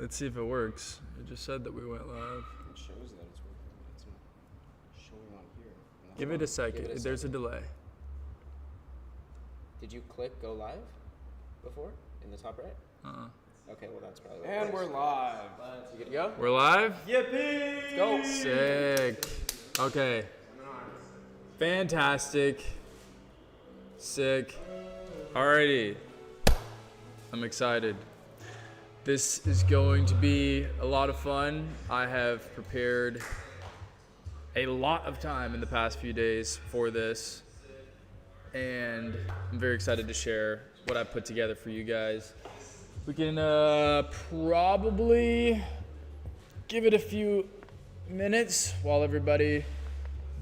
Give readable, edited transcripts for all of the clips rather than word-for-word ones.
Let's see if it works. It just said that we went live. It shows that it's working, but it's not showing on here. Give it a second. There's a delay. Did you click go live before in the top right? Okay, well that's probably what it And was. we're live. You good to go? We're live? Yippee! Go. Sick. Okay. Fantastic. Sick. Alrighty. I'm excited. This is going to be a lot of fun. I have prepared a lot of time in the past few days for this, and I'm very excited to share what I put together for you guys. We can probably give it a few minutes while everybody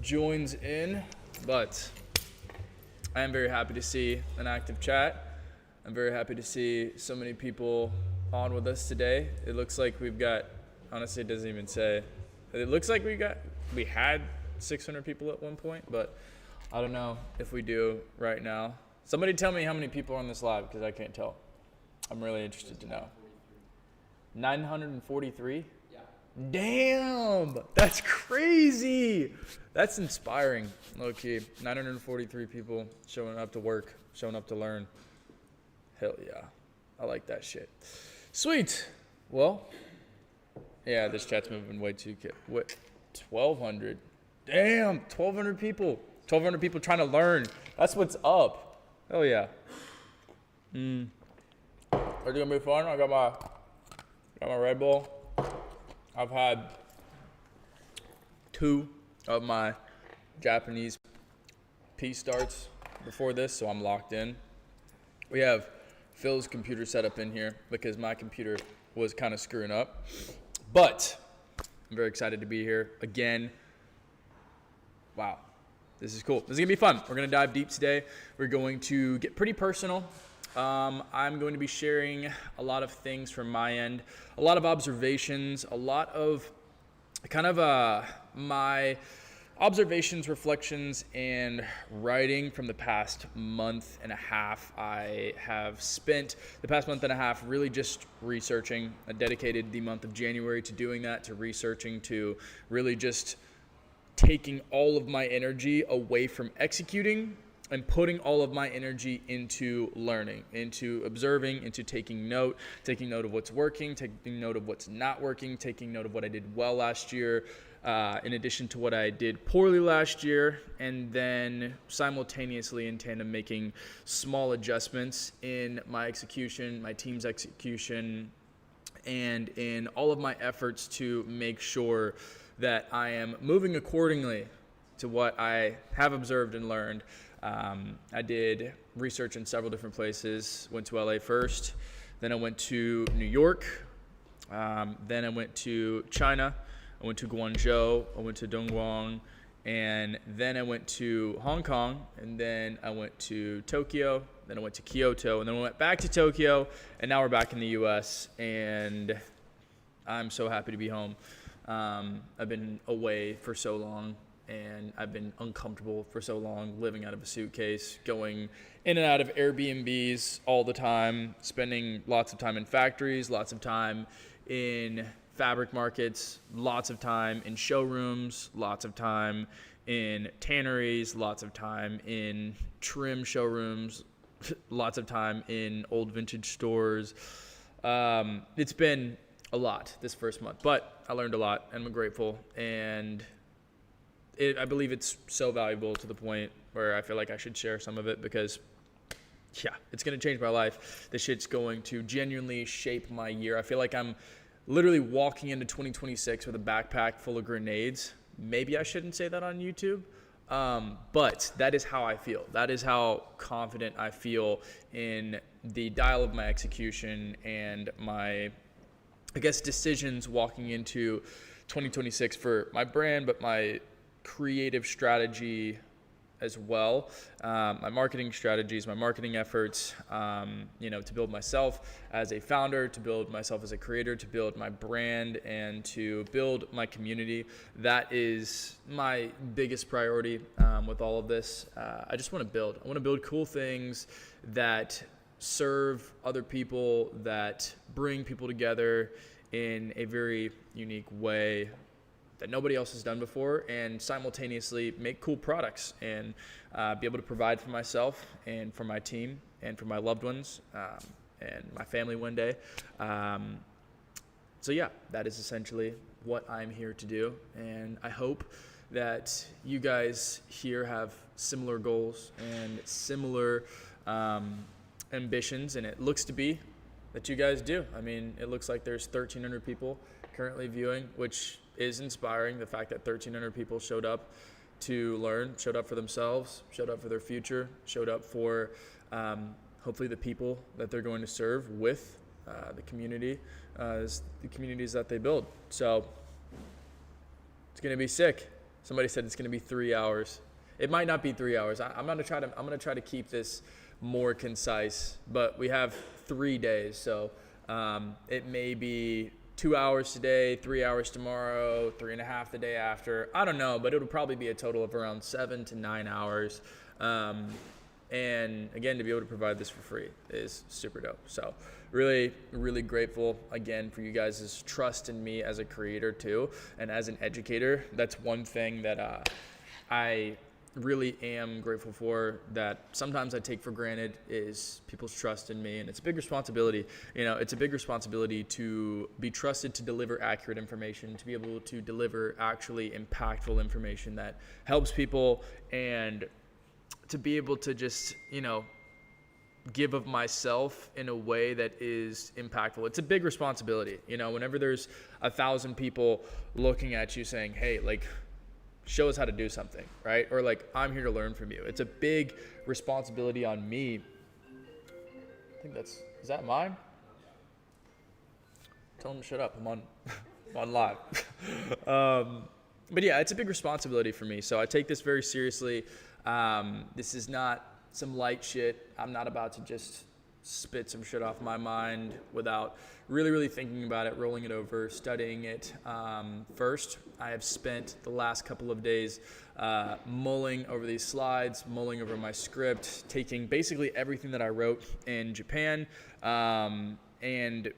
joins in, but I am very happy to see an active chat. I'm very happy to see so many people on with us today. It looks like we've got, honestly, it doesn't even say. It looks like we had 600 people at one point, but I don't know if we do right now. Somebody tell me how many people are on this live, because I can't tell. I'm really interested to know. 943? Yeah. Damn, that's crazy. That's inspiring, low key. 943 people showing up to work, showing up to learn. Hell yeah, I like that shit. Sweet. Well, yeah, this chat's moving way too quick. What? 1,200. Damn, 1,200 people. 1,200 people trying to learn. That's what's up. Hell yeah. Are you gonna be fun? I got my Red Bull. I've had 2 of my Japanese pea starts before this, so I'm locked in. We have Phil's computer set up in here because my computer was kind of screwing up. But I'm very excited to be here again. Wow, this is cool. This is gonna be fun. We're gonna dive deep today. We're going to get pretty personal. I'm going to be sharing a lot of things from my end, a lot of observations, a lot of kind of my observations, reflections, and writing from the past month and a half. I have spent the past month and a half really just researching. I dedicated the month of January to doing that, to researching, to really just taking all of my energy away from executing and putting all of my energy into learning, into observing, into taking note of what's working, taking note of what's not working, taking note of what I did well last year, in addition to what I did poorly last year, and then simultaneously in tandem making small adjustments in my execution, my team's execution, and in all of my efforts to make sure that I am moving accordingly to what I have observed and learned. I did research in several different places. Went to LA first, then I went to New York, then I went to China, I went to Guangzhou, I went to Dongguan, and then I went to Hong Kong, and then I went to Tokyo, then I went to Kyoto, and then I went back to Tokyo, and now we're back in the US, and I'm so happy to be home. I've been away for so long, and I've been uncomfortable for so long, living out of a suitcase, going in and out of Airbnbs all the time, spending lots of time in factories, lots of time in fabric markets, lots of time in showrooms, lots of time in tanneries, lots of time in trim showrooms, lots of time in old vintage stores. It's been a lot this first month, but I learned a lot and I'm grateful, and I believe it's so valuable to the point where I feel like I should share some of it because, yeah, it's going to change my life. This shit's going to genuinely shape my year. I feel like I'm literally walking into 2026 with a backpack full of grenades. Maybe I shouldn't say that on YouTube, but that is how I feel. That is how confident I feel in the dial of my execution and my, I guess, decisions walking into 2026 for my brand, but my creative strategy as well, my marketing strategies, my marketing efforts, to build myself as a founder, to build myself as a creator, to build my brand, and to build my community. That is my biggest priority with all of this. I just want to build. I want to build cool things that serve other people, that bring people together in a very unique way that nobody else has done before, and simultaneously make cool products and be able to provide for myself and for my team and for my loved ones and my family one day. So yeah, that is essentially what I'm here to do, and I hope that you guys here have similar goals and similar ambitions, and it looks to be that you guys do. I mean, it looks like there's 1,300 people currently viewing, which is inspiring. The fact that 1,300 people showed up to learn, showed up for themselves, showed up for their future, showed up for hopefully the people that they're going to serve with the communities that they build. So it's going to be sick. Somebody said it's going to be 3 hours. It might not be 3 hours. I'm going to try to keep this more concise, but we have 3 days. So it may be 2 hours today, 3 hours tomorrow, 3.5 the day after. I don't know, but it'll probably be a total of around 7 to 9 hours. And again, to be able to provide this for free is super dope. So really, really grateful again for you guys' trust in me as a creator too, and as an educator. That's one thing that I really am grateful for, that sometimes I take for granted, is people's trust in me. And it's a big responsibility. You know, it's a big responsibility to be trusted to deliver accurate information, to be able to deliver actually impactful information that helps people, and to be able to just, you know, give of myself in a way that is impactful. It's a big responsibility. You know, whenever there's 1,000 people looking at you saying, hey, like, show us how to do something, right? Or like, I'm here to learn from you. It's a big responsibility on me. I think is that mine? Tell them to shut up. I'm on live. But yeah, it's a big responsibility for me. So I take this very seriously. This is not some light shit. I'm not about to just spit some shit off my mind without really, really thinking about it, rolling it over, studying it. First, I have spent the last couple of days mulling over these slides, mulling over my script, taking basically everything that I wrote in Japan, and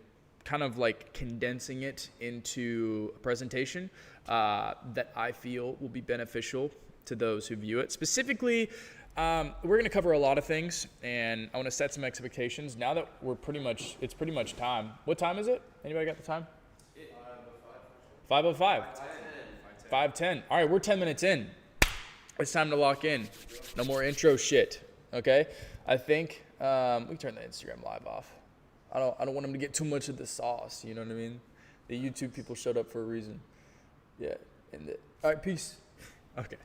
kind of like condensing it into a presentation that I feel will be beneficial to those who view it. Specifically, we're going to cover a lot of things, and I want to set some expectations now that it's pretty much time. What time is it? Anybody got the time? 5:05. 5:10. All right, we're 10 minutes in. It's time to lock in. No more intro shit. Okay? I think we can turn the Instagram live off. I don't want them to get too much of the sauce. You know what I mean? The YouTube people showed up for a reason. Yeah. All right, peace. Okay.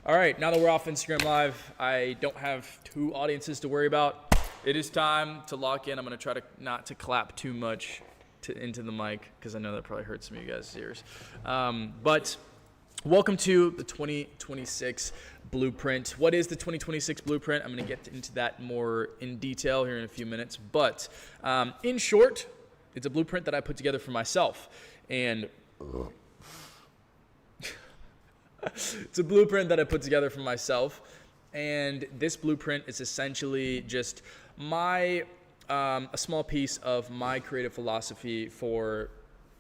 All right. Now that we're off Instagram Live, I don't have 2 audiences to worry about. It is time to lock in. I'm going to try not to clap too much into the mic, because I know that probably hurts some of you guys' ears. But welcome to the 2026 Blueprint. What is the 2026 Blueprint? I'm going to get into that more in detail here in a few minutes. But in short, it's a blueprint that I put together for myself. And it's a blueprint that I put together for myself, and this blueprint is essentially just a small piece of my creative philosophy for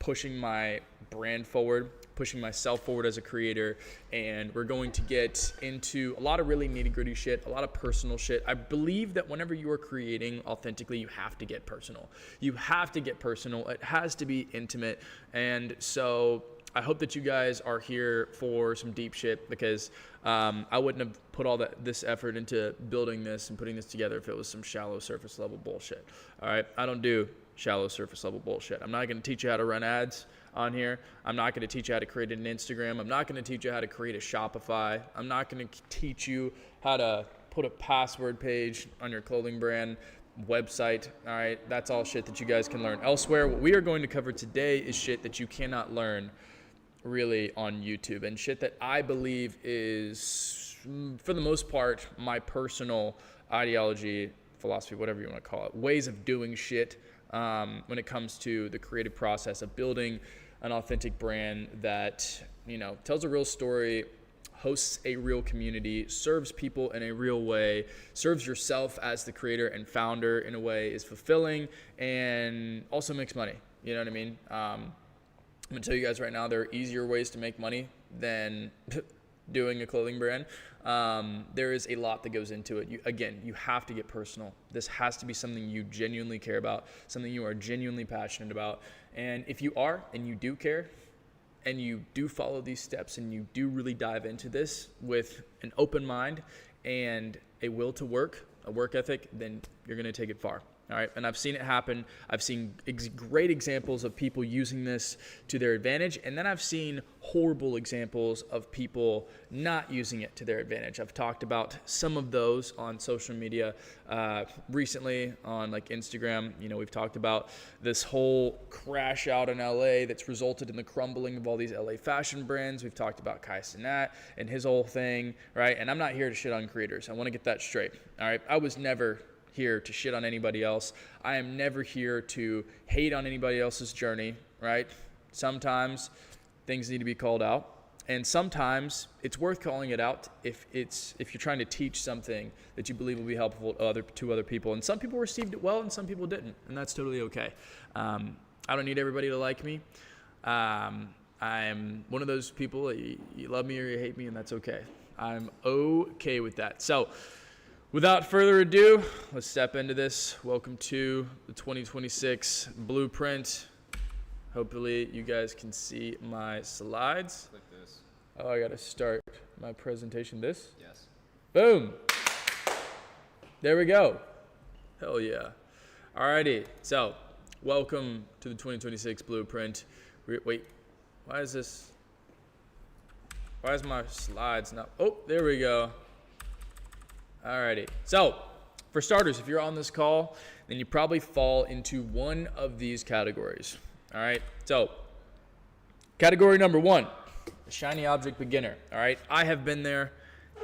pushing my brand forward, pushing myself forward as a creator. And we're going to get into a lot of really nitty-gritty shit, a lot of personal shit. I believe that whenever you are creating authentically, you have to get personal. You have to get personal. It has to be intimate. And so I hope that you guys are here for some deep shit, because I wouldn't have put all this effort into building this and putting this together if it was some shallow surface level bullshit. All right, I don't do shallow surface level bullshit. I'm not going to teach you how to run ads on here. I'm not going to teach you how to create an Instagram. I'm not going to teach you how to create a Shopify. I'm not going to teach you how to put a password page on your clothing brand website. All right, that's all shit that you guys can learn elsewhere. What we are going to cover today is shit that you cannot learn really on YouTube, and shit that I believe is, for the most part, my personal ideology, philosophy, whatever you want to call it, ways of doing shit when it comes to the creative process of building an authentic brand that, you know, tells a real story, hosts a real community, serves people in a real way, serves yourself as the creator and founder in a way, is fulfilling, and also makes money. You know what I mean? I'm gonna tell you guys right now, there are easier ways to make money than doing a clothing brand. There is a lot that goes into it. You have to get personal. This has to be something you genuinely care about, something you are genuinely passionate about. And if you are, and you do care, and you do follow these steps, and you do really dive into this with an open mind and a will to work, a work ethic, then you're gonna take it far. All right, and I've seen it happen. I've seen great examples of people using this to their advantage, and then I've seen horrible examples of people not using it to their advantage. I've talked about some of those on social media recently on like Instagram. You know, we've talked about this whole crash out in LA that's resulted in the crumbling of all these LA fashion brands. We've talked about Kai Cenat and his whole thing, right? And I'm not here to shit on creators. I want to get that straight. All right, I was never here to shit on anybody else. I am never here to hate on anybody else's journey, right? Sometimes things need to be called out, and sometimes it's worth calling it out if you're trying to teach something that you believe will be helpful to other people. And some people received it well, and some people didn't, and that's totally okay. I don't need everybody to like me. I'm one of those people that you love me or you hate me, and that's okay. I'm okay with that. So, without further ado, let's step into this. Welcome to the 2026 Blueprint. Hopefully you guys can see my slides. Like this. Oh, I gotta start my presentation this? Yes. Boom. There we go. Hell yeah. Alrighty, so welcome to the 2026 Blueprint. Wait, why is my slides not, oh, there we go. Alrighty, so for starters, if you're on this call, then you probably fall into one of these categories. All right, so category number one, a shiny object beginner. All right, I have been there.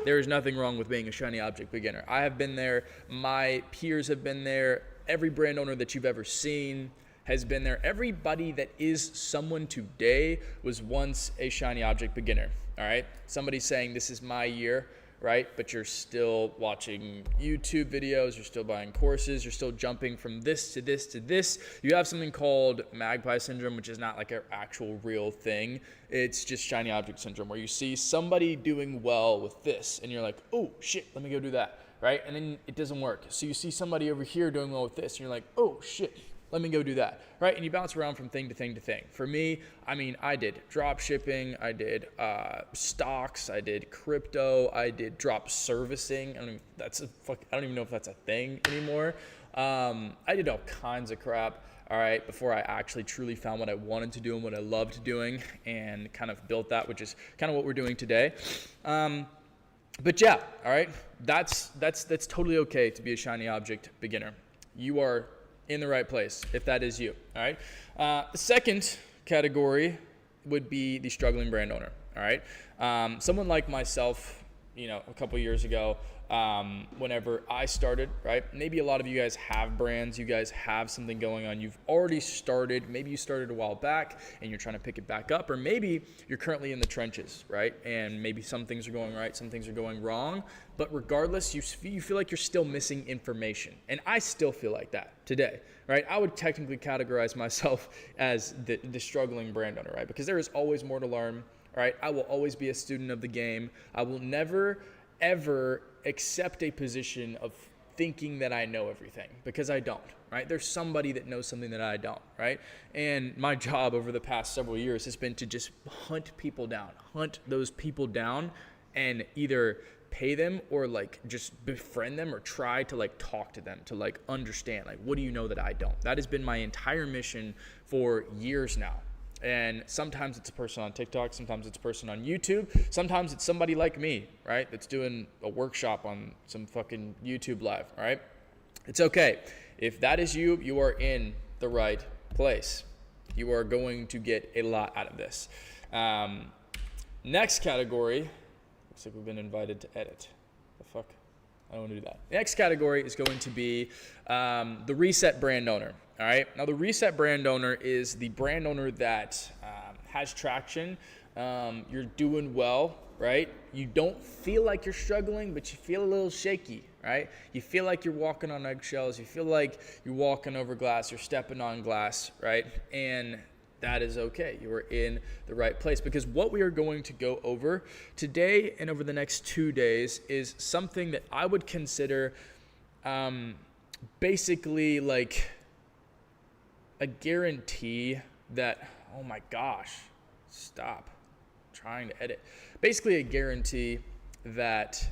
There is nothing wrong with being a shiny object beginner. I have been there. My peers have been there. Every brand owner that you've ever seen has been there. Everybody that is someone today was once a shiny object beginner. All right, somebody saying this is my year, right? But you're still watching YouTube videos, you're still buying courses, you're still jumping from this to this to this. You have something called magpie syndrome, which is not like an actual real thing. It's just shiny object syndrome, where you see somebody doing well with this and you're like, oh shit, let me go do that, right? And then it doesn't work. So you see somebody over here doing well with this and you're like, oh shit, let me go do that, right? And you bounce around from thing to thing to thing. For me, I mean, I did drop shipping, I did stocks, I did crypto, I did drop servicing. I don't even know if that's a thing anymore. I did all kinds of crap, all right, before I actually truly found what I wanted to do and what I loved doing, and kind of built that, which is kind of what we're doing today. But yeah, all right, that's totally okay to be a shiny object beginner. You are in the right place if that is you. All right. The second category would be the struggling brand owner. All right. Someone like myself, you know, a couple years ago, whenever I started, right? Maybe a lot of you guys have brands, you guys have something going on. You've already started. Maybe you started a while back and you're trying to pick it back up, or maybe you're currently in the trenches, right? And maybe some things are going right, some things are going wrong. But regardless, you feel like you're still missing information. And I still feel like that today, right? I would technically categorize myself as the struggling brand owner, right? Because there is always more to learn, right? I will always be a student of the game. I will never, ever accept a position of thinking that I know everything, because I don't, right? There's somebody that knows something that I don't, right? And my job over the past several years has been to just hunt those people down and either pay them or like just befriend them or try to like talk to them to like understand, like, what do you know that I don't? That has been my entire mission for years now. And sometimes it's a person on TikTok, sometimes it's a person on YouTube, sometimes it's somebody like me, right, that's doing a workshop on some fucking YouTube live, all right? It's okay. If that is you, you are in the right place. You are going to get a lot out of this. Next category, looks like we've been invited to edit. The fuck? I don't want to do that. The next category is going to be the reset brand owner. All right. Now, the reset brand owner is the brand owner that has traction. You're doing well, right? You don't feel like you're struggling, but you feel a little shaky, right? You feel like you're walking on eggshells. You feel like you're walking over glass. You're stepping on glass, right? And that is okay. You are in the right place, because what we are going to go over today and over the next 2 days is something that I would consider basically like a guarantee that, oh my gosh, stop trying to edit. Basically a guarantee that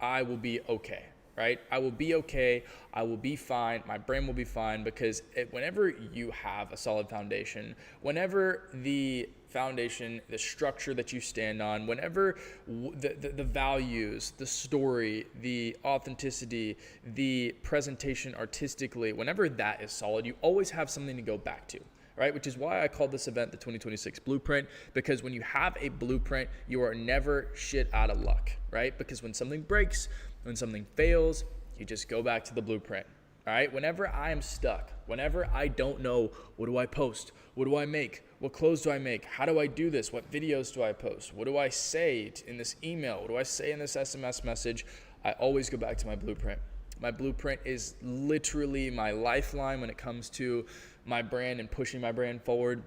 I will be okay, right? I will be okay. I will be fine. My brain will be fine, because whenever you have a solid foundation, whenever the foundation, the structure that you stand on, whenever the values, the story, the authenticity, the presentation artistically, whenever that is solid, you always have something to go back to. Right? Which is why I called this event the 2026 Blueprint, because when you have a blueprint, you are never shit out of luck, right? Because when something breaks, when something fails, you just go back to the blueprint. All right? Whenever I am stuck, whenever I don't know, what do I post? What do I make? What clothes do I make? How do I do this? What videos do I post? What do I say in this email? What do I say in this SMS message? I always go back to my blueprint. My blueprint is literally my lifeline when it comes to my brand and pushing my brand forward,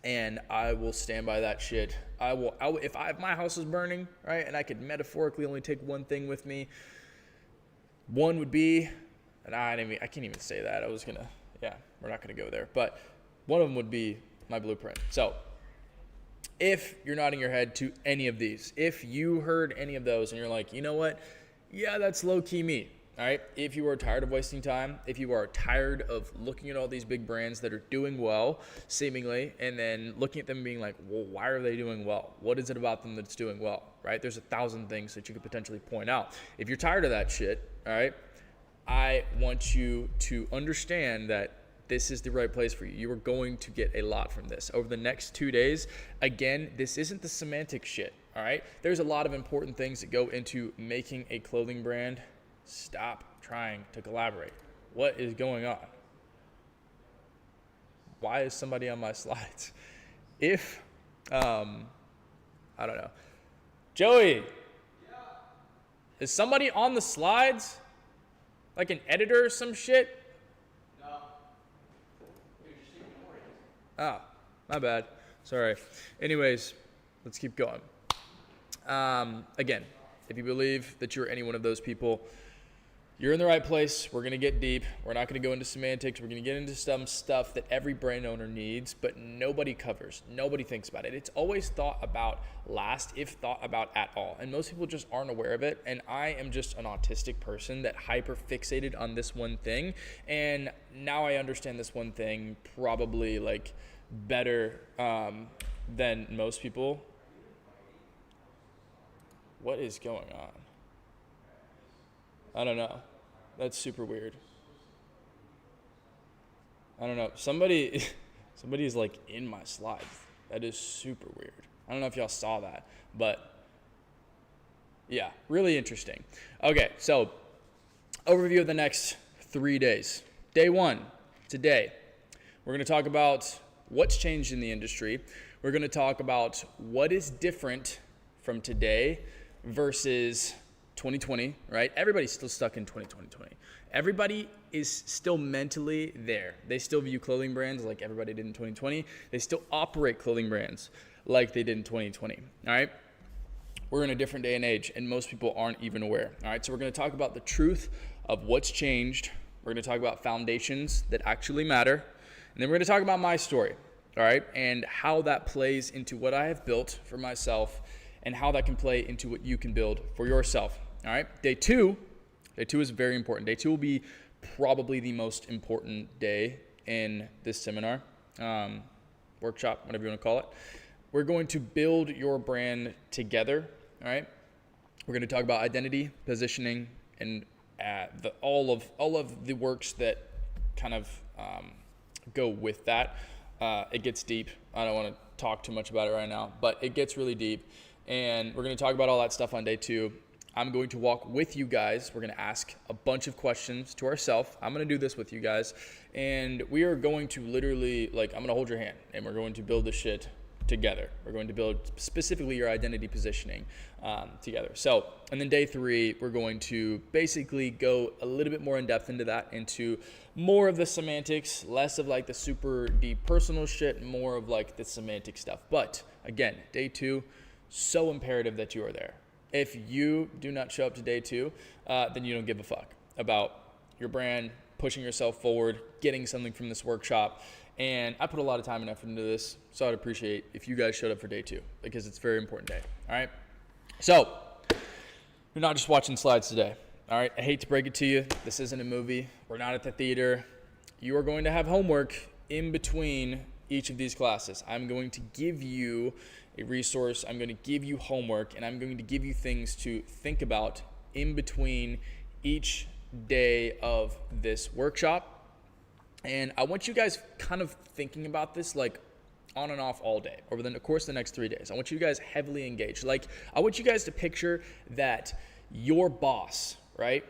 and I will stand by that shit. I will if my house is burning, right, and I could metaphorically only take one thing with me, one would be, and I can't even say that. We're not gonna go there, but one of them would be my blueprint. So if you're nodding your head to any of these, if you heard any of those and you're like, you know what, yeah, that's low-key me. All right, if you are tired of wasting time, if you are tired of looking at all these big brands that are doing well, seemingly, and then looking at them and being like, well, why are they doing well? What is it about them that's doing well, right? There's 1,000 things that you could potentially point out. If you're tired of that shit, all right, I want you to understand that this is the right place for you. You are going to get a lot from this. Over the next 2 days, again, this isn't the semantic shit, all right? There's a lot of important things that go into making a clothing brand. Stop trying to collaborate. What is going on? Why is somebody on my slides? If, I don't know. Joey, is somebody on the slides? Like an editor or some shit? No. Oh, my bad. Sorry. Anyways, let's keep going. Again, if you believe that you're any one of those people, you're in the right place. We're going to get deep. We're not going to go into semantics. We're going to get into some stuff that every brand owner needs, but nobody covers. Nobody thinks about it. It's always thought about last, if thought about at all. And most people just aren't aware of it. And I am just an autistic person that hyper fixated on this one thing. And now I understand this one thing probably like better than most people. What is going on? I don't know. That's super weird. I don't know. Somebody is like in my slides. That is super weird. I don't know if y'all saw that, but yeah, really interesting. Okay, so overview of the next 3 days. Day 1, today, we're going to talk about what's changed in the industry. We're going to talk about what is different from today versus 2020, right? Everybody's still stuck in 2020. Everybody is still mentally there. They still view clothing brands like everybody did in 2020. They still operate clothing brands like they did in 2020, all right? We're in a different day and age, and most people aren't even aware, all right? So we're going to talk about the truth of what's changed. We're going to talk about foundations that actually matter, and then we're going to talk about my story, all right, and how that plays into what I have built for myself and how that can play into what you can build for yourself. All right, day two is very important. Day 2 will be probably the most important day in this seminar, workshop, whatever you want to call it. We're going to build your brand together, all right? We're going to talk about identity, positioning, and all of the works that kind of go with that. It gets deep. I don't want to talk too much about it right now, but it gets really deep. And we're going to talk about all that stuff on day 2. I'm going to walk with you guys. We're going to ask a bunch of questions to ourselves. I'm going to do this with you guys. And we are going to literally, I'm going to hold your hand. And we're going to build this shit together. We're going to build specifically your identity positioning together. So, and then day 3, we're going to basically go a little bit more in depth into that, into more of the semantics, less of like the super deep personal shit, more of like the semantic stuff. But again, day 2, so imperative that you are there. If you do not show up to day 2, then you don't give a fuck about your brand, pushing yourself forward, getting something from this workshop. And I put a lot of time and effort into this, so I'd appreciate if you guys showed up for day 2, because it's a very important day. All right. So you're not just watching slides today. All right. I hate to break it to you. This isn't a movie. We're not at the theater. You are going to have homework in between each of these classes. I'm going to give you a resource. I'm going to give you homework, and I'm going to give you things to think about in between each day of this workshop. And I want you guys kind of thinking about this like on and off all day over the course of the next 3 days. I want you guys heavily engaged. Like, I want you guys to picture that your boss, right?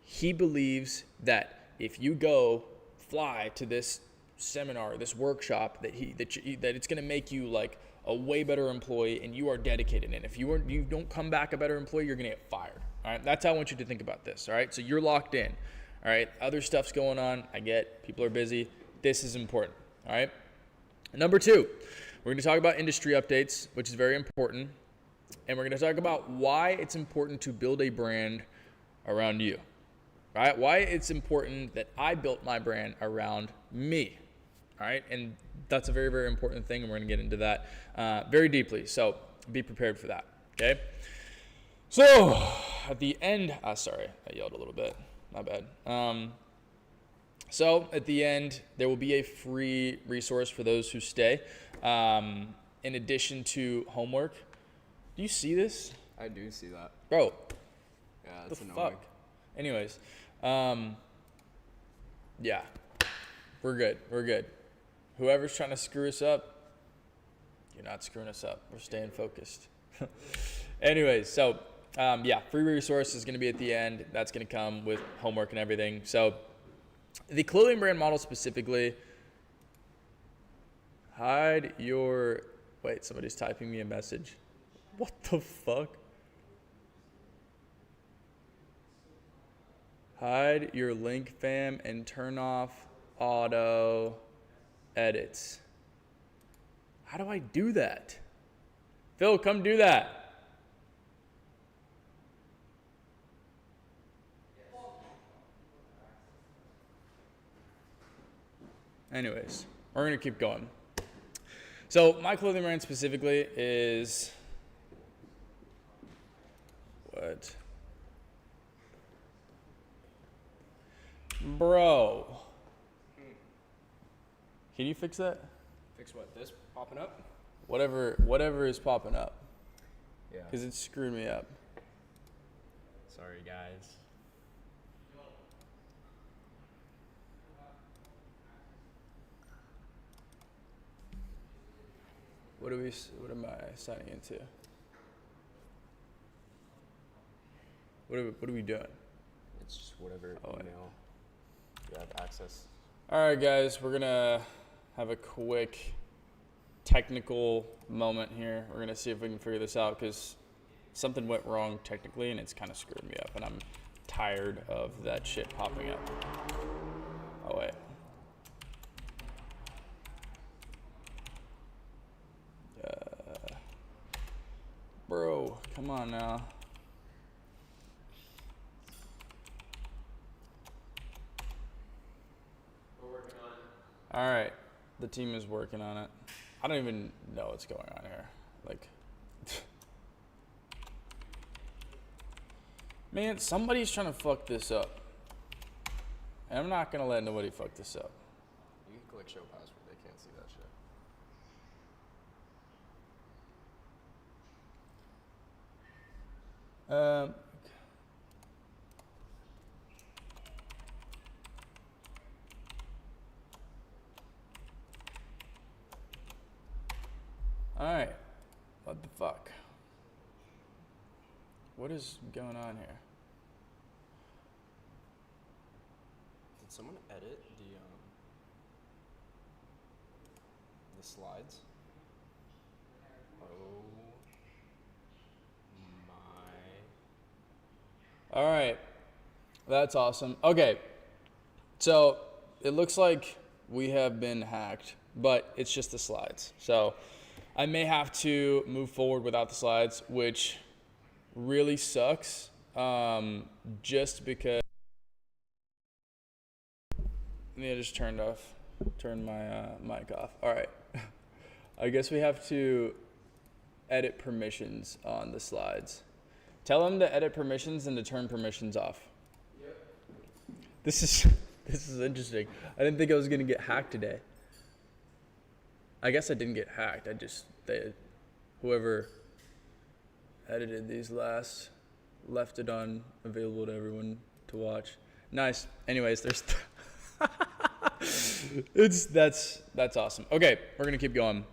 He believes that if you go fly to this seminar, this workshop, that it's going to make you like a way better employee, and you are dedicated. And if you don't come back a better employee, you're going to get fired. All right. That's how I want you to think about this. All right. So you're locked in. All right, other stuff's going on. I get people are busy. This is important. All right. Number 2, we're going to talk about industry updates, which is very important. And we're going to talk about why it's important to build a brand around you. All right. Why it's important that I built my brand around me. All right. And that's a very, very important thing. And we're going to get into that very deeply. So be prepared for that. Okay. So at the end, sorry, I yelled a little bit. My bad. So at the end, there will be a free resource for those who stay. In addition to homework. Do you see this? I do see that. Bro. Yeah, What that's the annoying. fuck? Anyways. Yeah. We're good. We're good. Whoever's trying to screw us up, you're not screwing us up. We're staying focused. Anyways, so yeah, free resource is going to be at the end. That's going to come with homework and everything. So the clothing brand model specifically, hide your, wait, somebody's typing me a message. What the fuck? Hide your link fam and turn off auto edits. How do I do that? Phil, come do that. Anyways, we're going to keep going. So my clothing brand specifically is what? Bro. Can you fix that? Fix what? This popping up? Whatever is popping up. Yeah. Because it's screwed me up. Sorry, guys. What am I signing into? What are we doing? It's just whatever Oh, email you have access. All right, guys, we're gonna have a quick technical moment here. We're gonna see if we can figure this out because something went wrong technically and it's kind of screwed me up, and I'm tired of that shit popping up. Oh wait. Bro, come on now. We're working on. All right, the team is working on it. I don't even know what's going on here. Like, man, somebody's trying to fuck this up. And I'm not gonna let nobody fuck this up. You can click show password. They can't see that shit. Alright. What the fuck? What is going on here? Did someone edit the slides? All right. That's awesome. Okay. So it looks like we have been hacked, but it's just the slides. So I may have to move forward without the slides, which really sucks. Just because I just turned my mic off. All right. I guess we have to edit permissions on the slides. Tell them to edit permissions and to turn permissions off. Yep. This is interesting. I didn't think I was gonna get hacked today. I guess I didn't get hacked. Whoever edited these left it on available to everyone to watch. Nice. Anyways, there's that's awesome. Okay, we're gonna keep going.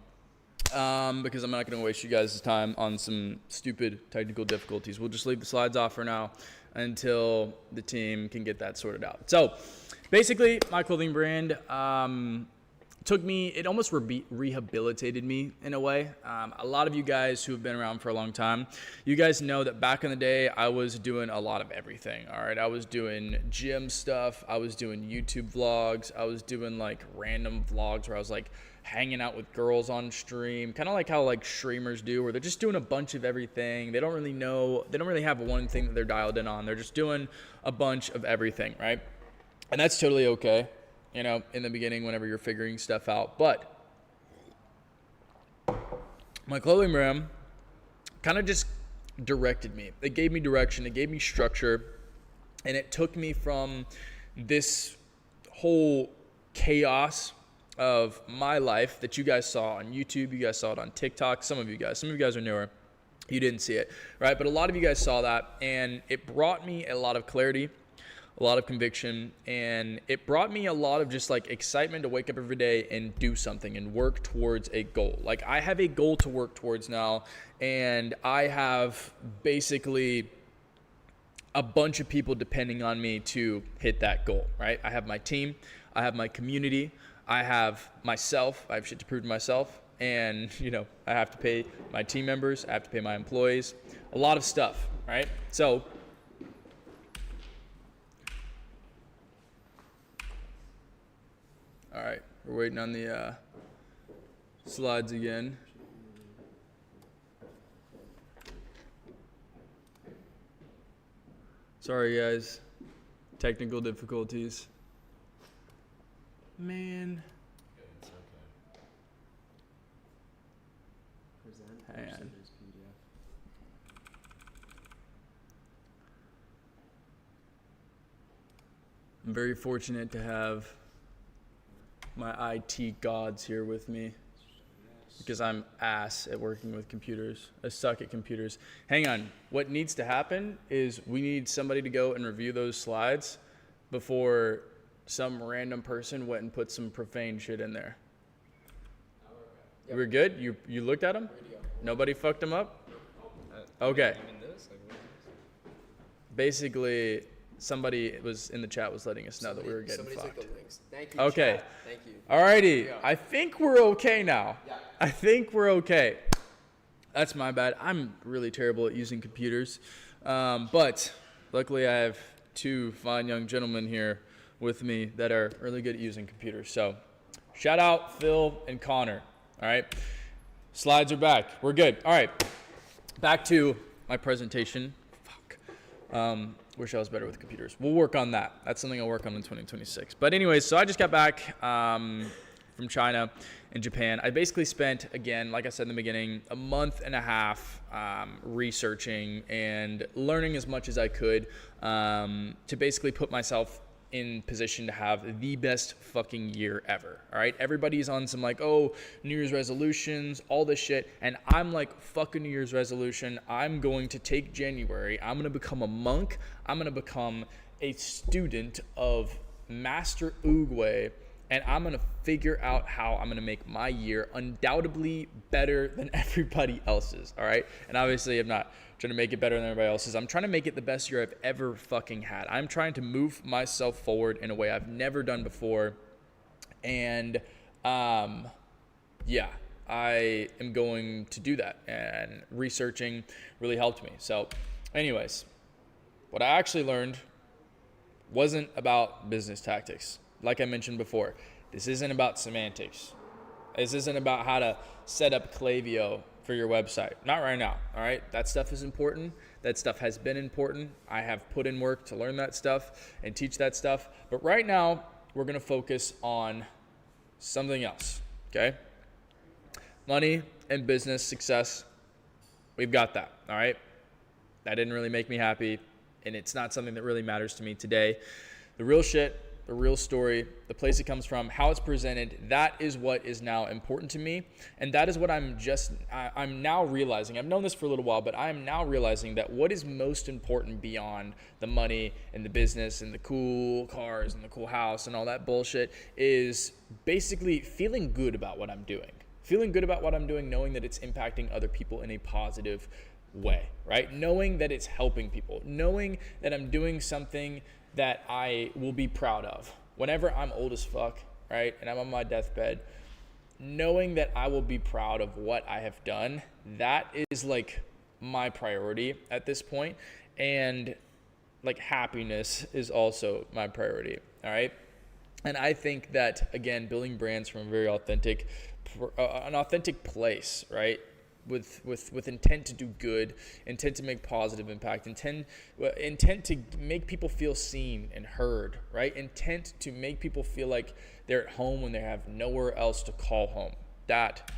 Because I'm not going to waste you guys' time on some stupid technical difficulties. We'll just leave the slides off for now until the team can get that sorted out. So basically, my clothing brand it almost rehabilitated me in a way. A lot of you guys who have been around for a long time, you guys know that back in the day, I was doing a lot of everything, all right? I was doing gym stuff. I was doing YouTube vlogs. I was doing like random vlogs where I was like hanging out with girls on stream, kind of like how like streamers do, where they're just doing a bunch of everything. They don't really have one thing that they're dialed in on. They're just doing a bunch of everything, right? And that's totally okay, you know, in the beginning whenever you're figuring stuff out. But my clothing brand kind of just directed me. It gave me direction, it gave me structure, and it took me from this whole chaos of my life that you guys saw on YouTube, you guys saw it on TikTok, some of you guys are newer, you didn't see it, right? But a lot of you guys saw that, and it brought me a lot of clarity, a lot of conviction, and it brought me a lot of just like excitement to wake up every day and do something and work towards a goal. Like I have a goal to work towards now, and I have basically a bunch of people depending on me to hit that goal, right? I have my team, I have my community, I have myself, I have shit to prove to myself, and you know, I have to pay my team members, I have to pay my employees, a lot of stuff, right? So all right, we're waiting on the slides again. Sorry guys, technical difficulties. Man. It's okay. Hang on. I'm very fortunate to have my IT gods here with me because I'm ass at working with computers. I suck at computers. Hang on. What needs to happen is we need somebody to go and review those slides before some random person went and put some profane shit in there. Yep. We're good? You looked at them? Nobody fucked them up? Okay. Basically, somebody was in the chat was letting us know that we were getting fucked. Took the links. Thank you. Okay. Chat. Thank you. Alrighty. I think we're okay now. Yeah. I think we're okay. That's my bad. I'm really terrible at using computers. But luckily I have two fine young gentlemen here with me that are really good at using computers. So shout out Phil and Connor. All right. Slides are back. We're good. All right. Back to my presentation. Fuck. Wish I was better with computers. We'll work on that. That's something I'll work on in 2026. But anyways, so I just got back from China and Japan. I basically spent, again, like I said in the beginning, a month and a half researching and learning as much as I could to basically put myself in position to have the best fucking year ever. All right. Everybody's on some like, oh, New Year's resolutions, all this shit. And I'm like, fuck a New Year's resolution. I'm going to take January. I'm going to become a monk. I'm going to become a student of Master Oogway. And I'm going to figure out how I'm going to make my year undoubtedly better than everybody else's. All right. And obviously I'm not trying to make it better than everybody else's. I'm trying to make it the best year I've ever fucking had. I'm trying to move myself forward in a way I've never done before. And yeah, I am going to do that. And researching really helped me. So anyways, What I actually learned wasn't about business tactics. Like I mentioned before, this isn't about semantics. This isn't about how to set up Klaviyo for your website. Not right now, all right? That stuff is important. That stuff has been important. I have put in work to learn that stuff and teach that stuff. But right now, we're going to focus on something else, okay? Money and business success, we've got that, all right? That didn't really make me happy, and it's not something that really matters to me today. The real shit, the real story, the place it comes from, how it's presented, that is what is now important to me. And that is what I'm now realizing. I've known this for a little while, but I am now realizing that what is most important beyond the money and the business and the cool cars and the cool house and all that bullshit is basically feeling good about what I'm doing. Feeling good about what I'm doing, knowing that it's impacting other people in a positive way, right? Knowing that it's helping people, knowing that I'm doing something that I will be proud of. Whenever I'm old as fuck, right, and I'm on my deathbed, knowing that I will be proud of what I have done, that is like my priority at this point. And like happiness is also my priority, all right? And I think that, again, building brands from a very authentic, an authentic place, right? With intent to do good, intent to make positive impact, intent to make people feel seen and heard, right? Intent to make people feel like they're at home when they have nowhere else to call home. That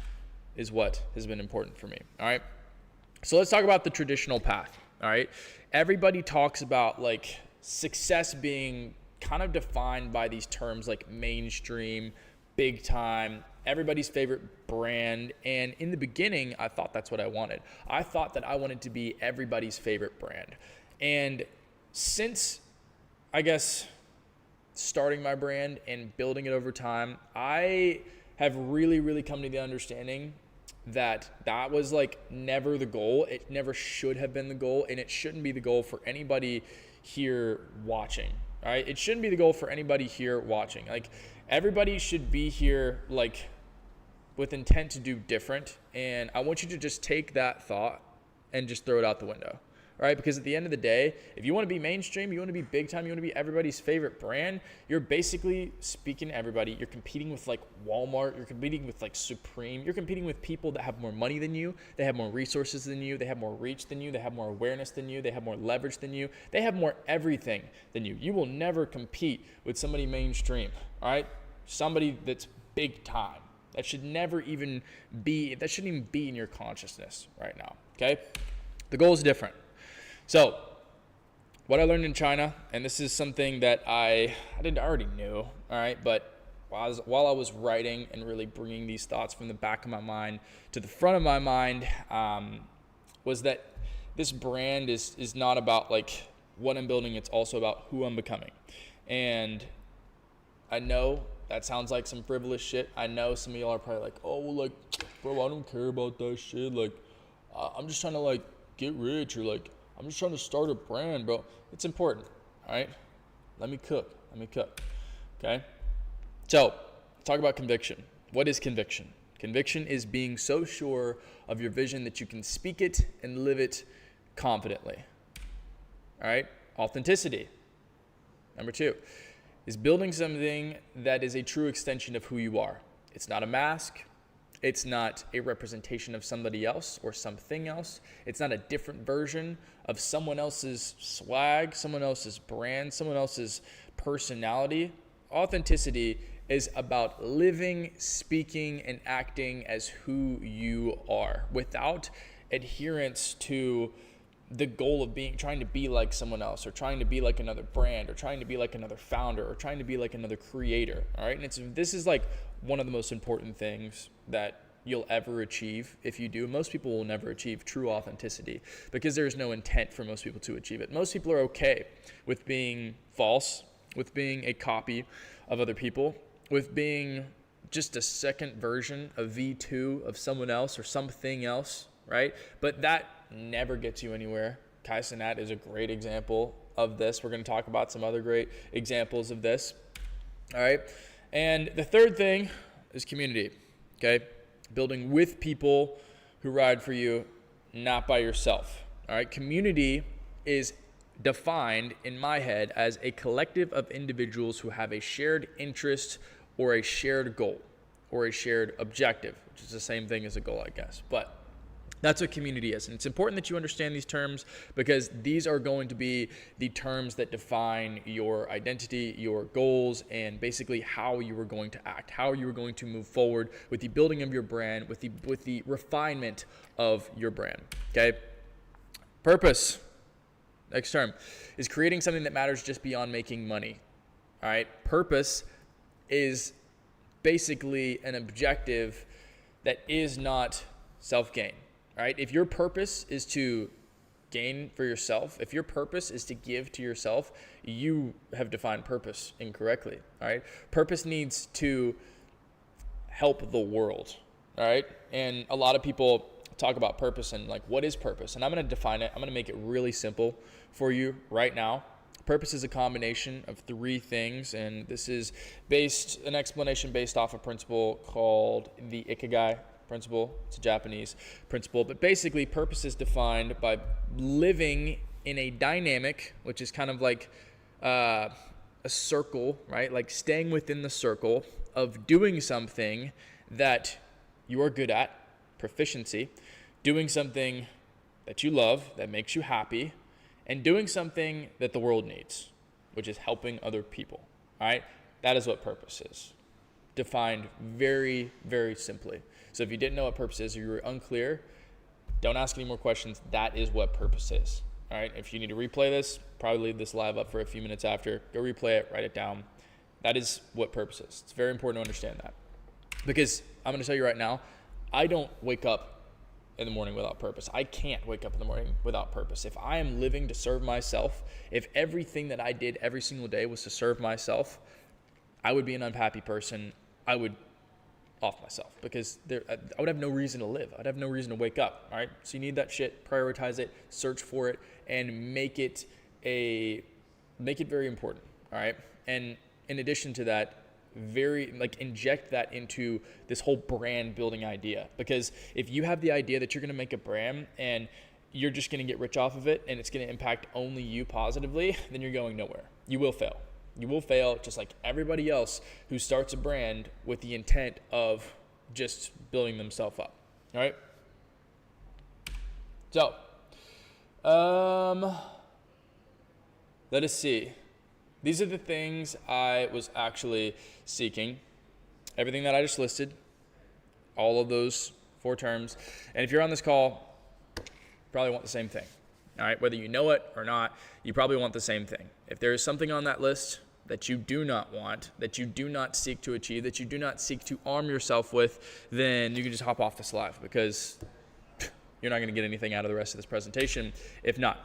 is what has been important for me, all right? So let's talk about the traditional path, all right? Everybody talks about like success being kind of defined by these terms like mainstream, big time, everybody's favorite brand. And in the beginning, I thought that's what I wanted. I thought that I wanted to be everybody's favorite brand. And since, I guess, starting my brand and building it over time, I have really, really come to the understanding that that was like never the goal. It never should have been the goal, and it shouldn't be the goal for anybody here watching, right? It shouldn't be the goal for anybody here watching. Like, everybody should be here like with intent to do different. And I want you to just take that thought and just throw it out the window, all right? Because at the end of the day, if you want to be mainstream, you want to be big time, you want to be everybody's favorite brand, you're basically speaking to everybody. You're competing with like Walmart, you're competing with like Supreme, you're competing with people that have more money than you, they have more resources than you, they have more reach than you, they have more awareness than you, they have more leverage than you, they have more everything than you. You will never compete with somebody mainstream, all right? Somebody that's big time. That should never even be, that shouldn't even be in your consciousness right now, okay? The goal is different. So what I learned in China, and this is something that I already knew, all right? But while I was writing and really bringing these thoughts from the back of my mind to the front of my mind, was that this brand is not about like what I'm building, it's also about who I'm becoming. And I know that sounds like some frivolous shit. I know some of y'all are probably like, oh, well, like, bro, I don't care about that shit. Like, I'm just trying to, like, get rich, or, like, I'm just trying to start a brand, bro. It's important, all right? Let me cook, okay? So, talk about conviction. What is conviction? Conviction is being so sure of your vision that you can speak it and live it confidently, all right? Authenticity, number 2. Is building something that is a true extension of who you are. It's not a mask. It's not a representation of somebody else or something else. It's not a different version of someone else's swag, someone else's brand, someone else's personality. Authenticity is about living, speaking, and acting as who you are without adherence to the goal of trying to be like someone else, or trying to be like another brand, or trying to be like another founder, or trying to be like another creator, all right? And this is like one of the most important things that you'll ever achieve if you do. Most people will never achieve true authenticity because there's no intent for most people to achieve it. Most people are okay with being false, with being a copy of other people, with being just a second version, a V2 of someone else or something else, right? But that never gets you anywhere. Kai Cenat is a great example of this. We're going to talk about some other great examples of this. All right. And the third thing is community. Okay. Building with people who ride for you, not by yourself. All right. Community is defined in my head as a collective of individuals who have a shared interest or a shared goal or a shared objective, which is the same thing as a goal, I guess. But that's what community is. And it's important that you understand these terms because these are going to be the terms that define your identity, your goals, and basically how you are going to act, how you are going to move forward with the building of your brand, with the refinement of your brand. Okay? Purpose, next term, is creating something that matters just beyond making money. All right? Purpose is basically an objective that is not self-gain. Right? If your purpose is to gain for yourself, if your purpose is to give to yourself, you have defined purpose incorrectly. All right? Purpose needs to help the world. All right? And a lot of people talk about purpose and like, what is purpose? And I'm going to define it. I'm going to make it really simple for you right now. Purpose is a combination of three things, and this is an explanation based off a principle called the Ikigai principle. It's a Japanese principle, but basically purpose is defined by living in a dynamic, which is kind of like a circle, right? Like staying within the circle of doing something that you are good at, proficiency, doing something that you love, that makes you happy, and doing something that the world needs, which is helping other people, all right? That is what purpose is, defined very, very simply. So if you didn't know what purpose is or you were unclear, don't ask any more questions. That is what purpose is. All right. If you need to replay this, probably leave this live up for a few minutes after. Go replay it, write it down. That is what purpose is. It's very important to understand that. Because I'm going to tell you right now, I don't wake up in the morning without purpose. I can't wake up in the morning without purpose. If I am living to serve myself, if everything that I did every single day was to serve myself, I would be an unhappy person. I would off myself because I would have no reason to live. I'd have no reason to wake up. All right. So you need that shit, prioritize it, search for it, and make it very important. All right. And in addition to that, inject that into this whole brand building idea, because if you have the idea that you're going to make a brand and you're just going to get rich off of it and it's going to impact only you positively, then you're going nowhere. You will fail. You will fail just like everybody else who starts a brand with the intent of just building themselves up. All right? So, let us see. These are the things I was actually seeking. Everything that I just listed, all of those 4 terms. And if you're on this call, you probably want the same thing. All right, whether you know it or not, you probably want the same thing. If there is something on that list that you do not want, that you do not seek to achieve, that you do not seek to arm yourself with, then you can just hop off this live because you're not going to get anything out of the rest of this presentation if not.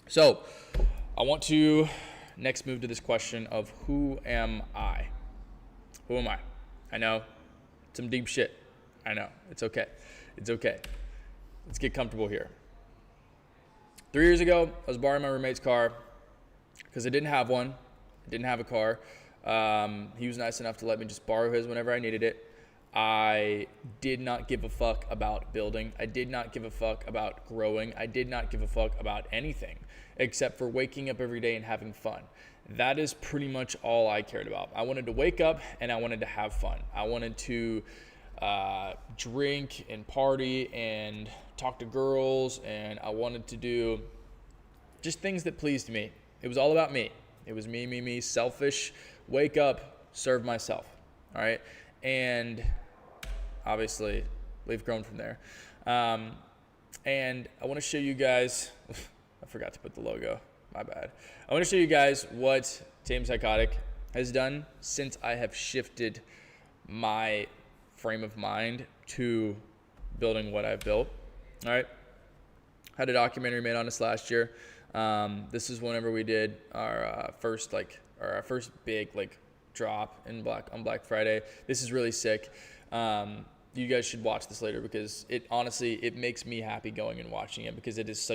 So I want to next move to this question of who am I? Who am I? I know, some deep shit. I know, it's okay. It's okay. Let's get comfortable here. 3 years ago, I was borrowing my roommate's car because I didn't have one. I didn't have a car. He was nice enough to let me just borrow his whenever I needed it. I did not give a fuck about building. I did not give a fuck about growing. I did not give a fuck about anything except for waking up every day and having fun. That is pretty much all I cared about. I wanted to wake up and I wanted to have fun. I wanted to drink and party and talk to girls, and I wanted to do just things that pleased me. It was all about me. It was me, selfish, wake up, serve myself, all right? And obviously, we've grown from there. And I want to show you guys, I forgot to put the logo, my bad. I want to show you guys what Tame Psychotic has done since I have shifted my frame of mind to building what I've built. All right. Had a documentary made on us last year. This is whenever we did our first big drop on Black Friday. This is really sick. You guys should watch this later because it makes me happy going and watching it because it's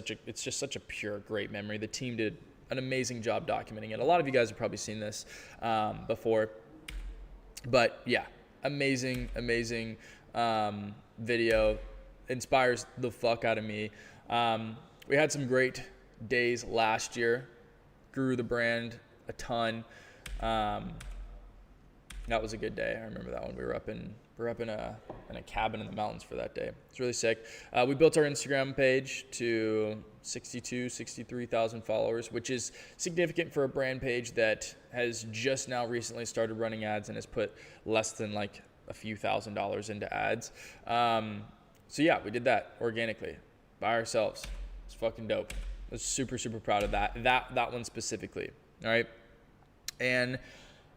just such a pure, great memory. The team did an amazing job documenting it. A lot of you guys have probably seen this before, but yeah, amazing video. Inspires the fuck out of me. We had some great days last year. Grew the brand a ton. That was a good day. I remember that one. We were up in a cabin in the mountains for that day. It's really sick. We built our Instagram page to 63,000 followers, which is significant for a brand page that has just now recently started running ads and has put less than like a few $1,000s into ads. So yeah, we did that organically by ourselves. It's fucking dope. I was super, super proud of that one specifically. All right. And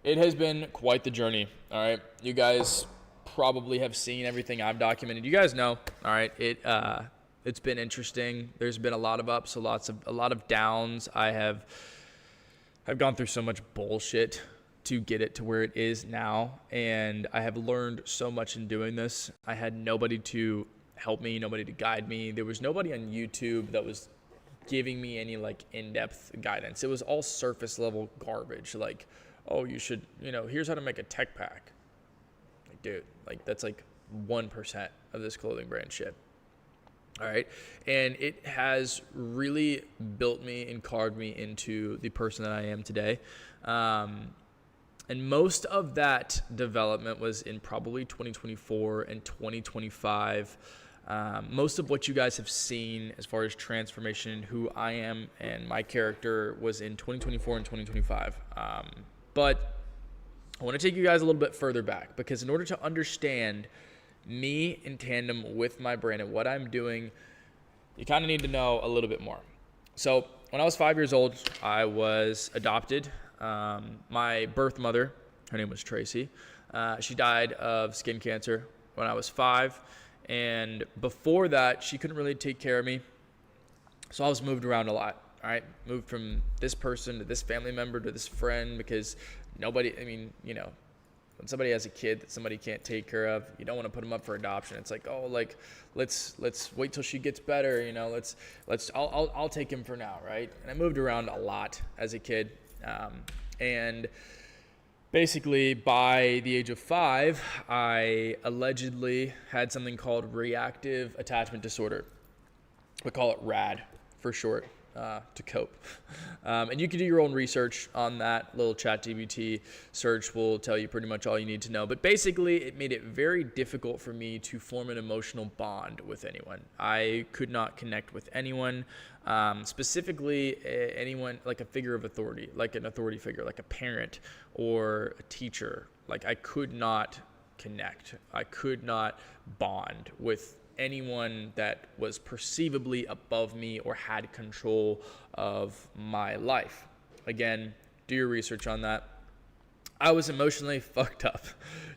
it has been quite the journey. All right. You guys probably have seen everything I've documented. You guys know. All right. It's been interesting. There's been a lot of ups, a lot of downs. I've gone through so much bullshit to get it to where it is now. And I have learned so much in doing this. I had nobody to help me, nobody to guide me. There was nobody on YouTube that was giving me any like in-depth guidance. It was all surface level garbage. Like, oh, you should, here's how to make a tech pack. Like, dude, like that's like 1% of this clothing brand shit. All right. And it has really built me and carved me into the person that I am today. And most of that development was in probably 2024 and 2025. Most of what you guys have seen as far as transformation, who I am and my character was in 2024 and 2025. But I want to take you guys a little bit further back because in order to understand me in tandem with my brand and what I'm doing, you kind of need to know a little bit more. So when I was 5 years old, I was adopted. My birth mother, her name was Tracy. She died of skin cancer when I was 5. And before that, she couldn't really take care of me. So I was moved around a lot. All right. Moved from this person to this family member to this friend because when somebody has a kid that somebody can't take care of, you don't want to put them up for adoption. It's like, oh, like, let's wait till she gets better. I'll take him for now. Right. And I moved around a lot as a kid. And basically, by the age of 5, I allegedly had something called reactive attachment disorder. We call it RAD for short, to cope. And you can do your own research on that. Little ChatGPT search will tell you pretty much all you need to know. But basically, it made it very difficult for me to form an emotional bond with anyone. I could not connect with anyone. Specifically anyone like a figure of authority, like an authority figure, like a parent or a teacher. Like I could not connect. I could not bond with anyone that was perceivably above me or had control of my life. Again, do your research on that. I was emotionally fucked up,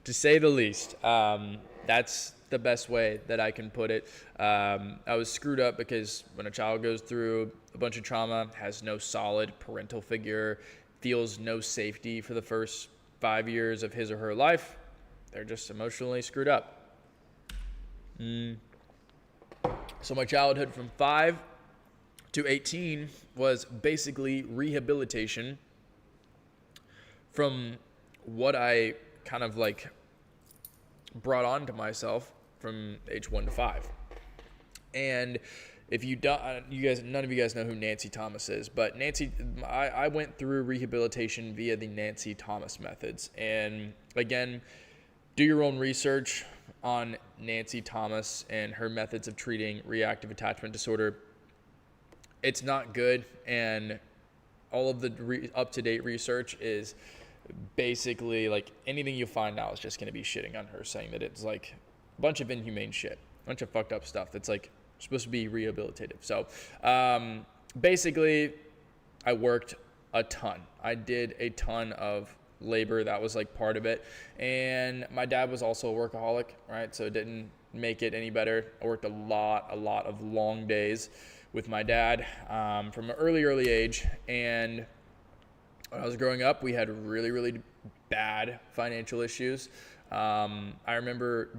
to say the least. That's the best way that I can put it. I was screwed up because when a child goes through a bunch of trauma, has no solid parental figure, feels no safety for the first 5 years of his or her life, they're just emotionally screwed up. So my childhood from 5 to 18 was basically rehabilitation from what I kind of like brought on to myself from age 1 to 5. And if you don't, none of you guys know who Nancy Thomas is, but I went through rehabilitation via the Nancy Thomas methods. And again, do your own research on Nancy Thomas and her methods of treating reactive attachment disorder. It's not good, and all of the up-to-date research is basically like anything you find now is just going to be shitting on her, saying that it's like a bunch of inhumane shit, a bunch of fucked up stuff that's like supposed to be rehabilitative. So basically, I worked a ton. I did a ton of labor. That was like part of it. And my dad was also a workaholic, right? So it didn't make it any better. I worked a lot of long days with my dad from an early age. And when I was growing up, we had really bad financial issues. I remember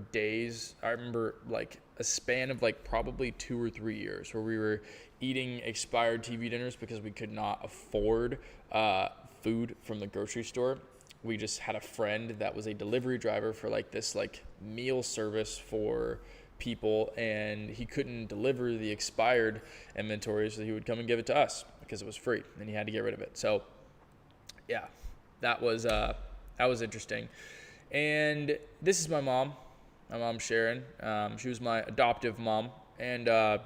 like a span of like probably 2 or 3 years where we were eating expired TV dinners because we could not afford food from the grocery store. We just had a friend that was a delivery driver for like this like meal service for people, and he couldn't deliver the expired inventory, so he would come and give it to us because it was free, and he had to get rid of it. So yeah, that was interesting. And this is my mom Sharon. She was my adoptive mom, and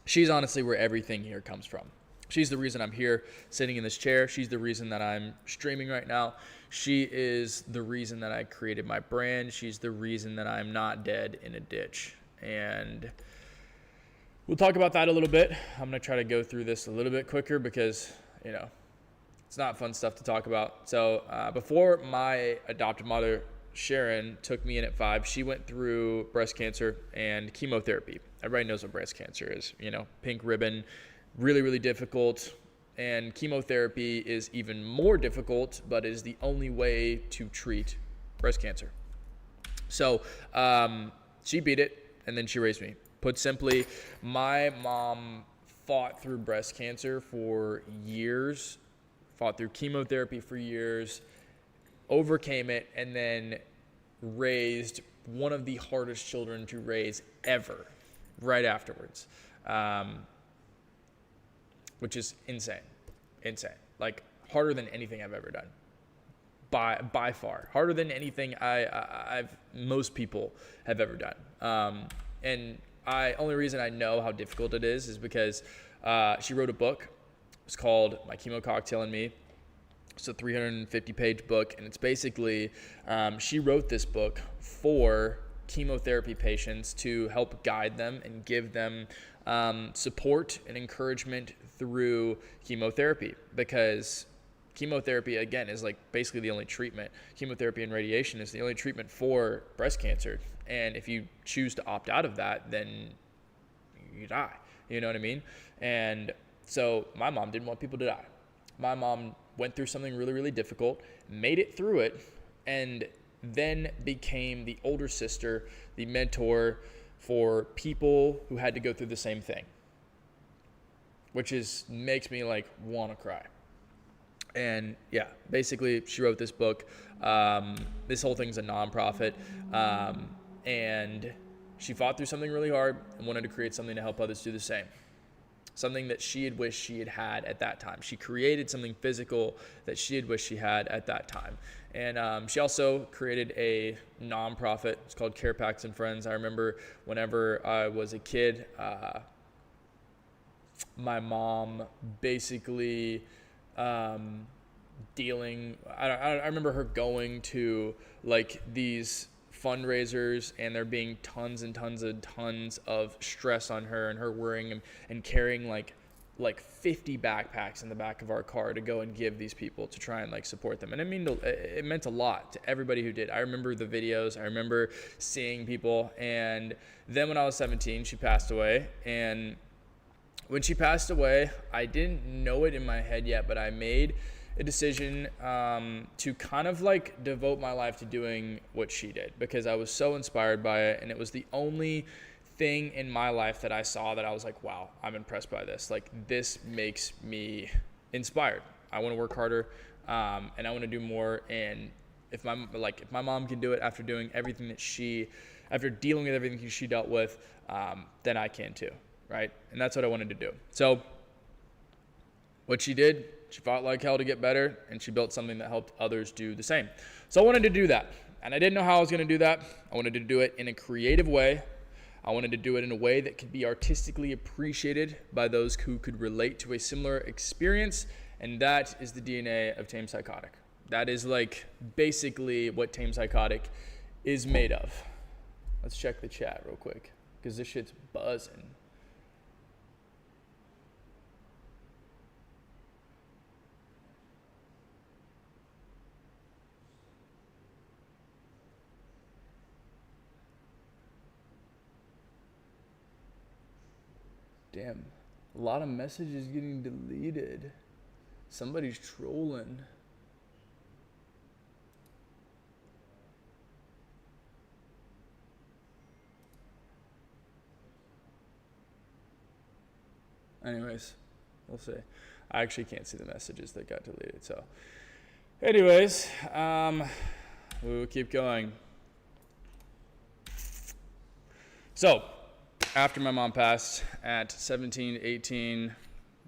she's honestly where everything here comes from. She's the reason I'm here sitting in this chair. She's the reason that I'm streaming right now. She is the reason that I created my brand. She's the reason that I'm not dead in a ditch. And we'll talk about that a little bit. I'm going to try to go through this a little bit quicker because, it's not fun stuff to talk about. So before my adopted mother, Sharon, took me in at 5, she went through breast cancer and chemotherapy. Everybody knows what breast cancer is, pink ribbon, really, really difficult. And chemotherapy is even more difficult, but is the only way to treat breast cancer. So she beat it, and then she raised me. Put simply, my mom fought through breast cancer for years, fought through chemotherapy for years, overcame it, and then raised one of the hardest children to raise ever right afterwards. Which is insane, like harder than anything I've ever done, by far, harder than anything most people have ever done. And only reason I know how difficult it is because she wrote a book. It's called My Chemo Cocktail and Me. It's a 350-page book, and it's basically she wrote this book for chemotherapy patients to help guide them and give them support and encouragement through chemotherapy, because chemotherapy, again, is like basically the only treatment. Chemotherapy and radiation is the only treatment for breast cancer, and if you choose to opt out of that, then you die. You know what I mean? And so my mom didn't want people to die. My mom went through something really, really difficult, made it through it, and then became the older sister, the mentor for people who had to go through the same thing, which makes me want to cry. And yeah, basically she wrote this book. This whole thing's a nonprofit, and she fought through something really hard and wanted to create something to help others do the same. Something that she had wished she had at that time. She created something physical that she had wished she had at that time. And she also created a nonprofit. It's called Care Packs and Friends. I remember whenever I was a kid, my mom basically dealing. I remember her going to these fundraisers, and there being tons of stress on her, and her worrying and carrying like 50 backpacks in the back of our car to go and give these people to try and support them. And it meant a lot to everybody who did. I remember the videos. I remember seeing people. And then when I was 17, she passed away. And when she passed away, I didn't know it in my head yet, but I made a decision to kind of devote my life to doing what she did, because I was so inspired by it. And it was the only thing in my life that I saw that I was like, wow, I'm impressed by this. This makes me inspired. I want to work harder, and I want to do more. And if my mom can do it after doing everything after dealing with everything she dealt with, then I can too, right? And that's what I wanted to do. So what she did, she fought like hell to get better, and she built something that helped others do the same. So I wanted to do that, and I didn't know how I was going to do that. I wanted to do it in a creative way. I wanted to do it in a way that could be artistically appreciated by those who could relate to a similar experience, and that is the DNA of Tame Psychotic. That is basically what Tame Psychotic is made of. Let's check the chat real quick, because this shit's buzzing. Damn, a lot of messages getting deleted. Somebody's trolling. Anyways, we'll see. I actually can't see the messages that got deleted. So anyways, we will keep going. So after my mom passed at 17, 18,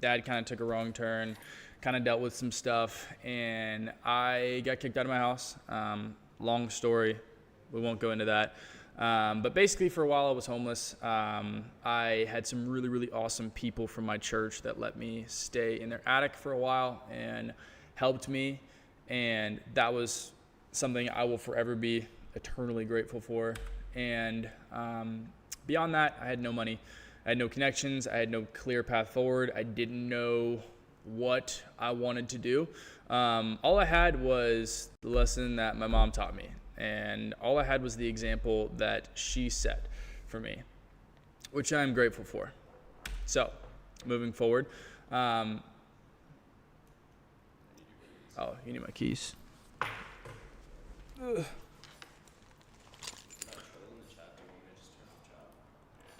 dad kind of took a wrong turn, kind of dealt with some stuff, and I got kicked out of my house. Long story. We won't go into that. But basically for a while I was homeless. I had some really, really awesome people from my church that let me stay in their attic for a while and helped me. And that was something I will forever be eternally grateful for. And beyond that, I had no money. I had no connections. I had no clear path forward. I didn't know what I wanted to do. All I had was the lesson that my mom taught me. And all I had was the example that she set for me, which I'm grateful for. So, moving forward. Oh, you need my keys. Ugh.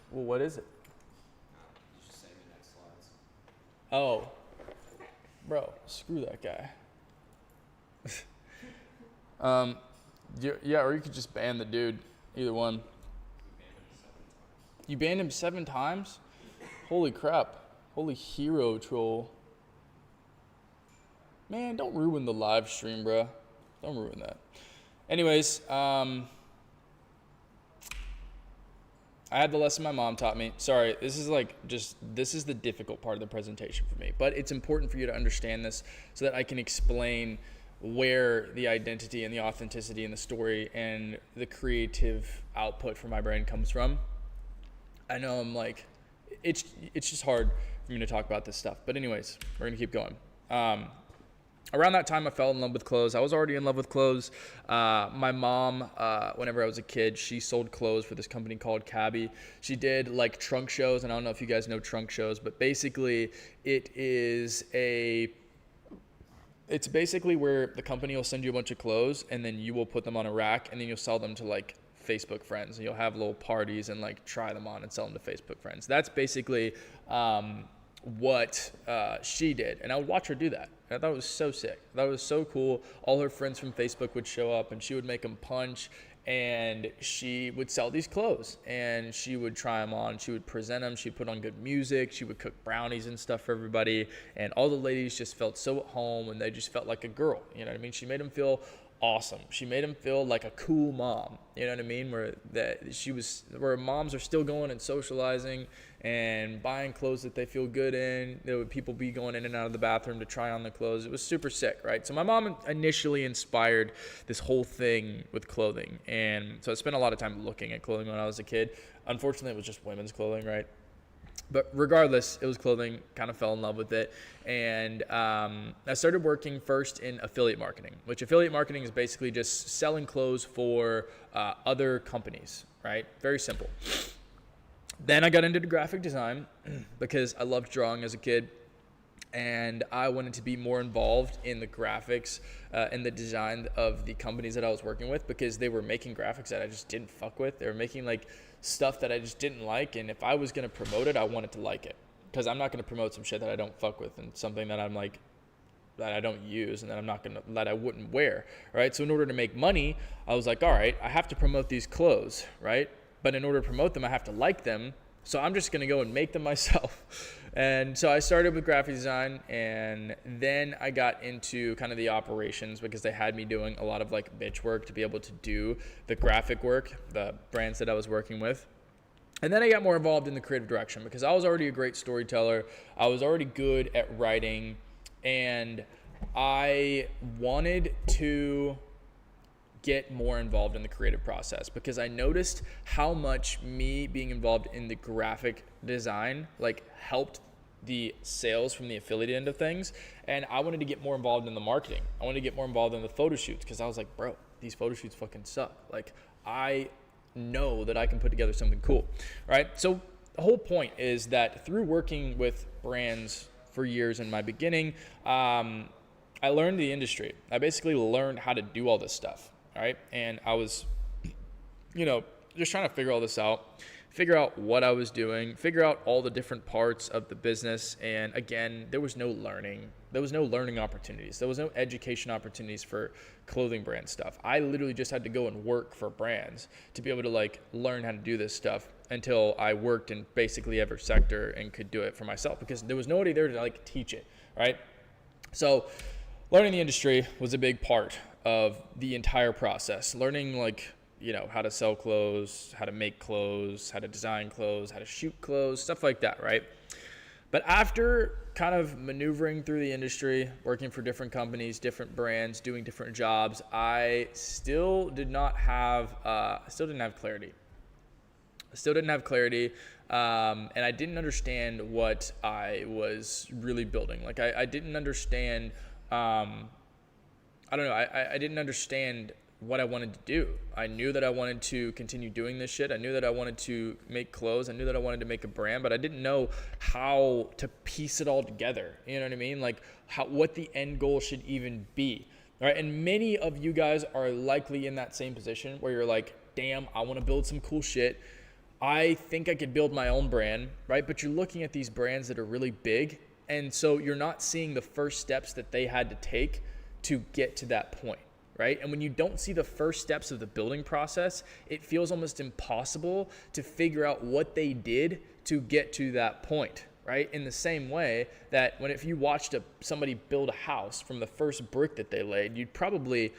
Well, what is it? Oh, bro, screw that guy. Yeah, or you could just ban the dude. Either one. You banned him 7 times? Holy crap. Holy hero troll. Man, don't ruin the live stream, bro. Don't ruin that. Anyways, I had the lesson my mom taught me. Sorry, this is the difficult part of the presentation for me. But it's important for you to understand this so that I can explain where the identity and the authenticity and the story and the creative output for my brand comes from. I know I'm like, it's just hard for me to talk about this stuff. But anyways, we're gonna keep going. Around that time, I fell in love with clothes. I was already in love with clothes. My mom, whenever I was a kid, she sold clothes for this company called Cabby. She did like trunk shows, and I don't know if you guys know trunk shows, but basically it's basically where the company will send you a bunch of clothes, and then you will put them on a rack, and then you'll sell them to like Facebook friends, and you'll have little parties and like try them on and sell them to Facebook friends. That's basically what she did, and I would watch her do that. And I thought it was so sick. I thought it was so cool. All her friends from Facebook would show up, and she would make them punch, and she would sell these clothes, and she would try them on. She would present them. She'd put on good music. She would cook brownies and stuff for everybody, and all the ladies just felt so at home, and they just felt like a girl. You know what I mean? She made them feel awesome. She made them feel like a cool mom. You know what I mean? Where moms are still going and socializing and buying clothes that they feel good in. There would people be going in and out of the bathroom to try on the clothes. It was super sick, right? So my mom initially inspired this whole thing with clothing. And so I spent a lot of time looking at clothing when I was a kid. Unfortunately, it was just women's clothing, right? But regardless, it was clothing, kind of fell in love with it. And I started working first in affiliate marketing, which affiliate marketing is basically just selling clothes for other companies, right? Very simple. Then I got into graphic design because I loved drawing as a kid. And I wanted to be more involved in the graphics and the design of the companies that I was working with, because they were making graphics that I just didn't fuck with. They were making like stuff that I just didn't like. And if I was going to promote it, I wanted to like it, because I'm not going to promote some shit that I don't fuck with and something that I'm like, that I don't use and that I wouldn't wear. Right. So in order to make money, I was like, all right, I have to promote these clothes. Right. But in order to promote them, I have to like them. So I'm just going to go and make them myself. And so I started with graphic design, and then I got into kind of the operations, because they had me doing a lot of like bitch work to be able to do the graphic work, the brands that I was working with. And then I got more involved in the creative direction, because I was already a great storyteller. I was already good at writing, and I wanted to get more involved in the creative process, because I noticed how much me being involved in the graphic design like helped the sales from the affiliate end of things. And I wanted to get more involved in the marketing. I wanted to get more involved in the photo shoots, because I was like, bro, these photo shoots fucking suck. Like, I know that I can put together something cool, right? So the whole point is that through working with brands for years in my beginning, I learned the industry. I basically learned how to do all this stuff. All right. And I was, just trying to figure all this out, figure out what I was doing, figure out all the different parts of the business. And again, there was no learning. There was no learning opportunities. There was no education opportunities for clothing brand stuff. I literally just had to go and work for brands to be able to like learn how to do this stuff. until I worked in basically every sector and could do it for myself because there was nobody there to like teach it, right? So learning the industry was a big part of the entire process. Learning like, you know, how to sell clothes, how to make clothes, how to design clothes, how to shoot clothes, stuff like that, right? But after kind of maneuvering through the industry, working for different companies, different brands, doing different jobs, I still didn't have clarity. And I didn't understand what I was really building. Like I didn't understand, I didn't understand what I wanted to do. I knew that I wanted to continue doing this shit. I knew that I wanted to make clothes. I knew that I wanted to make a brand, but I didn't know how to piece it all together. You know what I mean? Like what the end goal should even be. All right. And many of you guys are likely in that same position where you're like, damn, I want to build some cool shit. I think I could build my own brand, right? But you're looking at these brands that are really big. And so you're not seeing the first steps that they had to take to get to that point. Right? And when you don't see the first steps of the building process, it feels almost impossible to figure out what they did to get to that point, right? In the same way that if you watched somebody build a house from the first brick that they laid, you'd probably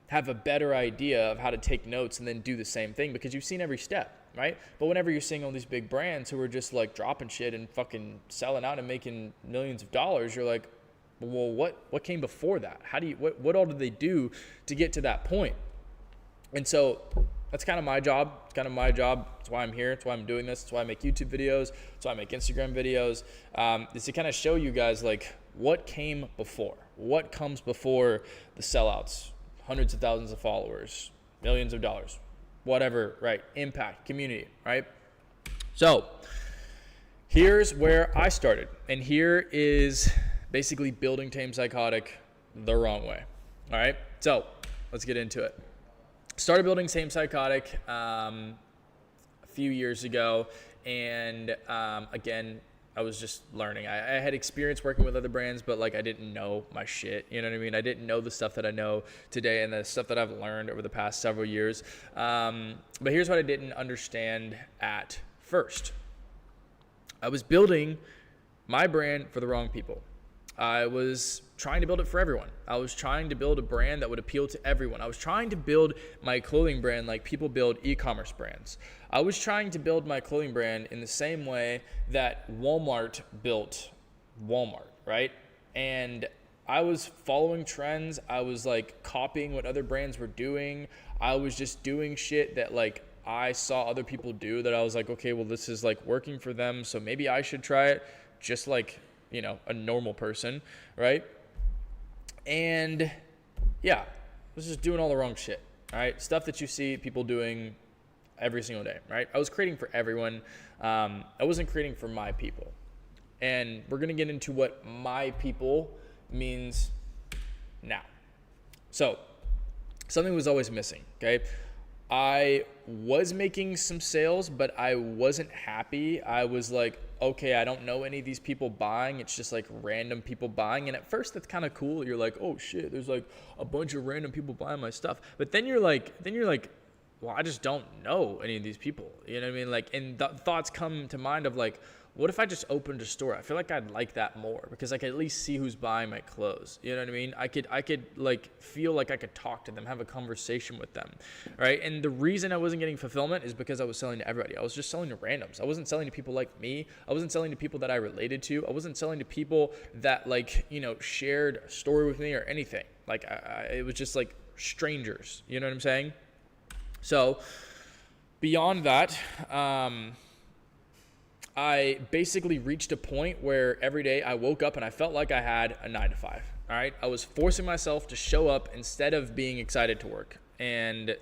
have a better idea of how to take notes and then do the same thing because you've seen every step, right? But whenever you're seeing all these big brands who are just like dropping shit and fucking selling out and making millions of dollars, you're like, well, what came before that? What all did they do to get to that point? And so that's kind of my job. That's why I'm here. That's why I'm doing this. That's why I make YouTube videos. That's why I make Instagram videos. Is to kind of show you guys like what came before, what comes before the sellouts, hundreds of thousands of followers, millions of dollars, whatever, right? Impact, community, right? So here's where I started. And here is basically building Tame Psychotic the wrong way. All right, so let's get into it. Started building Tame Psychotic a few years ago, and again, I was just learning. I had experience working with other brands, but like I didn't know my shit. You know what I mean? I didn't know the stuff that I know today and the stuff that I've learned over the past several years. But here's what I didn't understand at first. I was building my brand for the wrong people. I was trying to build it for everyone. I was trying to build a brand that would appeal to everyone. I was trying to build my clothing brand like people build e-commerce brands. I was trying to build my clothing brand in the same way that Walmart built Walmart, right? And I was following trends. I was like copying what other brands were doing. I was just doing shit that like I saw other people do that I was like, okay, well, this is like working for them, so maybe I should try it, just like, you know, a normal person, right? And yeah, I was just doing all the wrong shit, all right? Stuff that you see people doing every single day, right? I was creating for everyone. I wasn't creating for my people. And we're going to get into what my people means now. So something was always missing, okay? I was making some sales, but I wasn't happy. I was like, okay, I don't know any of these people buying. It's just like random people buying. And at first that's kind of cool. You're like, oh shit, there's like a bunch of random people buying my stuff. But then you're like, well, I just don't know any of these people. You know what I mean? Like, and thoughts come to mind of like, what if I just opened a store? I feel like I'd like that more because I could at least see who's buying my clothes. You know what I mean? I could like feel like I could talk to them, have a conversation with them, right? And the reason I wasn't getting fulfillment is because I was selling to everybody. I was just selling to randoms. I wasn't selling to people like me. I wasn't selling to people that I related to. I wasn't selling to people that like, you know, shared a story with me or anything. Like it was just like strangers. You know what I'm saying? So beyond that, I basically reached a point where every day I woke up and I felt like I had a 9 to 5. All right. I was forcing myself to show up instead of being excited to work. And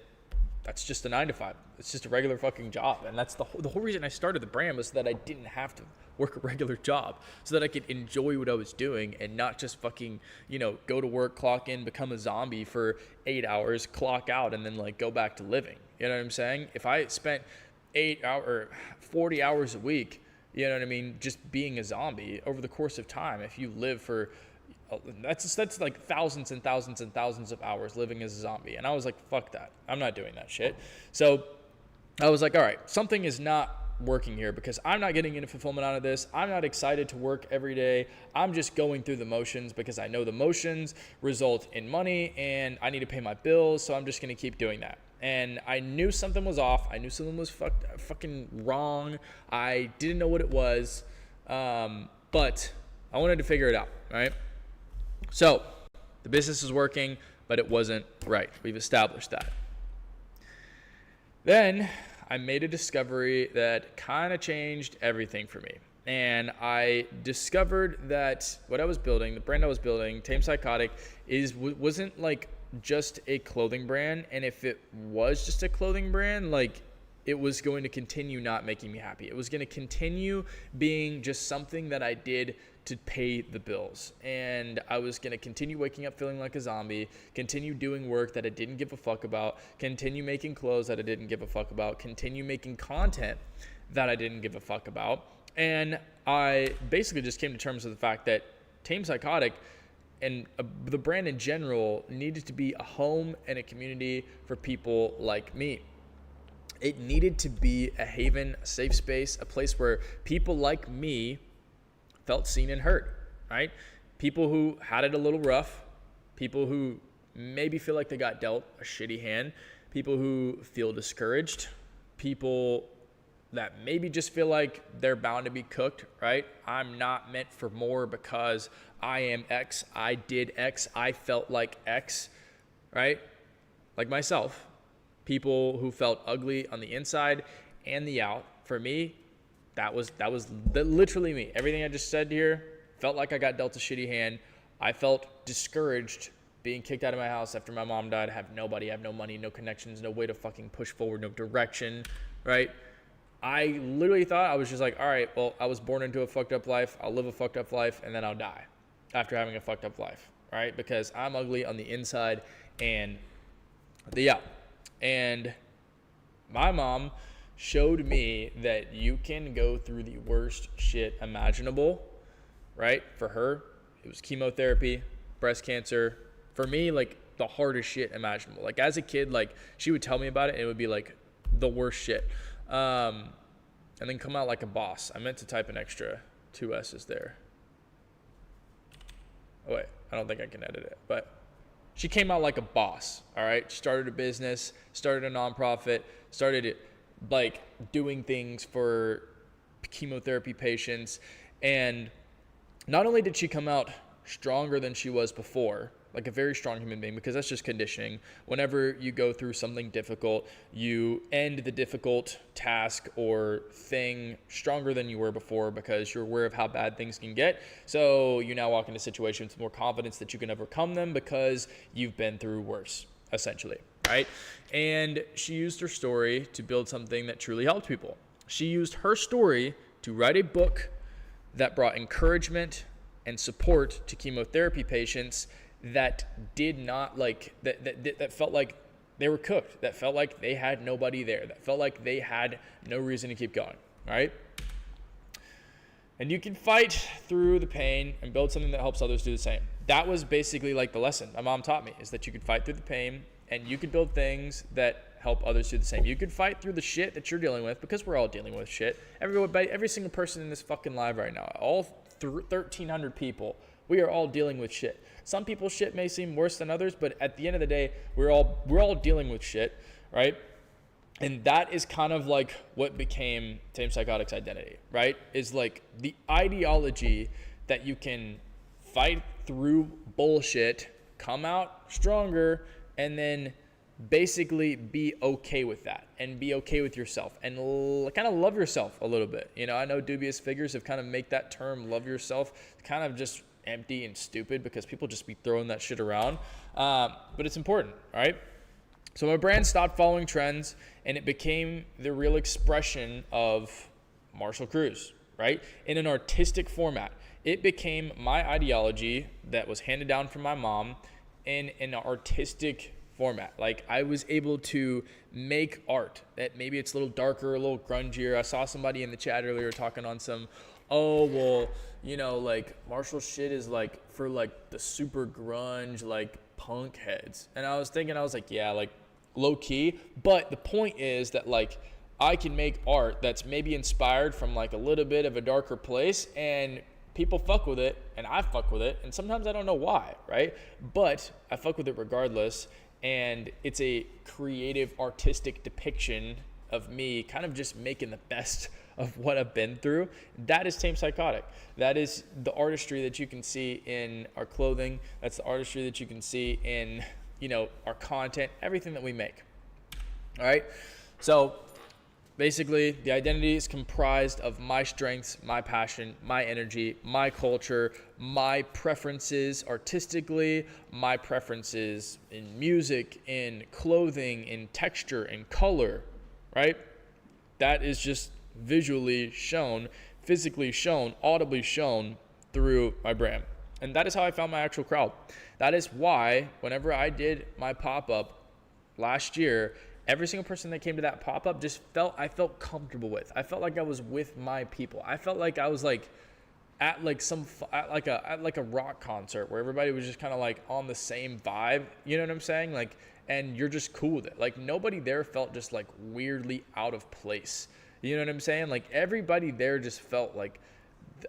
that's just a 9 to 5. It's just a regular fucking job. And that's the whole reason I started the brand was so that I didn't have to work a regular job, so that I could enjoy what I was doing and not just fucking, you know, go to work, clock in, become a zombie for 8 hours, clock out, and then like go back to living. You know what I'm saying? If I spent 40 hours a week, you know what I mean, just being a zombie over the course of time, if you live for, that's like thousands and thousands and thousands of hours living as a zombie. And I was like, fuck that. I'm not doing that shit. So I was like, all right, something is not working here because I'm not getting any fulfillment out of this. I'm not excited to work every day. I'm just going through the motions because I know the motions result in money and I need to pay my bills. So I'm just going to keep doing that. And I knew something was off. I knew something was fucking wrong. I didn't know what it was. But I wanted to figure it out, right? So the business is working, but it wasn't right. We've established that. Then I made a discovery that kind of changed everything for me. And I discovered that what I was building, the brand I was building, Tame Psychotic, wasn't like just a clothing brand. And if it was just a clothing brand, like it was going to continue not making me happy. It was going to continue being just something that I did to pay the bills. And I was going to continue waking up feeling like a zombie, continue doing work that I didn't give a fuck about, continue making clothes that I didn't give a fuck about, continue making content that I didn't give a fuck about. And I basically just came to terms with the fact that Tame Psychotic and the brand in general needed to be a home and a community for people like me. It needed to be a haven, a safe space, a place where people like me felt seen and heard, right? People who had it a little rough, people who maybe feel like they got dealt a shitty hand, people who feel discouraged, people that maybe just feel like they're bound to be cooked, right? I'm not meant for more because I am X, I did X, I felt like X, right? Like myself. People who felt ugly on the inside and the out. For me, that was literally me. Everything I just said here felt like I got dealt a shitty hand. I felt discouraged being kicked out of my house after my mom died. I have nobody, I have no money, no connections, no way to fucking push forward, no direction, right? I literally thought, I was just like, all right, well, I was born into a fucked up life. I'll live a fucked up life and then I'll die after having a fucked up life, right? Because I'm ugly on the inside and the out. And my mom showed me that you can go through the worst shit imaginable, right? For her, it was chemotherapy, breast cancer. For me, like the hardest shit imaginable. Like as a kid, like she would tell me about it and it would be like the worst shit. And then come out like a boss. I meant to type an extra 2 S's there. Oh wait, I don't think I can edit it, but she came out like a boss, all right? She started a business, started a nonprofit, started like doing things for chemotherapy patients. And not only did she come out stronger than she was before, like a very strong human being, because that's just conditioning. Whenever you go through something difficult, you end the difficult task or thing stronger than you were before because you're aware of how bad things can get. So you now walk into situations with more confidence that you can overcome them because you've been through worse, essentially, right? And she used her story to build something that truly helped people. She used her story to write a book that brought encouragement and support to chemotherapy patients that did not that felt like they were cooked, that felt like they had nobody there, that felt like they had no reason to keep going, right? And you can fight through the pain and build something that helps others do the same. That was basically like the lesson my mom taught me, is that you could fight through the pain and you could build things that help others do the same. You could fight through the shit that you're dealing with, because we're all dealing with shit. Every single person in this fucking live right now, all 1,300 people, we are all dealing with shit. Some people's shit may seem worse than others, but at the end of the day, we're all dealing with shit, right? And that is kind of like what became Tame Psychotic's identity, right? Is like the ideology that you can fight through bullshit, come out stronger, and then basically be okay with that and be okay with yourself and kind of love yourself a little bit. You know, I know dubious figures have kind of make that term love yourself kind of just empty and stupid because people just be throwing that shit around. But it's important, right? So my brand stopped following trends and it became the real expression of Marshall Cruz, right? In an artistic format. It became my ideology that was handed down from my mom in an artistic format. Like I was able to make art that maybe it's a little darker, a little grungier. I saw somebody in the chat earlier talking on some, oh, well, you know, like Marshall shit is like for like the super grunge, like punk heads. And I was thinking, I was like, yeah, like low key. But the point is that like I can make art that's maybe inspired from like a little bit of a darker place, and people fuck with it, and I fuck with it, and sometimes I don't know why, right? But I fuck with it regardless, and it's a creative, artistic depiction of me kind of just making the best of what I've been through. That is Tame Psychotic. That is the artistry that you can see in our clothing. That's the artistry that you can see in, you know, our content, everything that we make. All right? So basically, the identity is comprised of my strengths, my passion, my energy, my culture, my preferences artistically, my preferences in music, in clothing, in texture, in color, right? That is just visually shown, physically shown, audibly shown through my brand. And that is how I found my actual crowd. That is why whenever I did my pop-up last year, every single person that came to that pop-up I felt comfortable with. I felt like I was with my people. I felt like I was like at like a rock concert where everybody was just kind of like on the same vibe. You know what I'm saying? Like, and you're just cool with it. Like nobody there felt just like weirdly out of place. You know what I'm saying? Like everybody there just felt like,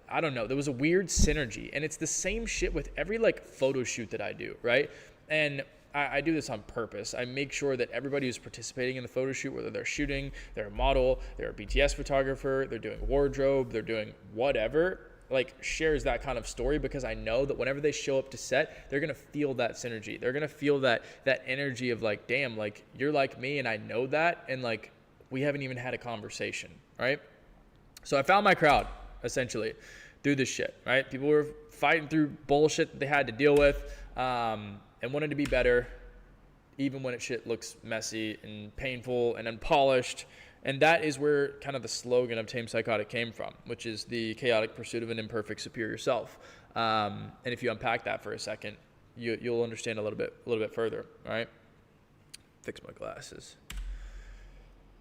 I don't know, there was a weird synergy. And it's the same shit with every like photo shoot that I do, right? And I do this on purpose. I make sure that everybody who's participating in the photo shoot, whether they're shooting, they're a model, they're a BTS photographer, they're doing wardrobe, they're doing whatever, like shares that kind of story, because I know that whenever they show up to set, they're going to feel that synergy. They're going to feel that energy of like, damn, like you're like me and I know that. And like, we haven't even had a conversation, right? So I found my crowd essentially through this shit, right? People were fighting through bullshit that they had to deal with, and wanted to be better, even when shit looks messy and painful and unpolished. And that is where kind of the slogan of Tame Psychotic came from, which is the chaotic pursuit of an imperfect superior self. And if you unpack that for a second, you'll understand a little bit further, all right? Fix my glasses.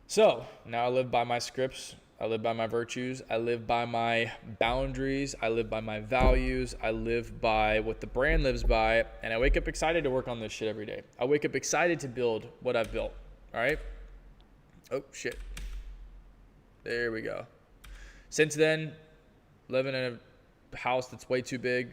So now I live by my scripts. I live by my virtues. I live by my boundaries. I live by my values. I live by what the brand lives by. And I wake up excited to work on this shit every day. I wake up excited to build what I've built. All right? Oh, shit. There we go. Since then, living in a house that's way too big.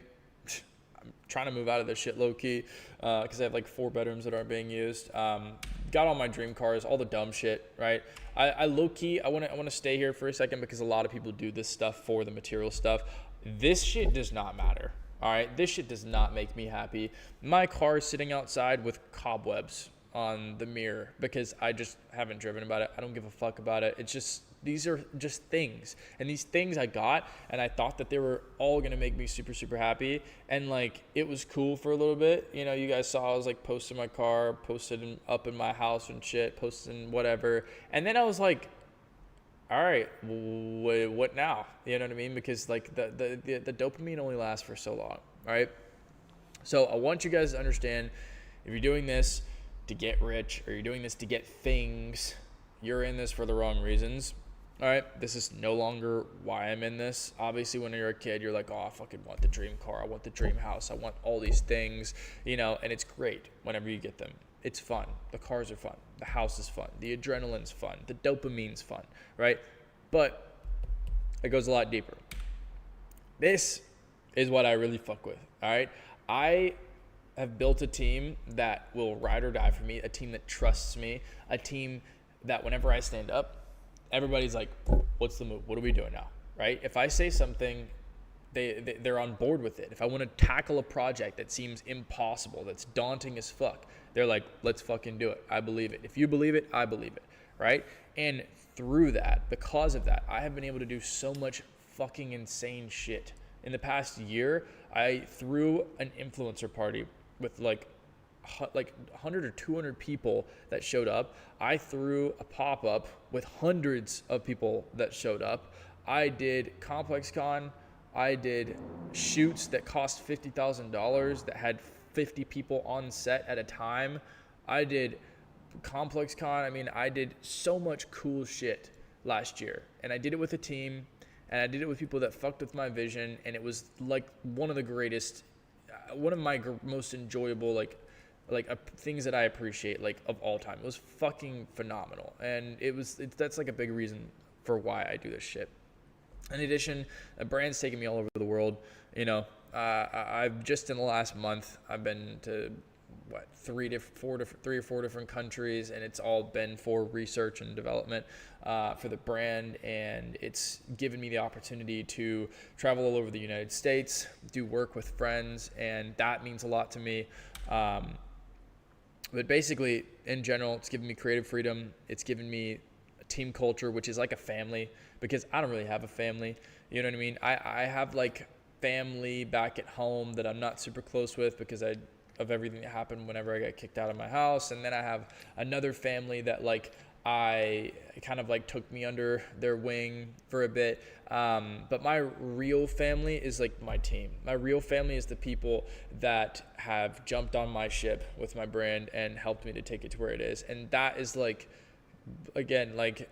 I'm trying to move out of this shit low key because I have like 4 bedrooms that aren't being used. Got all my dream cars, all the dumb shit, right? I low key, I want to stay here for a second because a lot of people do this stuff for the material stuff. This shit does not matter. All right, this shit does not make me happy. My car is sitting outside with cobwebs on the mirror because I just haven't driven about it. I don't give a fuck about it. It's just, these are just things. And these things I got, and I thought that they were all going to make me super, super happy. And like, it was cool for a little bit. You know, you guys saw I was like posting my car, posted up in my house and shit, posting whatever. And then I was like, all right, what now? You know what I mean? Because like the dopamine only lasts for so long, all right? So I want you guys to understand, if you're doing this to get rich or you're doing this to get things, you're in this for the wrong reasons. All right, this is no longer why I'm in this. Obviously, when you're a kid, you're like, oh, I fucking want the dream car. I want the dream house. I want all these things, you know, and it's great whenever you get them. It's fun. The cars are fun. The house is fun. The adrenaline's fun. The dopamine's fun, right? But it goes a lot deeper. This is what I really fuck with, all right? I have built a team that will ride or die for me, a team that trusts me, a team that whenever I stand up, everybody's like, what's the move? What are we doing now, right? If I say something, they're on board with it. If I want to tackle a project that seems impossible, that's daunting as fuck, they're like, let's fucking do it. I believe it. If you believe it, I believe it, right? And through that, because of that, I have been able to do so much fucking insane shit. In the past year, I threw an influencer party with like 100 or 200 people that showed up. I threw a pop-up with hundreds of people that showed up. I did ComplexCon. I did shoots that cost $50,000 that had 50 people on set at a time. I did ComplexCon. I mean, I did so much cool shit last year. And I did it with a team. And I did it with people that fucked with my vision. And it was like one of the greatest, one of my most enjoyable, like things that I appreciate, like, of all time. It was fucking phenomenal. And that's like a big reason for why I do this shit. In addition, a brand's taking me all over the world. You know, I've just in the last month, I've been to three or four different countries, and it's all been for research and development for the brand. And it's given me the opportunity to travel all over the United States, do work with friends, and that means a lot to me. But basically, in general, it's given me creative freedom. It's given me a team culture, which is like a family, because I don't really have a family. You know what I mean? I have like family back at home that I'm not super close with because of everything that happened whenever I got kicked out of my house. And then I have another family that like I kind of like took me under their wing for a bit. But my real family is like my team. My real family is the people that have jumped on my ship with my brand and helped me to take it to where it is. And that is like, again, like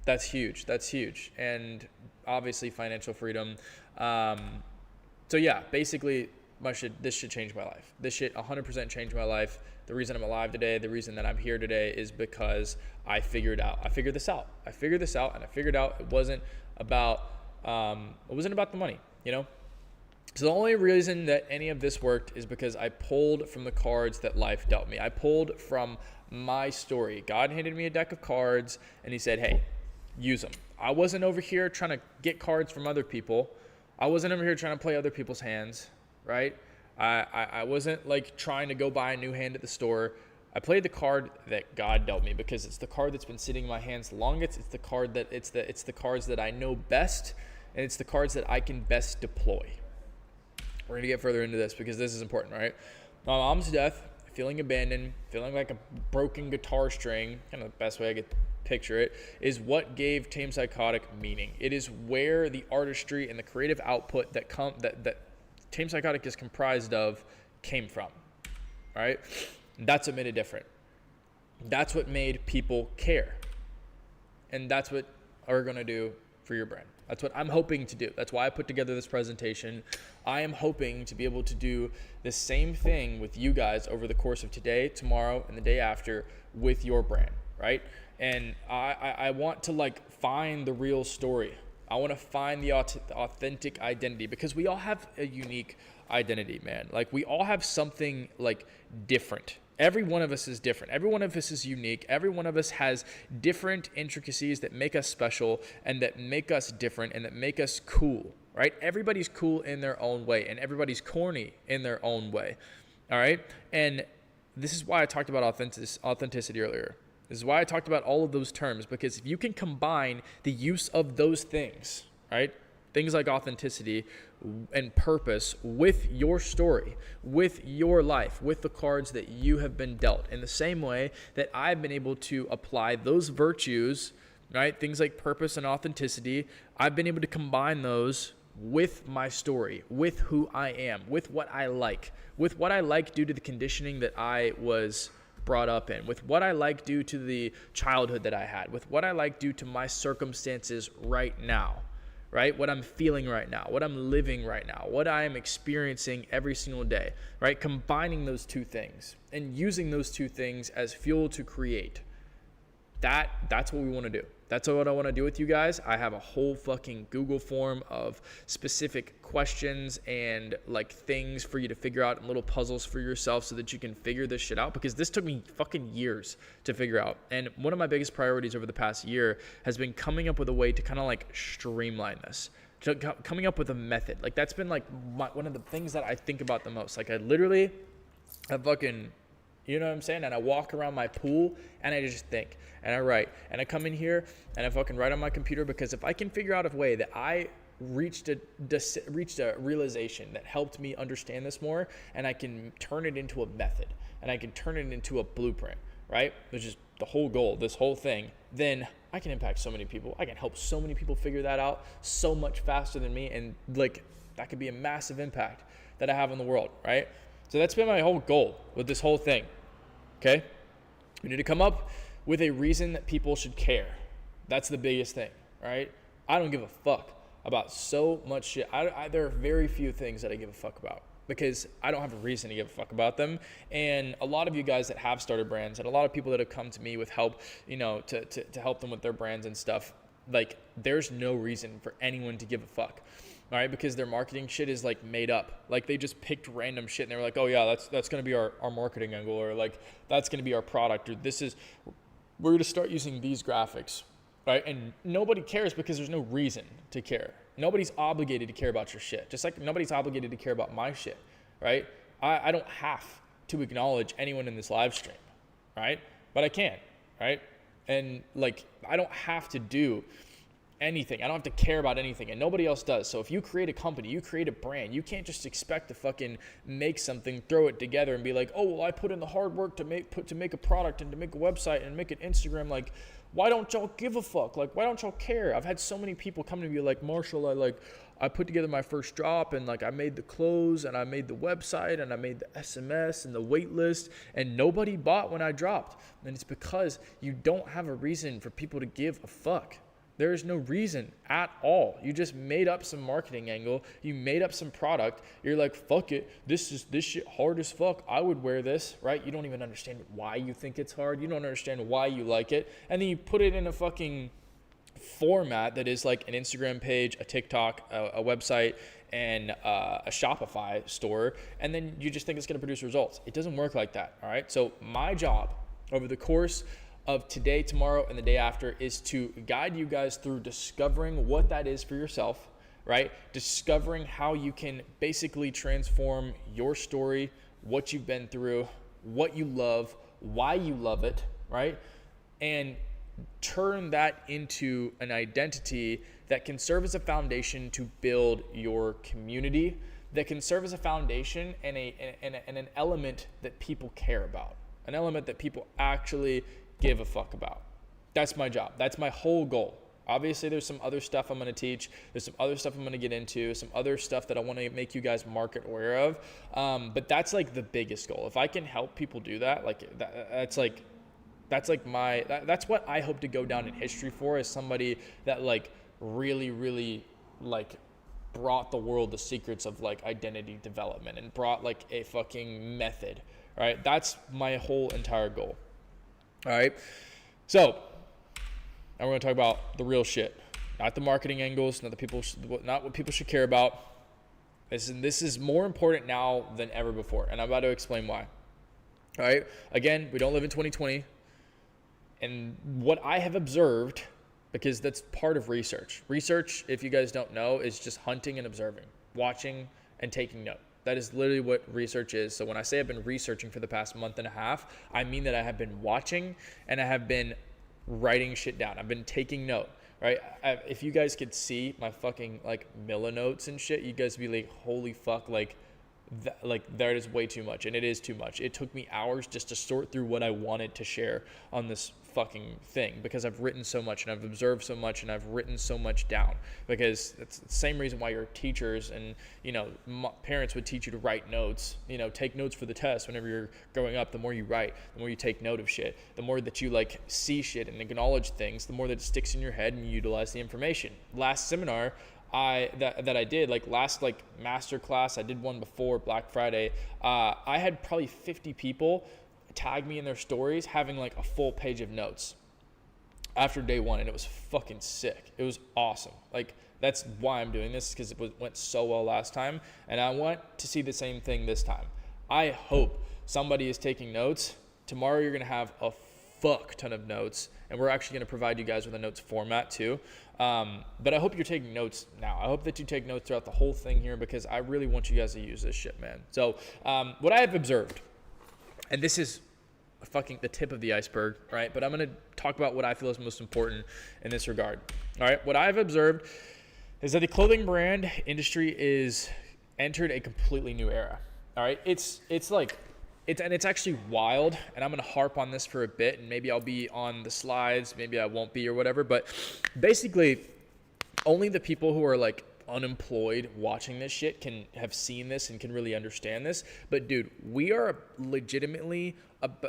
that's huge. That's huge. And obviously financial freedom. So yeah, basically this should change my life. This shit 100% changed my life. The reason I'm alive today, the reason that I'm here today is because I figured this out. I figured this out, and I figured out it wasn't about the money, you know? So the only reason that any of this worked is because I pulled from the cards that life dealt me. I pulled from my story. God handed me a deck of cards, and he said, hey, use them. I wasn't over here trying to get cards from other people. I wasn't over here trying to play other people's hands, right? I wasn't like trying to go buy a new hand at the store. I played the card that God dealt me because it's the card that's been sitting in my hands the longest. It's the card that it's the cards that I know best, and it's the cards that I can best deploy. We're gonna get further into this because this is important, right? My mom's death, feeling abandoned, feeling like a broken guitar string, kind of the best way I could picture it, is what gave Tame Psychotic meaning. It is where the artistry and the creative output that Tame Psychotic is comprised of came from, right? That's what made it different. That's what made people care. And that's what we're going to do for your brand. That's what I'm hoping to do. That's why I put together this presentation. I am hoping to be able to do the same thing with you guys over the course of today, tomorrow, and the day after with your brand, right? And I want to like find the real story. I want to find the authentic identity because we all have a unique identity, man. Like we all have something like different. Every one of us is different. Every one of us is unique. Every one of us has different intricacies that make us special and that make us different and that make us cool, right? Everybody's cool in their own way and everybody's corny in their own way, all right? And this is why I talked about authenticity earlier. This is why I talked about all of those terms, because if you can combine the use of those things, right? Things like authenticity and purpose with your story, with your life, with the cards that you have been dealt, in the same way that I've been able to apply those virtues, right? Things like purpose and authenticity, I've been able to combine those with my story, with who I am, with what I like due to the conditioning that I was brought up in, with what I like due to the childhood that I had, with what I like due to my circumstances right now, right? What I'm feeling right now, what I'm living right now, what I am experiencing every single day, right? Combining those two things and using those two things as fuel to create. That's what we want to do. That's what I want to do with you guys. I have a whole fucking Google form of specific questions and like things for you to figure out and little puzzles for yourself so that you can figure this shit out, because this took me fucking years to figure out. And one of my biggest priorities over the past year has been coming up with a way to kind of like streamline this, coming up with a method. Like that's been like one of the things that I think about the most. Like I fucking, you know what I'm saying? And I walk around my pool and I just think and I write and I come in here and I fucking write on my computer, because if I can figure out a way that I reached a realization that helped me understand this more, and I can turn it into a method and I can turn it into a blueprint, right? Which is the whole goal, this whole thing, then I can impact so many people. I can help so many people figure that out so much faster than me. And like that could be a massive impact that I have in the world, right? So that's been my whole goal with this whole thing. Okay? We need to come up with a reason that people should care. That's the biggest thing, right? I don't give a fuck about so much shit. There are very few things that I give a fuck about, because I don't have a reason to give a fuck about them. And a lot of you guys that have started brands and a lot of people that have come to me with help, you know, to help them with their brands and stuff, like there's no reason for anyone to give a fuck. All right, because their marketing shit is like made up. Like they just picked random shit and they were like, oh yeah, that's gonna be our marketing angle, or like that's gonna be our product, or we're gonna start using these graphics, right? And nobody cares because there's no reason to care. Nobody's obligated to care about your shit. Just like nobody's obligated to care about my shit, right? I don't have to acknowledge anyone in this live stream, right? But I can, right? And like, I don't have to do anything. I don't have to care about anything, and nobody else does. So if you create a company, you create a brand, you can't just expect to fucking make something, throw it together and be like, oh, well, I put in the hard work to make a product and to make a website and make an Instagram. Like, why don't y'all give a fuck? Like, why don't y'all care? I've had so many people come to me like, Marshall, I put together my first drop and like I made the clothes and I made the website and I made the SMS and the wait list, and nobody bought when I dropped. And it's because you don't have a reason for people to give a fuck. There is no reason at all. You just made up some marketing angle. You made up some product. You're like, fuck it. This shit hard as fuck. I would wear this, right? You don't even understand why you think it's hard. You don't understand why you like it. And then you put it in a fucking format that is like an Instagram page, a TikTok, a website, and a Shopify store. And then you just think it's going to produce results. It doesn't work like that. All right. So my job over the course of today, tomorrow, and the day after is to guide you guys through discovering what that is for yourself, right? Discovering how you can basically transform your story, what you've been through, what you love, why you love it, right? And turn that into an identity that can serve as a foundation to build your community, that can serve as a foundation and an element that people care about, an element that people actually give a fuck about. That's my job. That's my whole goal. Obviously, there's some other stuff I'm going to teach. There's some other stuff I'm going to get into, some other stuff that I want to make you guys market aware of. But that's like the biggest goal. If I can help people do that, that's what I hope to go down in history for, as somebody that like really, really like brought the world the secrets of like identity development and brought like a fucking method, right? That's my whole entire goal. All right, so now we're gonna talk about the real shit, not the marketing angles, not what people should care about. This is more important now than ever before, and I'm about to explain why. All right, again, we don't live in 2020, and what I have observed, because that's part of research. Research, if you guys don't know, is just hunting and observing, watching and taking note. That is literally what research is. So when I say I've been researching for the past month and a half, I mean that I have been watching and I have been writing shit down. I've been taking note, right? If you guys could see my fucking like millinotes and shit, you guys would be like, holy fuck, that is way too much. And it is too much. It took me hours just to sort through what I wanted to share on this fucking thing, because I've written so much and I've observed so much and I've written so much down, because it's the same reason why your teachers and, you know, parents would teach you to write notes, you know, take notes for the test. Whenever you're growing up, the more you write, the more you take note of shit, the more that you like see shit and acknowledge things, the more that it sticks in your head and you utilize the information. Last seminar that I did, like last like master class, I did one before Black Friday. I had probably 50 people tag me in their stories having like a full page of notes after day one, and it was fucking sick. It was awesome. Like, that's why I'm doing this, because it went so well last time, and I want to see the same thing this time. I hope somebody is taking notes. Tomorrow you're gonna have a fuck ton of notes, and we're actually gonna provide you guys with a notes format too. But I hope you're taking notes now. I hope that you take notes throughout the whole thing here, because I really want you guys to use this shit, man. So what I have observed, and this is fucking the tip of the iceberg, right? But I'm going to talk about what I feel is most important in this regard. All right. What I've observed is that the clothing brand industry is entered a completely new era. All right. It's actually wild. And I'm going to harp on this for a bit, and maybe I'll be on the slides, maybe I won't be or whatever. But basically, only the people who are like unemployed watching this shit can have seen this and can really understand this. But dude, we are legitimately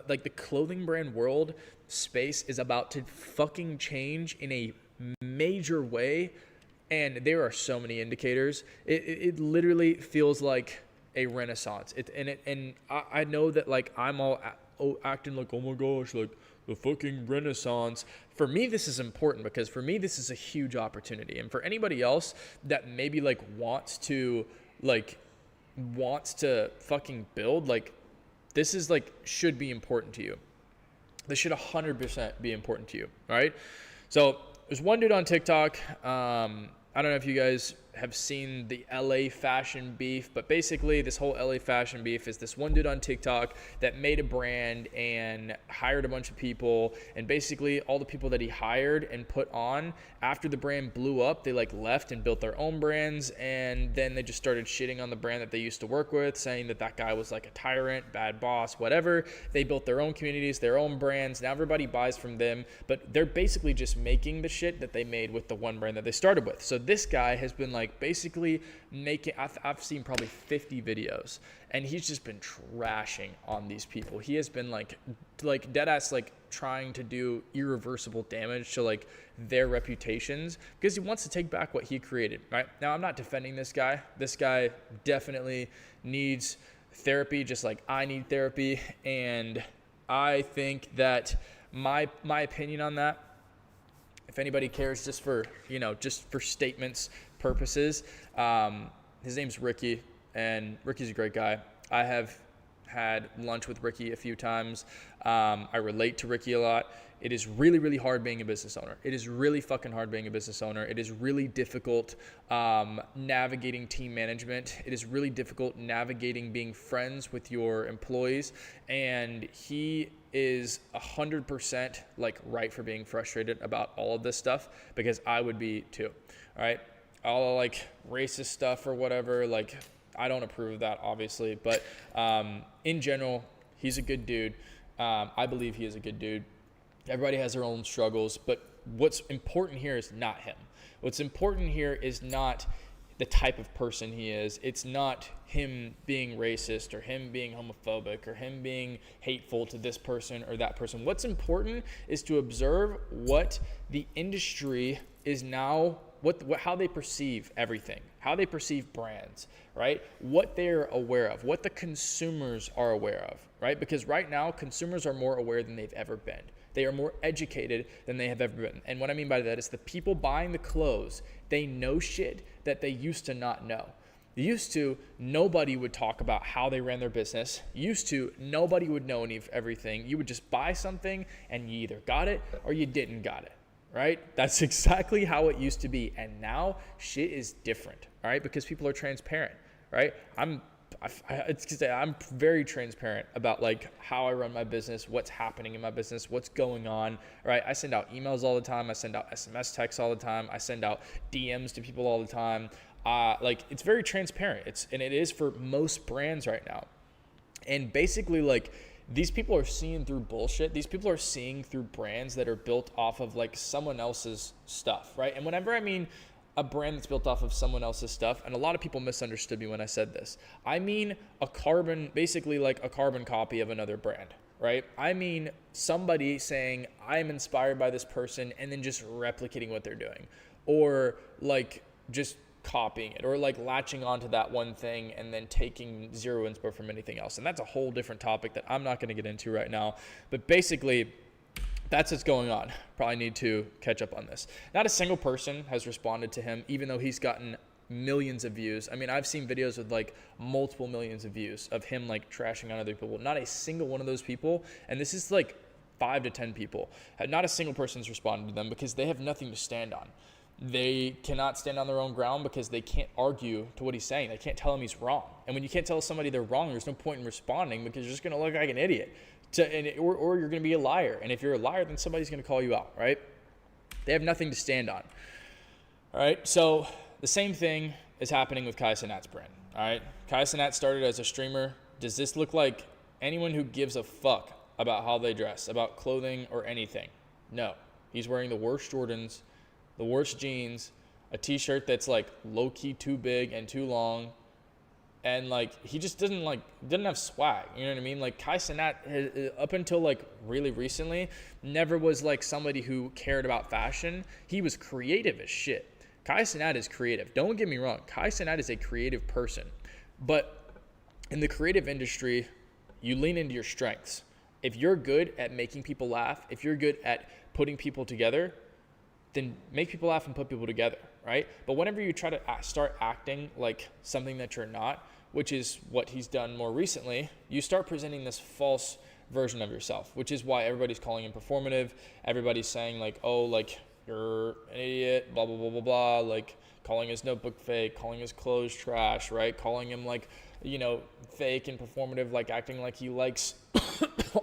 like the clothing brand world space is about to fucking change in a major way, and there are so many indicators. It literally feels like a renaissance. And I know that like I'm all acting like, oh my gosh, like the fucking renaissance. For me, this is important because for me, this is a huge opportunity. And for anybody else that maybe like wants to fucking build, like this is like should be important to you. This should 100% be important to you, all right? So there's one dude on TikTok. I don't know if you guys have seen the LA fashion beef, but basically this whole LA fashion beef is this one dude on TikTok that made a brand and hired a bunch of people, and basically all the people that he hired and put on after the brand blew up, they like left and built their own brands, and then they just started shitting on the brand that they used to work with, saying that that guy was like a tyrant, bad boss, whatever. They built their own communities, their own brands. Now everybody buys from them, but they're basically just making the shit that they made with the one brand that they started with. So this guy has been like basically making, I've seen probably 50 videos, and he's just been trashing on these people. He has been like dead ass like trying to do irreversible damage to like their reputations because he wants to take back what he created, right? Now I'm not defending this guy. This guy definitely needs therapy just like I need therapy, and I think that my opinion on that, if anybody cares, just for statements purposes, his name's Ricky, and Ricky's a great guy. I have had lunch with Ricky a few times. I relate to Ricky a lot. It is really, really hard being a business owner. It is really fucking hard being a business owner. It is really difficult navigating team management. It is really difficult navigating being friends with your employees. And he is 100% like right for being frustrated about all of this stuff, because I would be too. All right. All like racist stuff or whatever, like I don't approve of that, obviously. But in general, he's a good dude. I believe he is a good dude. Everybody has their own struggles, but what's important here is not him. What's important here is not the type of person he is. It's not him being racist or him being homophobic or him being hateful to this person or that person. What's important is to observe what the industry is now, how they perceive everything, how they perceive brands, right? What they're aware of, what the consumers are aware of, right? Because right now, consumers are more aware than they've ever been. They are more educated than they have ever been. And what I mean by that is the people buying the clothes, they know shit that they used to not know. Used to, nobody would talk about how they ran their business. Used to, nobody would know any of everything. You would just buy something and you either got it or you didn't got it, right? That's exactly how it used to be. And now shit is different, all right? Because people are transparent, right? I'm very transparent about like how I run my business, what's happening in my business, what's going on, right? I send out emails all the time. I send out SMS texts all the time. I send out DMs to people all the time. Like it's very transparent. And it is for most brands right now. And basically like these people are seeing through bullshit. These people are seeing through brands that are built off of like someone else's stuff, right? And whenever I mean a brand that's built off of someone else's stuff, and a lot of people misunderstood me when I said this, I mean basically like a carbon copy of another brand, right? I mean somebody saying I'm inspired by this person and then just replicating what they're doing, or like just copying it, or like latching onto that one thing and then taking zero inspo from anything else. And that's a whole different topic that I'm not going to get into right now. But basically, that's what's going on. Probably need to catch up on this. Not a single person has responded to him, even though he's gotten millions of views. I mean, I've seen videos with like multiple millions of views of him like trashing on other people. Not a single one of those people, and this is like 5 to 10 people, not a single person's responded to them because they have nothing to stand on. They cannot stand on their own ground because they can't argue to what he's saying. They can't tell him he's wrong. And when you can't tell somebody they're wrong, there's no point in responding because you're just going to look like an idiot. Or you're going to be a liar. And if you're a liar, then somebody's going to call you out, right? They have nothing to stand on. All right, so the same thing is happening with Kai Cenat's brand. All right, Kai Cenat started as a streamer. Does this look like anyone who gives a fuck about how they dress, about clothing or anything? No. He's wearing the worst Jordans, the worst jeans, a t-shirt that's like low-key too big and too long. And like he just doesn't have swag, you know what I mean? Like Kai Cenat, up until like really recently, never was like somebody who cared about fashion. He was creative as shit. Kai Cenat is creative. Don't get me wrong. Kai Cenat is a creative person, but in the creative industry, you lean into your strengths. If you're good at making people laugh, if you're good at putting people together, then make people laugh and put people together, right? But whenever you try to start acting like something that you're not, which is what he's done more recently, you start presenting this false version of yourself, which is why everybody's calling him performative. Everybody's saying like, oh, like you're an idiot, blah, blah, blah, blah, blah, like calling his notebook fake, calling his clothes trash, right? Calling him like, you know, fake and performative, like acting like he likes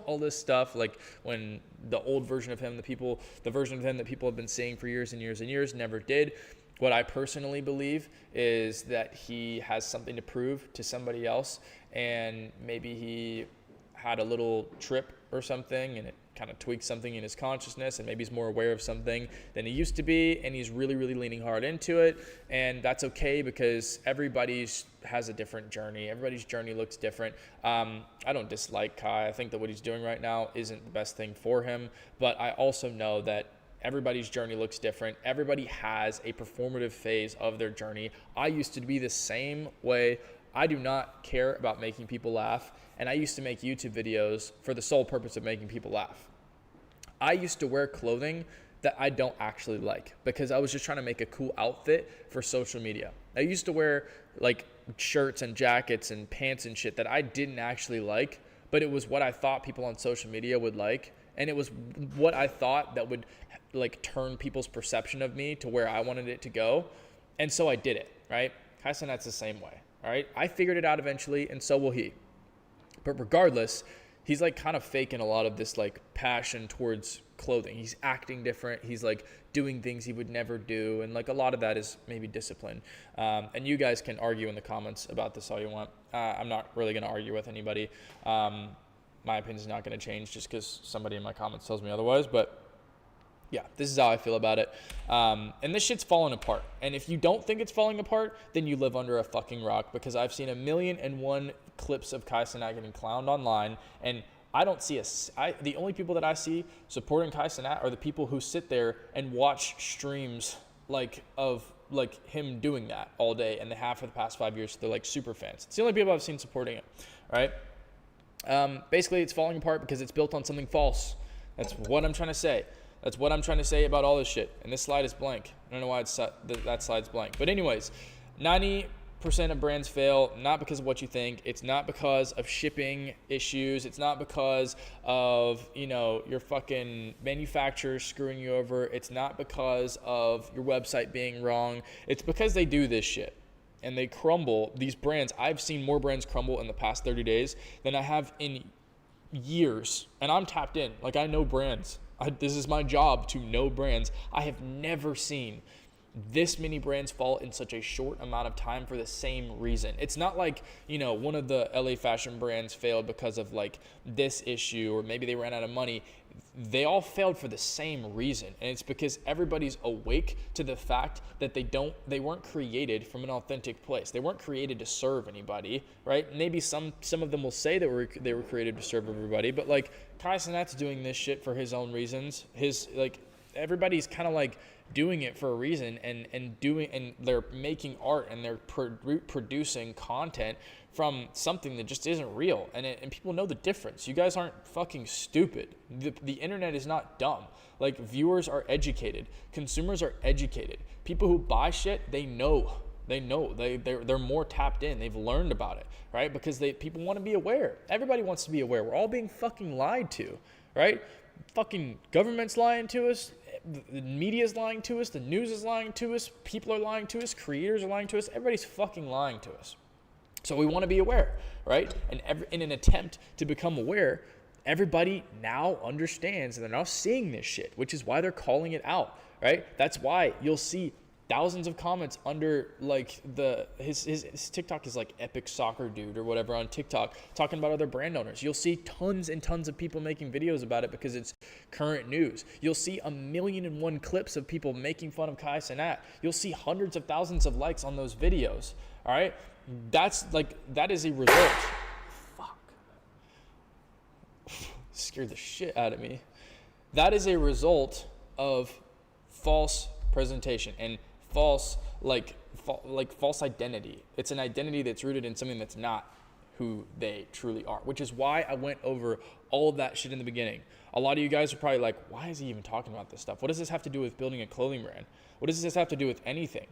all this stuff, like when the old version of him, the version of him that people have been seeing for years and years and years never did. What I personally believe is that he has something to prove to somebody else, and maybe he had a little trip or something and it kind of tweaked something in his consciousness, and maybe he's more aware of something than he used to be, and he's really, really leaning hard into it. And that's okay, because everybody's has a different journey. Everybody's journey looks different. I don't dislike Kai. I think that what he's doing right now isn't the best thing for him, but I also know that everybody's journey looks different. Everybody has a performative phase of their journey. I used to be the same way. I do not care about making people laugh, and I used to make YouTube videos for the sole purpose of making people laugh. I used to wear clothing that I don't actually like because I was just trying to make a cool outfit for social media. I used to wear like shirts and jackets and pants and shit that I didn't actually like, but it was what I thought people on social media would like, and it was what I thought that would like turn people's perception of me to where I wanted it to go, and so I did it, right? Kai Cenat's the same way, all right? I figured it out eventually, and so will he. But regardless, he's like kind of faking a lot of this like passion towards clothing. He's acting different. He's like doing things he would never do. And like a lot of that is maybe discipline. And you guys can argue in the comments about this all you want. I'm not really going to argue with anybody. My opinion is not going to change just because somebody in my comments tells me otherwise. But yeah, this is how I feel about it. And this shit's falling apart. And if you don't think it's falling apart, then you live under a fucking rock, because I've seen 1,000,001 clips of Kai Cenat getting clowned online, and I don't see the only people that I see supporting Kai Cenat are the people who sit there and watch streams of him doing that all day, and the half of the past 5 years they're like super fans. It's the only people I've seen supporting it, right? Basically, it's falling apart because it's built on something false. That's what I'm trying to say. That's what I'm trying to say about all this shit. And this slide is blank. I don't know why that slide's blank. But anyways, 90% of brands fail, not because of what you think. It's not because of shipping issues. It's not because of, your fucking manufacturer screwing you over. It's not because of your website being wrong. It's because they do this shit. And they crumble. These brands, I've seen more brands crumble in the past 30 days than I have in years. And I'm tapped in. Like, I know brands. This is my job to know brands. I have never seen this many brands fall in such a short amount of time for the same reason. It's not like, one of the LA fashion brands failed because of like this issue, or maybe they ran out of money. They all failed for the same reason. And it's because everybody's awake to the fact that they weren't created from an authentic place. They weren't created to serve anybody, right? Maybe some of them will say they were created to serve everybody, but like Kai Cenat's doing this shit for his own reasons. Everybody's kind of like doing it for a reason, and they're making art, and they're producing content from something that just isn't real, and people know the difference. You guys aren't fucking stupid. The internet is not dumb. Like, viewers are educated, consumers are educated. People who buy shit, they know. They're more tapped in. They've learned about it, right? Because people want to be aware. Everybody wants to be aware. We're all being fucking lied to, right? Fucking government's lying to us. The media's lying to us. The news is lying to us. People are lying to us. Creators are lying to us. Everybody's fucking lying to us. So we want to be aware, right? And in an attempt to become aware, everybody now understands, and they're now seeing this shit, which is why they're calling it out, right? That's why you'll see thousands of comments under like his TikTok is like Epic Soccer Dude or whatever on TikTok, talking about other brand owners. You'll see tons and tons of people making videos about it because it's current news. You'll see 1,000,001 clips of people making fun of Kai Cenat. You'll see hundreds of thousands of likes on those videos. All right, that is a result. Fuck, scared the shit out of me. That is a result of false presentation and false identity. It's an identity that's rooted in something that's not, who they truly are, which is why I went over all of that shit in the beginning. A lot of you guys are probably like, why is he even talking about this stuff? What does this have to do with building a clothing brand? What does this have to do with anything? It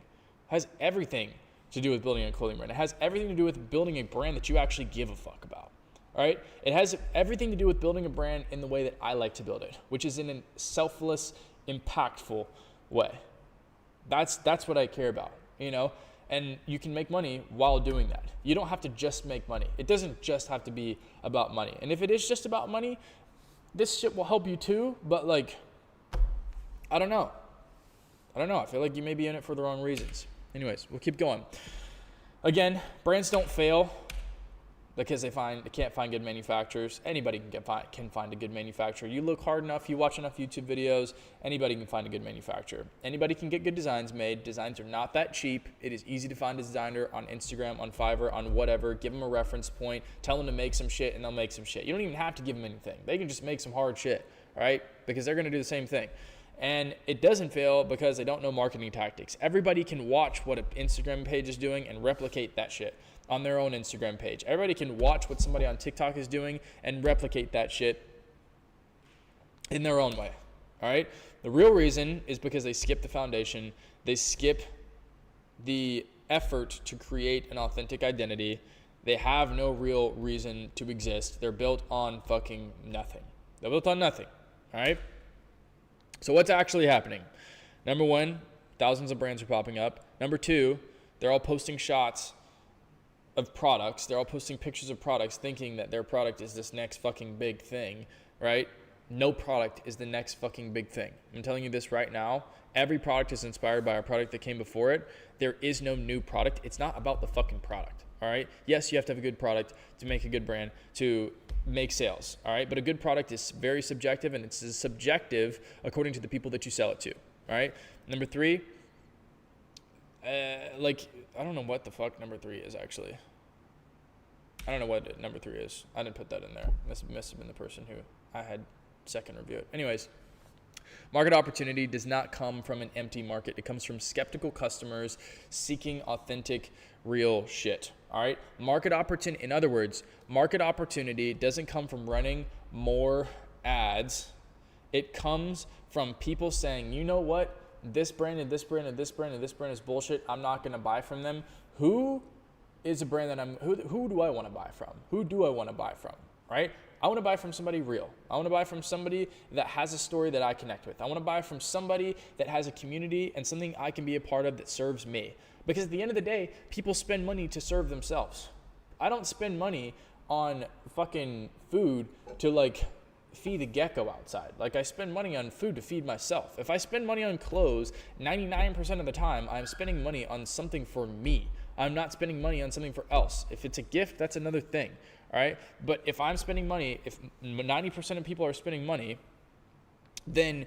has everything to do with building a clothing brand. It has everything to do with building a brand that you actually give a fuck about. All right? It has everything to do with building a brand in the way that I like to build it, which is in a selfless, impactful way. That's what I care about, And you can make money while doing that. You don't have to just make money. It doesn't just have to be about money. And if it is just about money, this shit will help you too, but I don't know. I feel like you may be in it for the wrong reasons. Anyways, we'll keep going. Again, brands don't fail because they can't find good manufacturers. Anybody can find a good manufacturer. You look hard enough, you watch enough YouTube videos, anybody can find a good manufacturer. Anybody can get good designs made. Designs are not that cheap. It is easy to find a designer on Instagram, on Fiverr, on whatever. Give them a reference point, tell them to make some shit, and they'll make some shit. You don't even have to give them anything. They can just make some hard shit, all right? Because they're gonna do the same thing. And it doesn't fail because they don't know marketing tactics. Everybody can watch what an Instagram page is doing and replicate that shit on their own Instagram page. Everybody can watch what somebody on TikTok is doing and replicate that shit in their own way, all right? The real reason is because they skip the foundation. They skip the effort to create an authentic identity. They have no real reason to exist. They're built on fucking nothing. They're built on nothing, all right? So what's actually happening? Number one, thousands of brands are popping up. Number two, they're all posting shots of products. They're all posting pictures of products thinking that their product is this next fucking big thing, right? No product is the next fucking big thing. I'm telling you this right now. Every product is inspired by a product that came before it. There is no new product. It's not about the fucking product, all right? Yes, you have to have a good product to make a good brand, to make sales, all right? But a good product is very subjective, and it's subjective according to the people that you sell it to, all right? Number three, I don't know what the fuck number three is actually. I don't know what number three is. I didn't put that in there. Must have been the person who I had second review it. Anyways, market opportunity does not come from an empty market. It comes from skeptical customers seeking authentic, real shit. All right. Market opportunity. In other words, market opportunity doesn't come from running more ads. It comes from people saying, you know what? This brand and this brand and this brand and this brand is bullshit. I'm not going to buy from them. Who is a brand that who do I want to buy from? Who do I want to buy from? Right? I want to buy from somebody real. I want to buy from somebody that has a story that I connect with. I want to buy from somebody that has a community and something I can be a part of that serves me. Because at the end of the day, people spend money to serve themselves. I don't spend money on fucking food to feed a gecko outside. I spend money on food to feed myself. If I spend money on clothes, 99% of the time, I'm spending money on something for me. I'm not spending money on something for else. If it's a gift, that's another thing. All right. But if I'm spending money, if 90% of people are spending money, then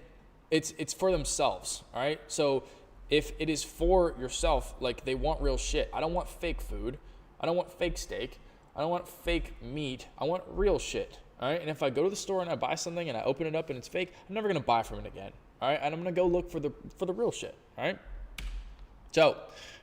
it's for themselves. All right. So if it is for yourself, they want real shit. I don't want fake food. I don't want fake steak. I don't want fake meat. I want real shit. All right. And if I go to the store and I buy something and I open it up and it's fake, I'm never going to buy from it again. All right. And I'm going to go look for the real shit. All right. So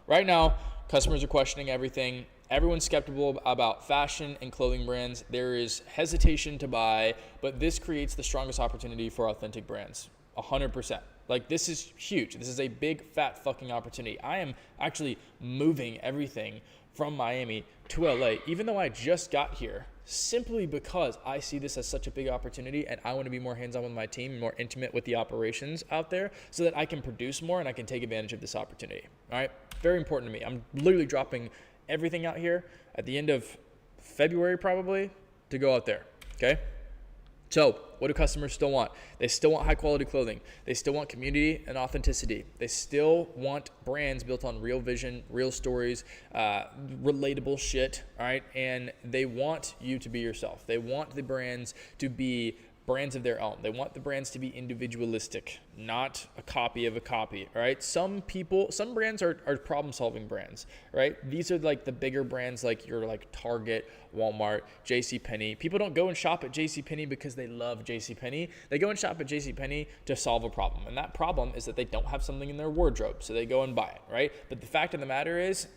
right now, customers are questioning everything. Everyone's skeptical about fashion and clothing brands. There is hesitation to buy, but this creates the strongest opportunity for authentic brands. 100%. This is huge. This is a big, fat fucking opportunity. I am actually moving everything from Miami to LA, even though I just got here, simply because I see this as such a big opportunity and I want to be more hands-on with my team and more intimate with the operations out there so that I can produce more and I can take advantage of this opportunity. All right? Very important to me. I'm literally dropping everything out here at the end of February probably to go out there, okay? So what do customers still want? They still want high quality clothing. They still want community and authenticity. They still want brands built on real vision, real stories, relatable shit, all right? And they want you to be yourself. They want the brands to be brands of their own. They want the brands to be individualistic, not a copy of a copy, all right? Some brands are problem-solving brands, right? These are the bigger brands your Target, Walmart, JCPenney. People don't go and shop at JCPenney because they love JCPenney. They go and shop at JCPenney to solve a problem, and that problem is that they don't have something in their wardrobe, so they go and buy it, right? But the fact of the matter is,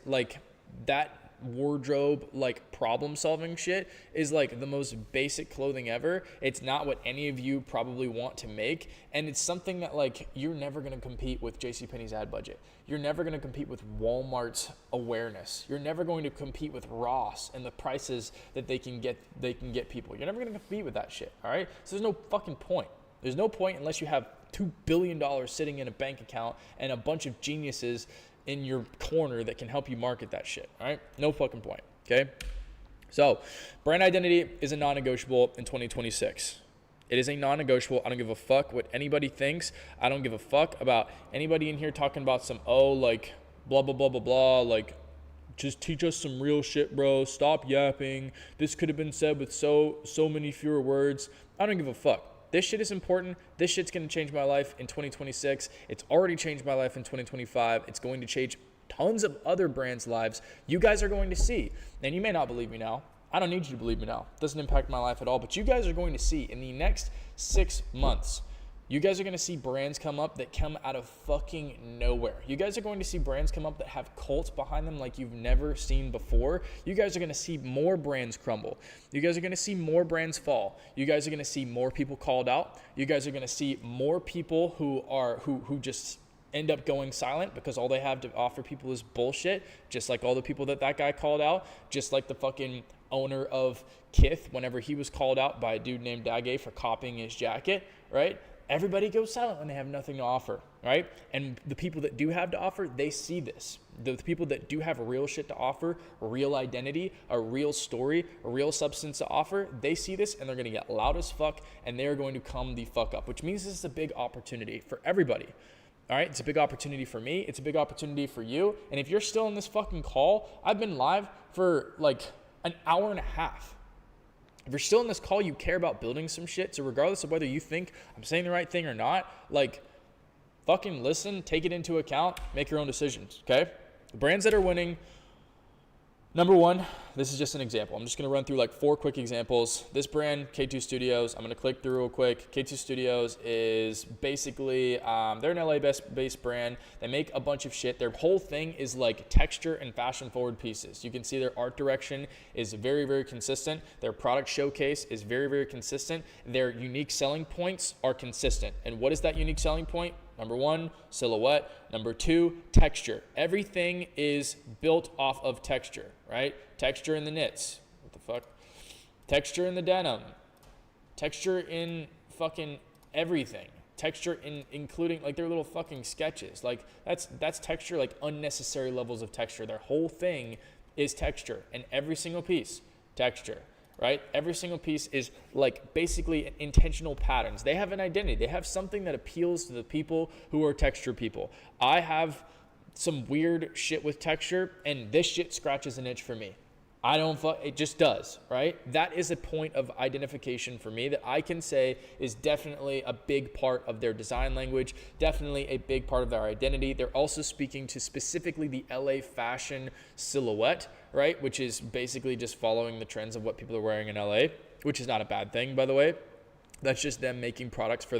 that wardrobe, like problem solving shit is like the most basic clothing ever. It's not what any of you probably want to make. And it's something that like you're never going to compete with JCPenney's ad budget. You're never going to compete with Walmart's awareness. You're never going to compete with Ross and the prices that they can get people. You're never going to compete with that shit. All right. So there's no fucking point. There's no point unless you have $2 billion sitting in a bank account and a bunch of geniuses in your corner that can help you market that shit, all right? No fucking point, okay? So brand identity is a non-negotiable in 2026. It is a non-negotiable. I don't give a fuck what anybody thinks. I don't give a fuck about anybody in here talking about some, like blah, blah, blah, blah, blah, like just teach us some real shit, bro. Stop yapping. This could have been said with so many fewer words. I don't give a fuck. This shit is important. This shit's going to change my life in 2026. It's already changed my life in 2025. It's going to change tons of other brands' lives. You guys are going to see, and you may not believe me now. I don't need you to believe me now. It doesn't impact my life at all. But you guys are going to see in the next 6 months, you guys are going to see brands come up that come out of fucking nowhere. You guys are going to see brands come up that have cults behind them like you've never seen before. You guys are going to see more brands crumble. You guys are going to see more brands fall. You guys are going to see more people called out. You guys are going to see more people who just end up going silent because all they have to offer people is bullshit, just like all the people that guy called out, just like the fucking owner of Kith whenever he was called out by a dude named Dage for copying his jacket, right? Everybody goes silent when they have nothing to offer, right? And the people that do have to offer, they see this. The people that do have real shit to offer, a real identity, a real story, a real substance to offer, they see this and they're going to get loud as fuck and they're going to come the fuck up, which means this is a big opportunity for everybody. All right, it's a big opportunity for me. It's a big opportunity for you. And if you're still in this fucking call, I've been live for like an hour and a half. If you're still in this call, you care about building some shit. So regardless of whether you think I'm saying the right thing or not, like fucking listen, take it into account, make your own decisions, okay? The brands that are winning, number one, this is just an example. I'm just going to run through like 4 quick examples. This brand, K2 Studios, I'm going to click through real quick. K2 Studios is basically, they're an LA-based brand. They make a bunch of shit. Their whole thing is like texture and fashion-forward pieces. You can see their art direction is very, very consistent. Their product showcase is very, very consistent. Their unique selling points are consistent. And what is that unique selling point? Number 1, silhouette. Number 2, texture. Everything is built off of texture, right? Texture in the knits. What the fuck? Texture in the denim. Texture in fucking everything. Texture in including like their little fucking sketches. Like that's texture, like unnecessary levels of texture. Their whole thing is texture, and every single piece, texture. Right? Every single piece is like basically intentional patterns. They have an identity. They have something that appeals to the people who are texture people. I have some weird shit with texture, and this shit scratches an itch for me. It just does, right? That is a point of identification for me that I can say is definitely a big part of their design language, definitely a big part of their identity. They're also speaking to specifically the LA fashion silhouette, right? Which is basically just following the trends of what people are wearing in LA, which is not a bad thing, by the way. That's just them making products for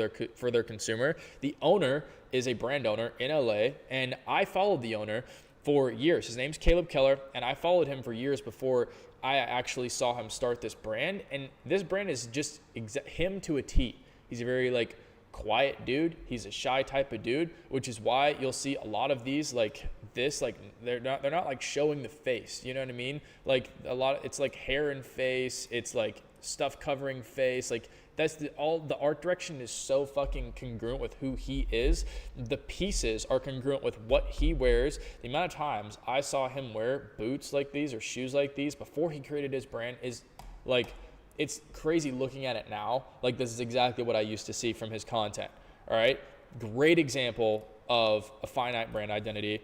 their consumer. The owner is a brand owner in LA, and I followed the owner for years. His name's Caleb Keller, and I followed him for years before I actually saw him start this brand. And this brand is just him to a T. He's a very like quiet dude. He's a shy type of dude, which is why you'll see a lot of these like this, like they're not like showing the face. You know what I mean? Like it's like hair and face. It's like stuff covering face. Like that's the art direction is so fucking congruent with who he is. The pieces are congruent with what he wears. The amount of times I saw him wear boots like these or shoes like these before he created his brand is like, it's crazy looking at it now. Like this is exactly what I used to see from his content. All right. Great example of a finite brand identity.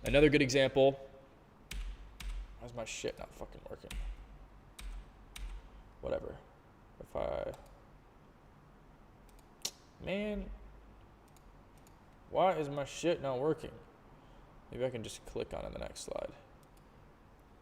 Another good example. How's my shit not fucking working? Whatever. Man, why is my shit not working? Maybe I can just click on it in the next slide.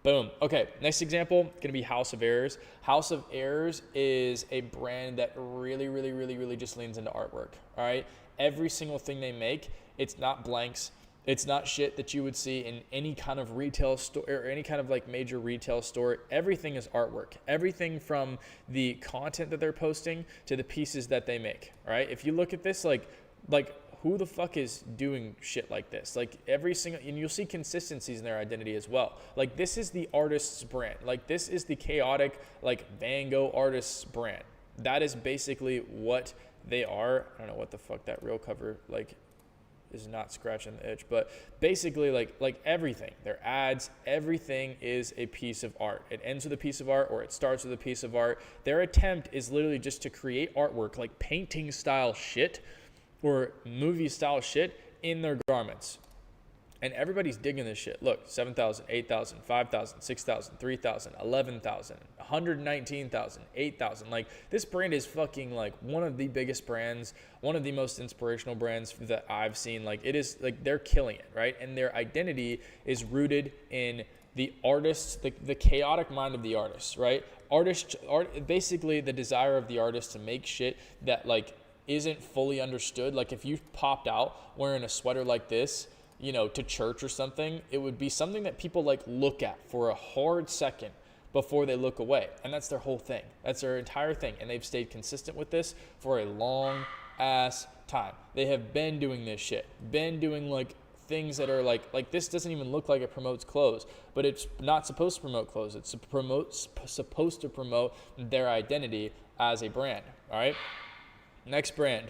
Boom. Okay, next example, gonna be House of Errors. House of Errors is a brand that really just leans into artwork, all right? Every single thing they make, it's not blanks, It's not shit that you would see in any kind of retail store or any kind of like major retail store. Everything is artwork. Everything from the content that they're posting to the pieces that they make, right? If you look at this, like who the fuck is doing shit like this? Like every single, and you'll see consistencies in their identity as well. Like this is the artist's brand. Like this is the chaotic, like Van Gogh artist's brand. That is basically what they are. I don't know what the fuck that real cover like is not scratching the itch, but basically like everything, their ads, everything is a piece of art. It ends with a piece of art or it starts with a piece of art. Their attempt is literally just to create artwork, like painting style shit or movie style shit in their garments. And everybody's digging this shit. Look, 7,000, 8,000, 5,000, 6,000, 3,000, 11,000, 119,000, 8,000. Like this brand is fucking like one of the biggest brands, one of the most inspirational brands that I've seen. Like it is like they're killing it, right? And their identity is rooted in the artists, the chaotic mind of the artist, right? Basically the desire of the artist to make shit that like isn't fully understood. Like if you popped out wearing a sweater like this, you know, to church or something, it would be something that people like look at for a hard second before they look away. And that's their whole thing. That's their entire thing. And they've stayed consistent with this for a long ass time. They have been doing this shit, been doing like things that are like this doesn't even look like it promotes clothes, but it's not supposed to promote clothes. It's supposed to promote their identity as a brand. All right. Next brand.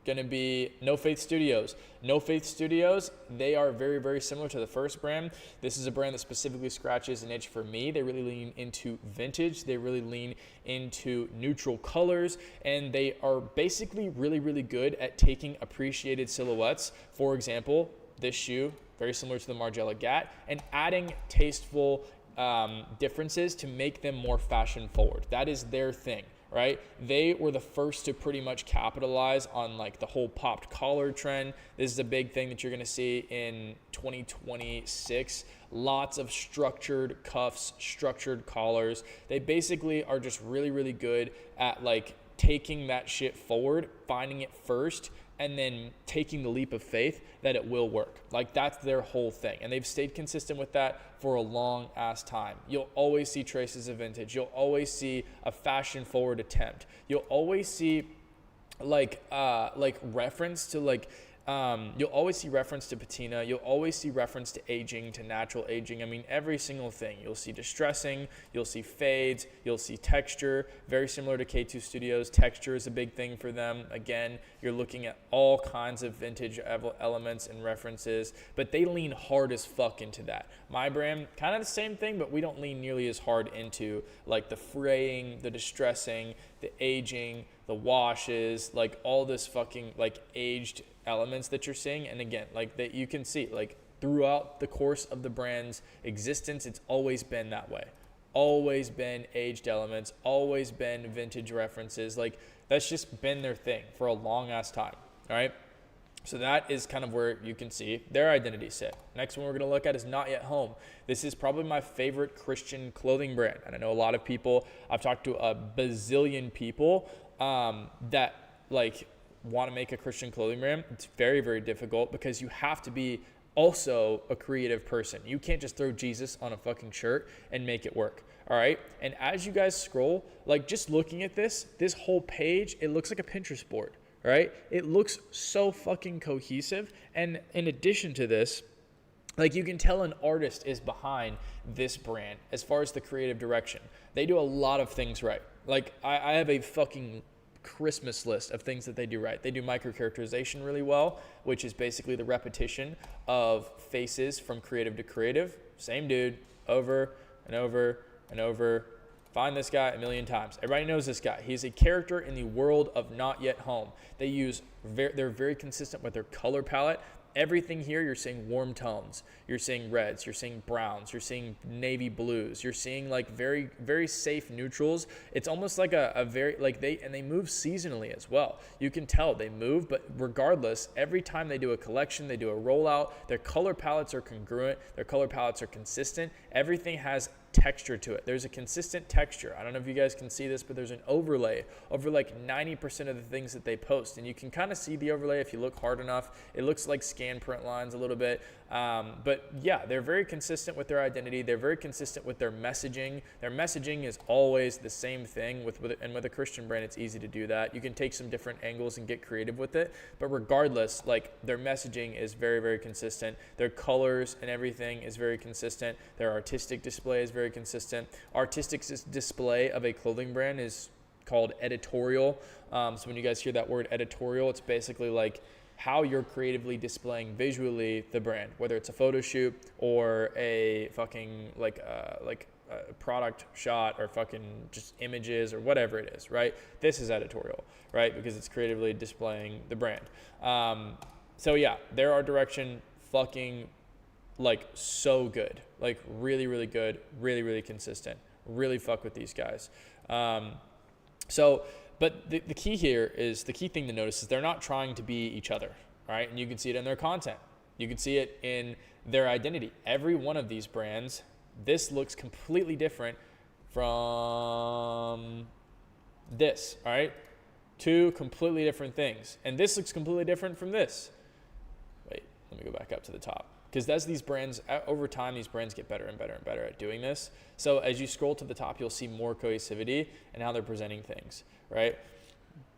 Going to be No Faith Studios. No Faith Studios, they are very, very similar to the first brand. This is a brand that specifically scratches an itch for me. They really lean into vintage. They really lean into neutral colors. And they are basically really, really good at taking appreciated silhouettes. For example, this shoe, very similar to the Margiela Gat, and adding tasteful differences to make them more fashion forward. That is their thing. Right? They were the first to pretty much capitalize on like the whole popped collar trend. This is a big thing that you're going to see in 2026. Lots of structured cuffs, structured collars. They basically are just really, really good at like taking that shit forward, finding it first, and then taking the leap of faith that it will work. Like that's their whole thing. And they've stayed consistent with that for a long ass time. You'll always see traces of vintage. You'll always see a fashion forward attempt. You'll always see like reference to like, you'll always see reference to patina. You'll always see reference to aging, to natural aging. I mean, every single thing. You'll see distressing. You'll see fades. You'll see texture. Very similar to K2 Studios. Texture is a big thing for them. Again, you're looking at all kinds of vintage elements and references, but they lean hard as fuck into that. My brand, kind of the same thing, but we don't lean nearly as hard into like the fraying, the distressing, the aging, the washes, like all this fucking like aged elements that you're seeing. And again, like that you can see like throughout the course of the brand's existence, it's always been that way. Always been aged elements, always been vintage references. Like that's just been their thing for a long ass time. All right. So that is kind of where you can see their identity set. Next one we're going to look at is Not Yet Home. This is probably my favorite Christian clothing brand. And I know a lot of people, I've talked to a bazillion people that like want to make a Christian clothing brand. It's very, very difficult because you have to be also a creative person. You can't just throw Jesus on a fucking shirt and make it work. All right. And as you guys scroll, like just looking at this whole page, it looks like a Pinterest board. Right? It looks so fucking cohesive. And in addition to this, like you can tell an artist is behind this brand as far as the creative direction. They do a lot of things right. Like I have a fucking Christmas list of things that they do right. They do micro-characterization really well, which is basically the repetition of faces from creative to creative. Same dude over and over and over. Find this guy a million times. Everybody knows this guy. He's a character in the world of Not Yet Home. They're very consistent with their color palette. Everything here, you're seeing warm tones. You're seeing reds. You're seeing browns. You're seeing navy blues. You're seeing like very, very safe neutrals. It's almost like they move seasonally as well. You can tell they move, but regardless, every time they do a collection, they do a rollout, their color palettes are congruent. Their color palettes are consistent. Everything has texture to it. There's a consistent texture. I don't know if you guys can see this, but there's an overlay over like 90% of the things that they post. And you can kind of see the overlay if you look hard enough. It looks like scan print lines a little bit. But yeah, they're very consistent with their identity. They're very consistent with their messaging. Their messaging is always the same thing. And with a Christian brand, it's easy to do that. You can take some different angles and get creative with it. But regardless, like their messaging is very, very consistent. Their colors and everything is very consistent. Their artistic display is very consistent. Artistic display of a clothing brand is called editorial. So when you guys hear that word editorial, it's basically like how you're creatively displaying visually the brand, whether it's a photo shoot or a fucking like a product shot or fucking just images or whatever it is, right? This is editorial, right? Because it's creatively displaying the brand. So yeah, their art direction fucking like so good, like really, really good, really, really consistent, really fuck with these guys. But the key here is, the key thing to notice is they're not trying to be each other, right? And you can see it in their content. You can see it in their identity. Every one of these brands, this looks completely different from this, all right? Two completely different things. And this looks completely different from this. Wait, let me go back up to the top. Because as these brands, over time, these brands get better and better and better at doing this. So as you scroll to the top, you'll see more cohesivity and how they're presenting things, right?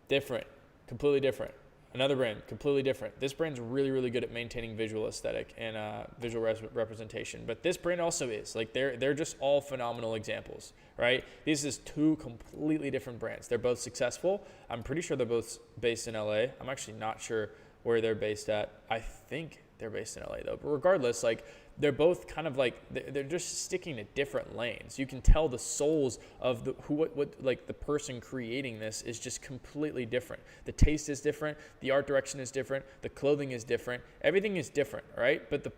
Different, completely different. Another brand, completely different. This brand's really, really good at maintaining visual aesthetic and visual representation. But this brand also is. Like they're just all phenomenal examples, right? This is two completely different brands. They're both successful. I'm pretty sure they're both based in LA. I'm actually not sure where they're based at. I think they're based in LA though. But regardless, like they're both kind of like, they're just sticking to different lanes. You can tell the souls of what the person creating this is just completely different. The taste is different. The art direction is different. The clothing is different. Everything is different, right? But the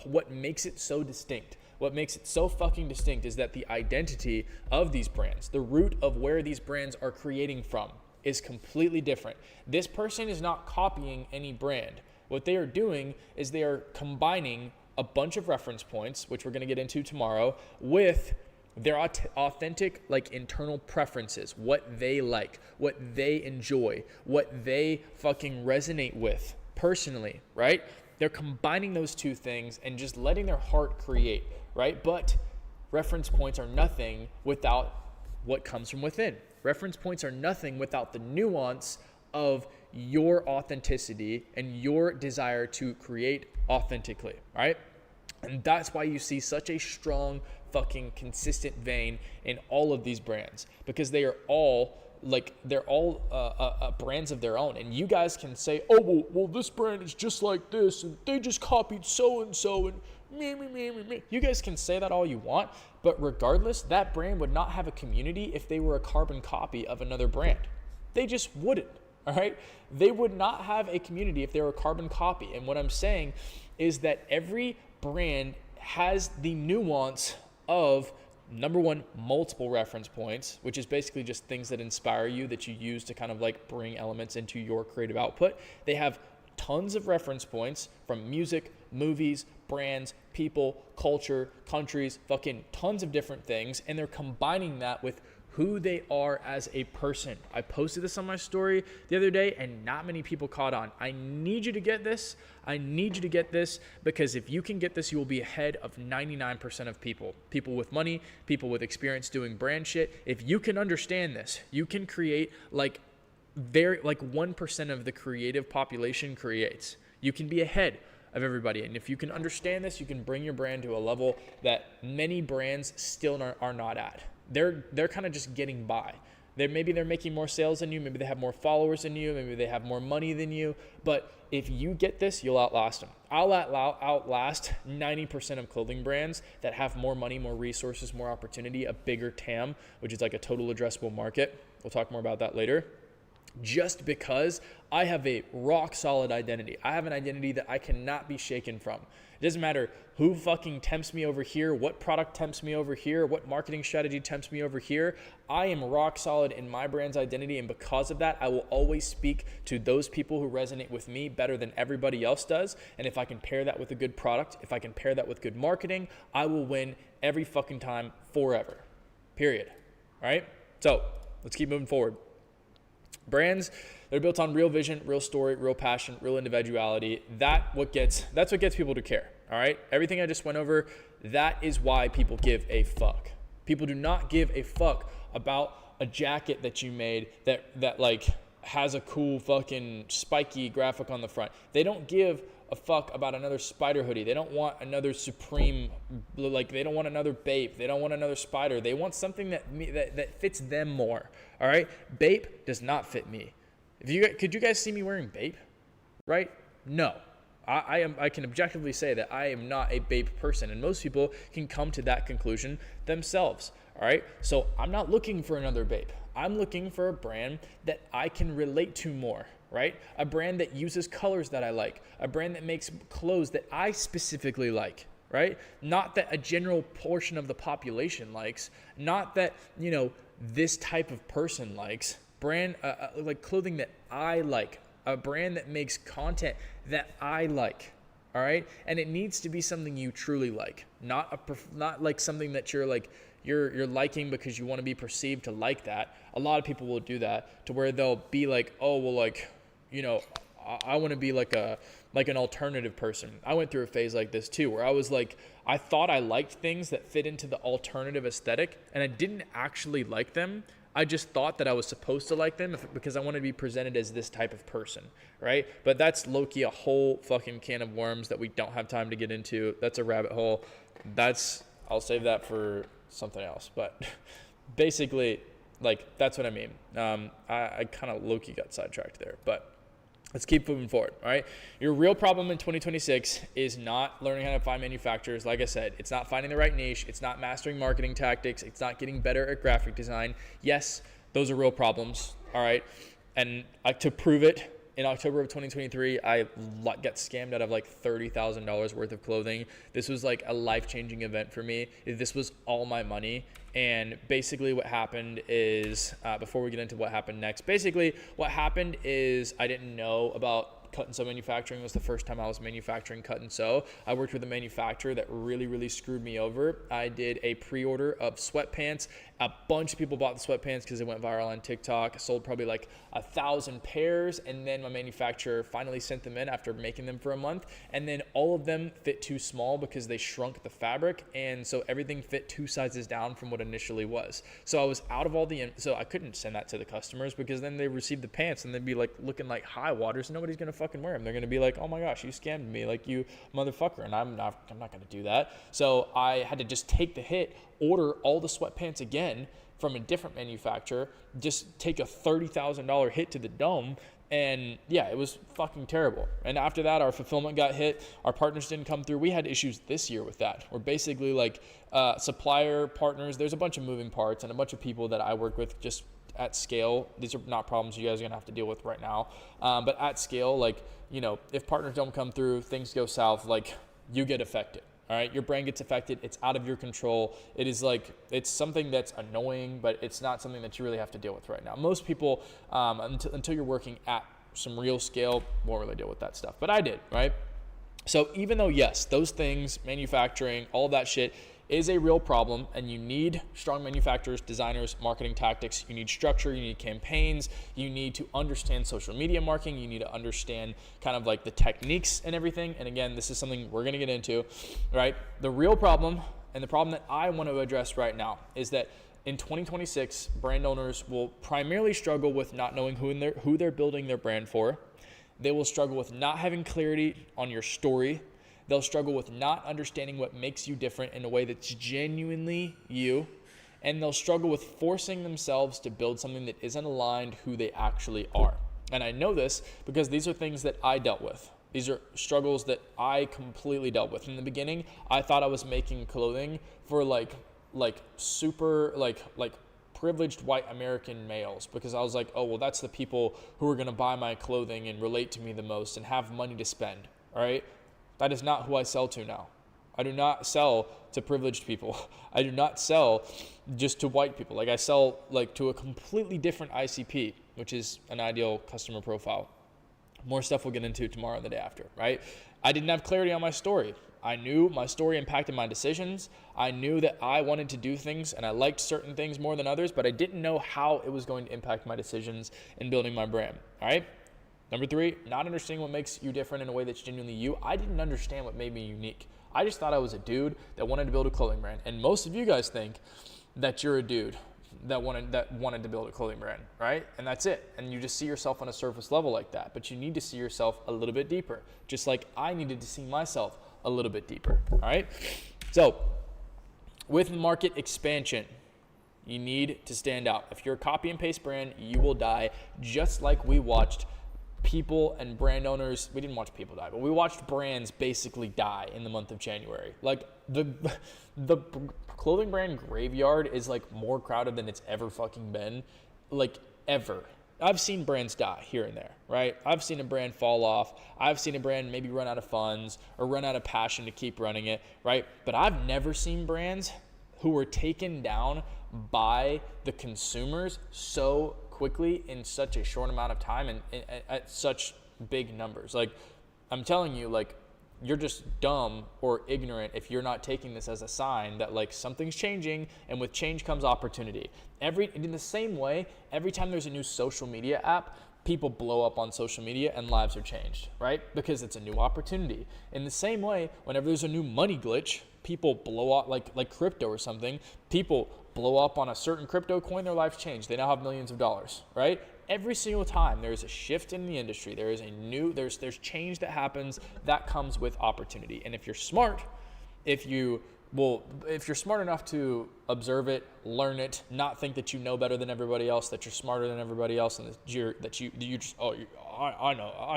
what makes it so distinct, what makes it so fucking distinct is that the identity of these brands, the root of where these brands are creating from, is completely different. This person is not copying any brand. What they are doing is they are combining a bunch of reference points, which we're going to get into tomorrow, with their authentic, like, internal preferences, what they like, what they enjoy, what they fucking resonate with personally, right? They're combining those two things and just letting their heart create, right? But reference points are nothing without what comes from within. Reference points are nothing without the nuance of your authenticity and your desire to create authentically, right? And that's why you see such a strong fucking consistent vein in all of these brands, because they are all brands of their own. And you guys can say, oh, well, this brand is just like this, and they just copied so-and-so, and me. You guys can say that all you want, but regardless, that brand would not have a community if they were a carbon copy of another brand. They just wouldn't, all right? They would not have a community if they were a carbon copy. And what I'm saying is that every brand has the nuance of, number one, multiple reference points, which is basically just things that inspire you, that you use to kind of like bring elements into your creative output. They have tons of reference points from music, movies, brands, people, culture, countries, fucking tons of different things. And they're combining that with who they are as a person. I posted this on my story the other day and not many people caught on. I need you to get this. I need you to get this, because if you can get this, you will be ahead of 99% of people. People with money, people with experience doing brand shit. If you can understand this, you can create like 1% of the creative population creates. You can be ahead of everybody. And if you can understand this, you can bring your brand to a level that many brands still are not at. They're kind of just getting by. Maybe they're making more sales than you. Maybe they have more followers than you. Maybe they have more money than you. But if you get this, you'll outlast them. I'll outlast 90% of clothing brands that have more money, more resources, more opportunity, a bigger TAM, which is like a total addressable market. We'll talk more about that later. just because I have a rock solid identity. I have an identity that I cannot be shaken from. It doesn't matter who fucking tempts me over here, what product tempts me over here, what marketing strategy tempts me over here. I am rock solid in my brand's identity, and because of that, I will always speak to those people who resonate with me better than everybody else does. And if I can pair that with a good product, if I can pair that with good marketing, I will win every fucking time forever. Period. All right? So let's keep moving forward. Brands, they're built on real vision, real story, real passion, real individuality. That's what gets people to care. All right. Everything I just went over, that is why people give a fuck. People do not give a fuck about a jacket that you made that like has a cool fucking spiky graphic on the front. They don't give a fuck about another Spider hoodie. They don't want another Supreme, like they don't want another Bape. They don't want another Spider. They want something that fits them more. All right. Bape does not fit me. Could you guys see me wearing Bape? Right? No. I can objectively say that I am not a Bape person, and most people can come to that conclusion themselves. All right. So I'm not looking for another Bape. I'm looking for a brand that I can relate to more. Right? A brand that uses colors that I like, a brand that makes clothes that I specifically like, right? Not that a general portion of the population likes, not that, this type of person likes. Brand, like clothing that I like, a brand that makes content that I like, all right? And it needs to be something you truly like, not like something that you're liking because you want to be perceived to like that. A lot of people will do that to where they'll be like, oh, well, like, I want to be like an alternative person. I went through a phase like this too, where I was like, I thought I liked things that fit into the alternative aesthetic, and I didn't actually like them. I just thought that I was supposed to like them because I wanted to be presented as this type of person, right? But that's low-key a whole fucking can of worms that we don't have time to get into. That's a rabbit hole. I'll save that for something else. But basically, like, that's what I mean. I kind of low-key got sidetracked there, but let's keep moving forward, all right? Your real problem in 2026 is not learning how to find manufacturers. Like I said, it's not finding the right niche. It's not mastering marketing tactics. It's not getting better at graphic design. Yes, those are real problems, all right? And to prove it, in October of 2023, I got scammed out of like $30,000 worth of clothing. This was like a life-changing event for me. This was all my money. And basically what happened is, before we get into what happened next, basically what happened is I didn't know about cut and sew manufacturing. It was the first time I was manufacturing cut and sew. I worked with a manufacturer that really, really screwed me over. I did a pre-order of sweatpants. A bunch of people bought the sweatpants because it went viral on TikTok. I sold probably like 1,000 pairs, and then my manufacturer finally sent them in after making them for a month, and then all of them fit too small because they shrunk the fabric, and so everything fit 2 sizes down from what initially was. So I was out of all so I couldn't send that to the customers because then they received the pants and they'd be like looking like high waters, and nobody's gonna fucking wear them. They're gonna be like, oh my gosh, you scammed me, like, you motherfucker, and I'm not gonna do that. So I had to just take the hit, order all the sweatpants again from a different manufacturer, just take a $30,000 hit to the dome. And yeah, it was fucking terrible. And after that, our fulfillment got hit. Our partners didn't come through. We had issues this year with that. We're basically like supplier partners. There's a bunch of moving parts and a bunch of people that I work with just at scale. These are not problems you guys are gonna have to deal with right now. But at scale, like, if partners don't come through, things go south, like, you get affected. All right, your brand gets affected. It's out of your control. It is like, it's something that's annoying, but it's not something that you really have to deal with right now. Most people, until you're working at some real scale, won't really deal with that stuff. But I did, right? So even though, yes, those things, manufacturing, all that shit is a real problem, and you need strong manufacturers, designers, marketing tactics, you need structure, you need campaigns, you need to understand social media marketing, you need to understand kind of like the techniques and everything. And again, this is something we're gonna get into, right? The real problem, and the problem that I want to address right now, is that in 2026, brand owners will primarily struggle with not knowing who they're building their brand for. They will struggle with not having clarity on your story. They'll struggle with not understanding what makes you different in a way that's genuinely you. And they'll struggle with forcing themselves to build something that isn't aligned who they actually are. And I know this because these are things that I dealt with. These are struggles that I completely dealt with. In the beginning, I thought I was making clothing for like super privileged white American males, because I was like, oh, well, that's the people who are going to buy my clothing and relate to me the most and have money to spend. All right. That is not who I sell to now. I do not sell to privileged people. I do not sell just to white people. Like, I sell like to a completely different ICP, which is an ideal customer profile. More stuff we'll get into tomorrow and the day after, right? I didn't have clarity on my story. I knew my story impacted my decisions. I knew that I wanted to do things and I liked certain things more than others, but I didn't know how it was going to impact my decisions in building my brand, all right? Number 3, not understanding what makes you different in a way that's genuinely you. I didn't understand what made me unique. I just thought I was a dude that wanted to build a clothing brand. And most of you guys think that you're a dude that wanted to build a clothing brand, right? And that's it. And you just see yourself on a surface level like that. But you need to see yourself a little bit deeper, just like I needed to see myself a little bit deeper, all right? So with market expansion, you need to stand out. If you're a copy and paste brand, you will die, just like we watched people and brand owners. We didn't watch people die, but we watched brands basically die in the month of January. Like the clothing brand graveyard is like more crowded than it's ever fucking been, like ever. I've seen brands die here and there, right? I've seen a brand fall off. I've seen a brand maybe run out of funds or run out of passion to keep running it, right? But I've never seen brands who were taken down by the consumers so quickly in such a short amount of time and at such big numbers. Like, I'm telling you, like, you're just dumb or ignorant if you're not taking this as a sign that like something's changing, and with change comes opportunity. In the same way, every time there's a new social media app, people blow up on social media and lives are changed, right? Because it's a new opportunity. In the same way, whenever there's a new money glitch, people blow up, like crypto or something, people blow up on a certain crypto coin, their life's changed. They now have millions of dollars, right? Every single time there's a shift in the industry, there's change that happens that comes with opportunity. And if you're smart, if you're smart enough to observe it, learn it, not think that you know better than everybody else, that you're smarter than everybody else, and I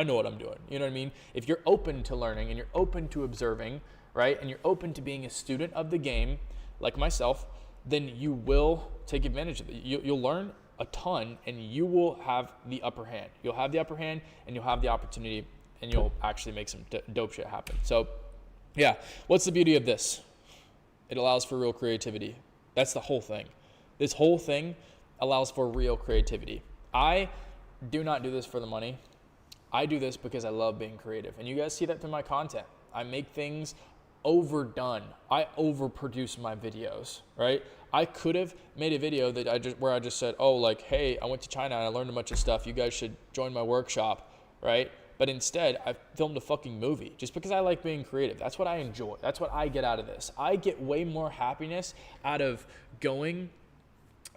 know what I'm doing. You know what I mean? If you're open to learning and you're open to observing, right, and you're open to being a student of the game, like myself, then you will take advantage of it. You'll learn a ton, and you will have the upper hand. You'll have the upper hand, and you'll have the opportunity, and you'll actually make some dope shit happen. So, yeah, what's the beauty of this? It allows for real creativity. That's the whole thing. This whole thing allows for real creativity. I do not do this for the money. I do this because I love being creative, and you guys see that through my content. I make things overdone. I overproduce my videos, right? I could have made a video where I just said, oh, like, hey, I went to China and I learned a bunch of stuff. You guys should join my workshop, right? But instead, I filmed a fucking movie just because I like being creative. That's what I enjoy. That's what I get out of this. I get way more happiness out of going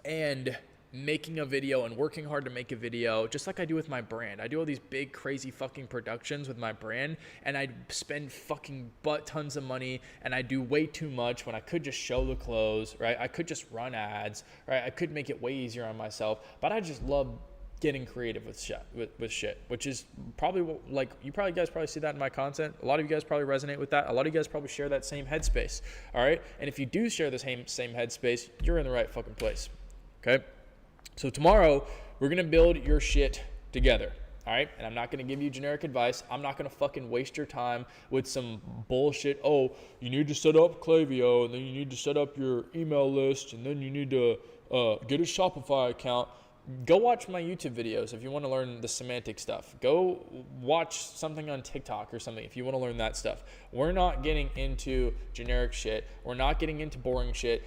and making a video and working hard to make a video, just like I do with my brand. I do all these big, crazy fucking productions with my brand, and I spend fucking butt tons of money, and I do way too much when I could just show the clothes, right? I could just run ads, right? I could make it way easier on myself, but I just love getting creative with shit, which is probably what, like, you guys probably see that in my content. A lot of you guys probably resonate with that. A lot of you guys probably share that same headspace, all right? And if you do share the same headspace, you're in the right fucking place, okay? So tomorrow, we're going to build your shit together, all right? And I'm not going to give you generic advice. I'm not going to fucking waste your time with some bullshit. Oh, you need to set up Klaviyo, and then you need to set up your email list, and then you need to get a Shopify account. Go watch my YouTube videos if you want to learn the semantic stuff. Go watch something on TikTok or something if you want to learn that stuff. We're not getting into generic shit. We're not getting into boring shit.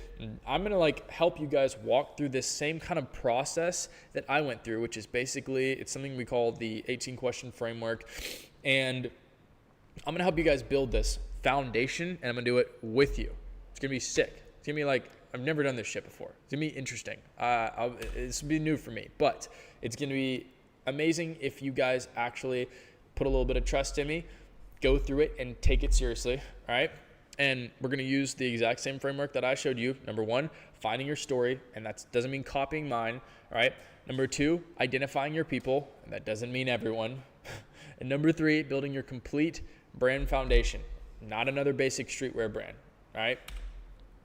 I'm going to like help you guys walk through this same kind of process that I went through, which is basically, it's something we call the 18 question framework. And I'm going to help you guys build this foundation, and I'm going to do it with you. It's going to be sick. It's going to be like, I've never done this shit before. It's going to be interesting. It's going to be new for me, but it's going to be amazing if you guys actually put a little bit of trust in me, go through it, and take it seriously, all right? And we're going to use the exact same framework that I showed you. Number 1, finding your story, and that doesn't mean copying mine, all right? Number 2, identifying your people, and that doesn't mean everyone. And number 3, building your complete brand foundation, not another basic streetwear brand, all right?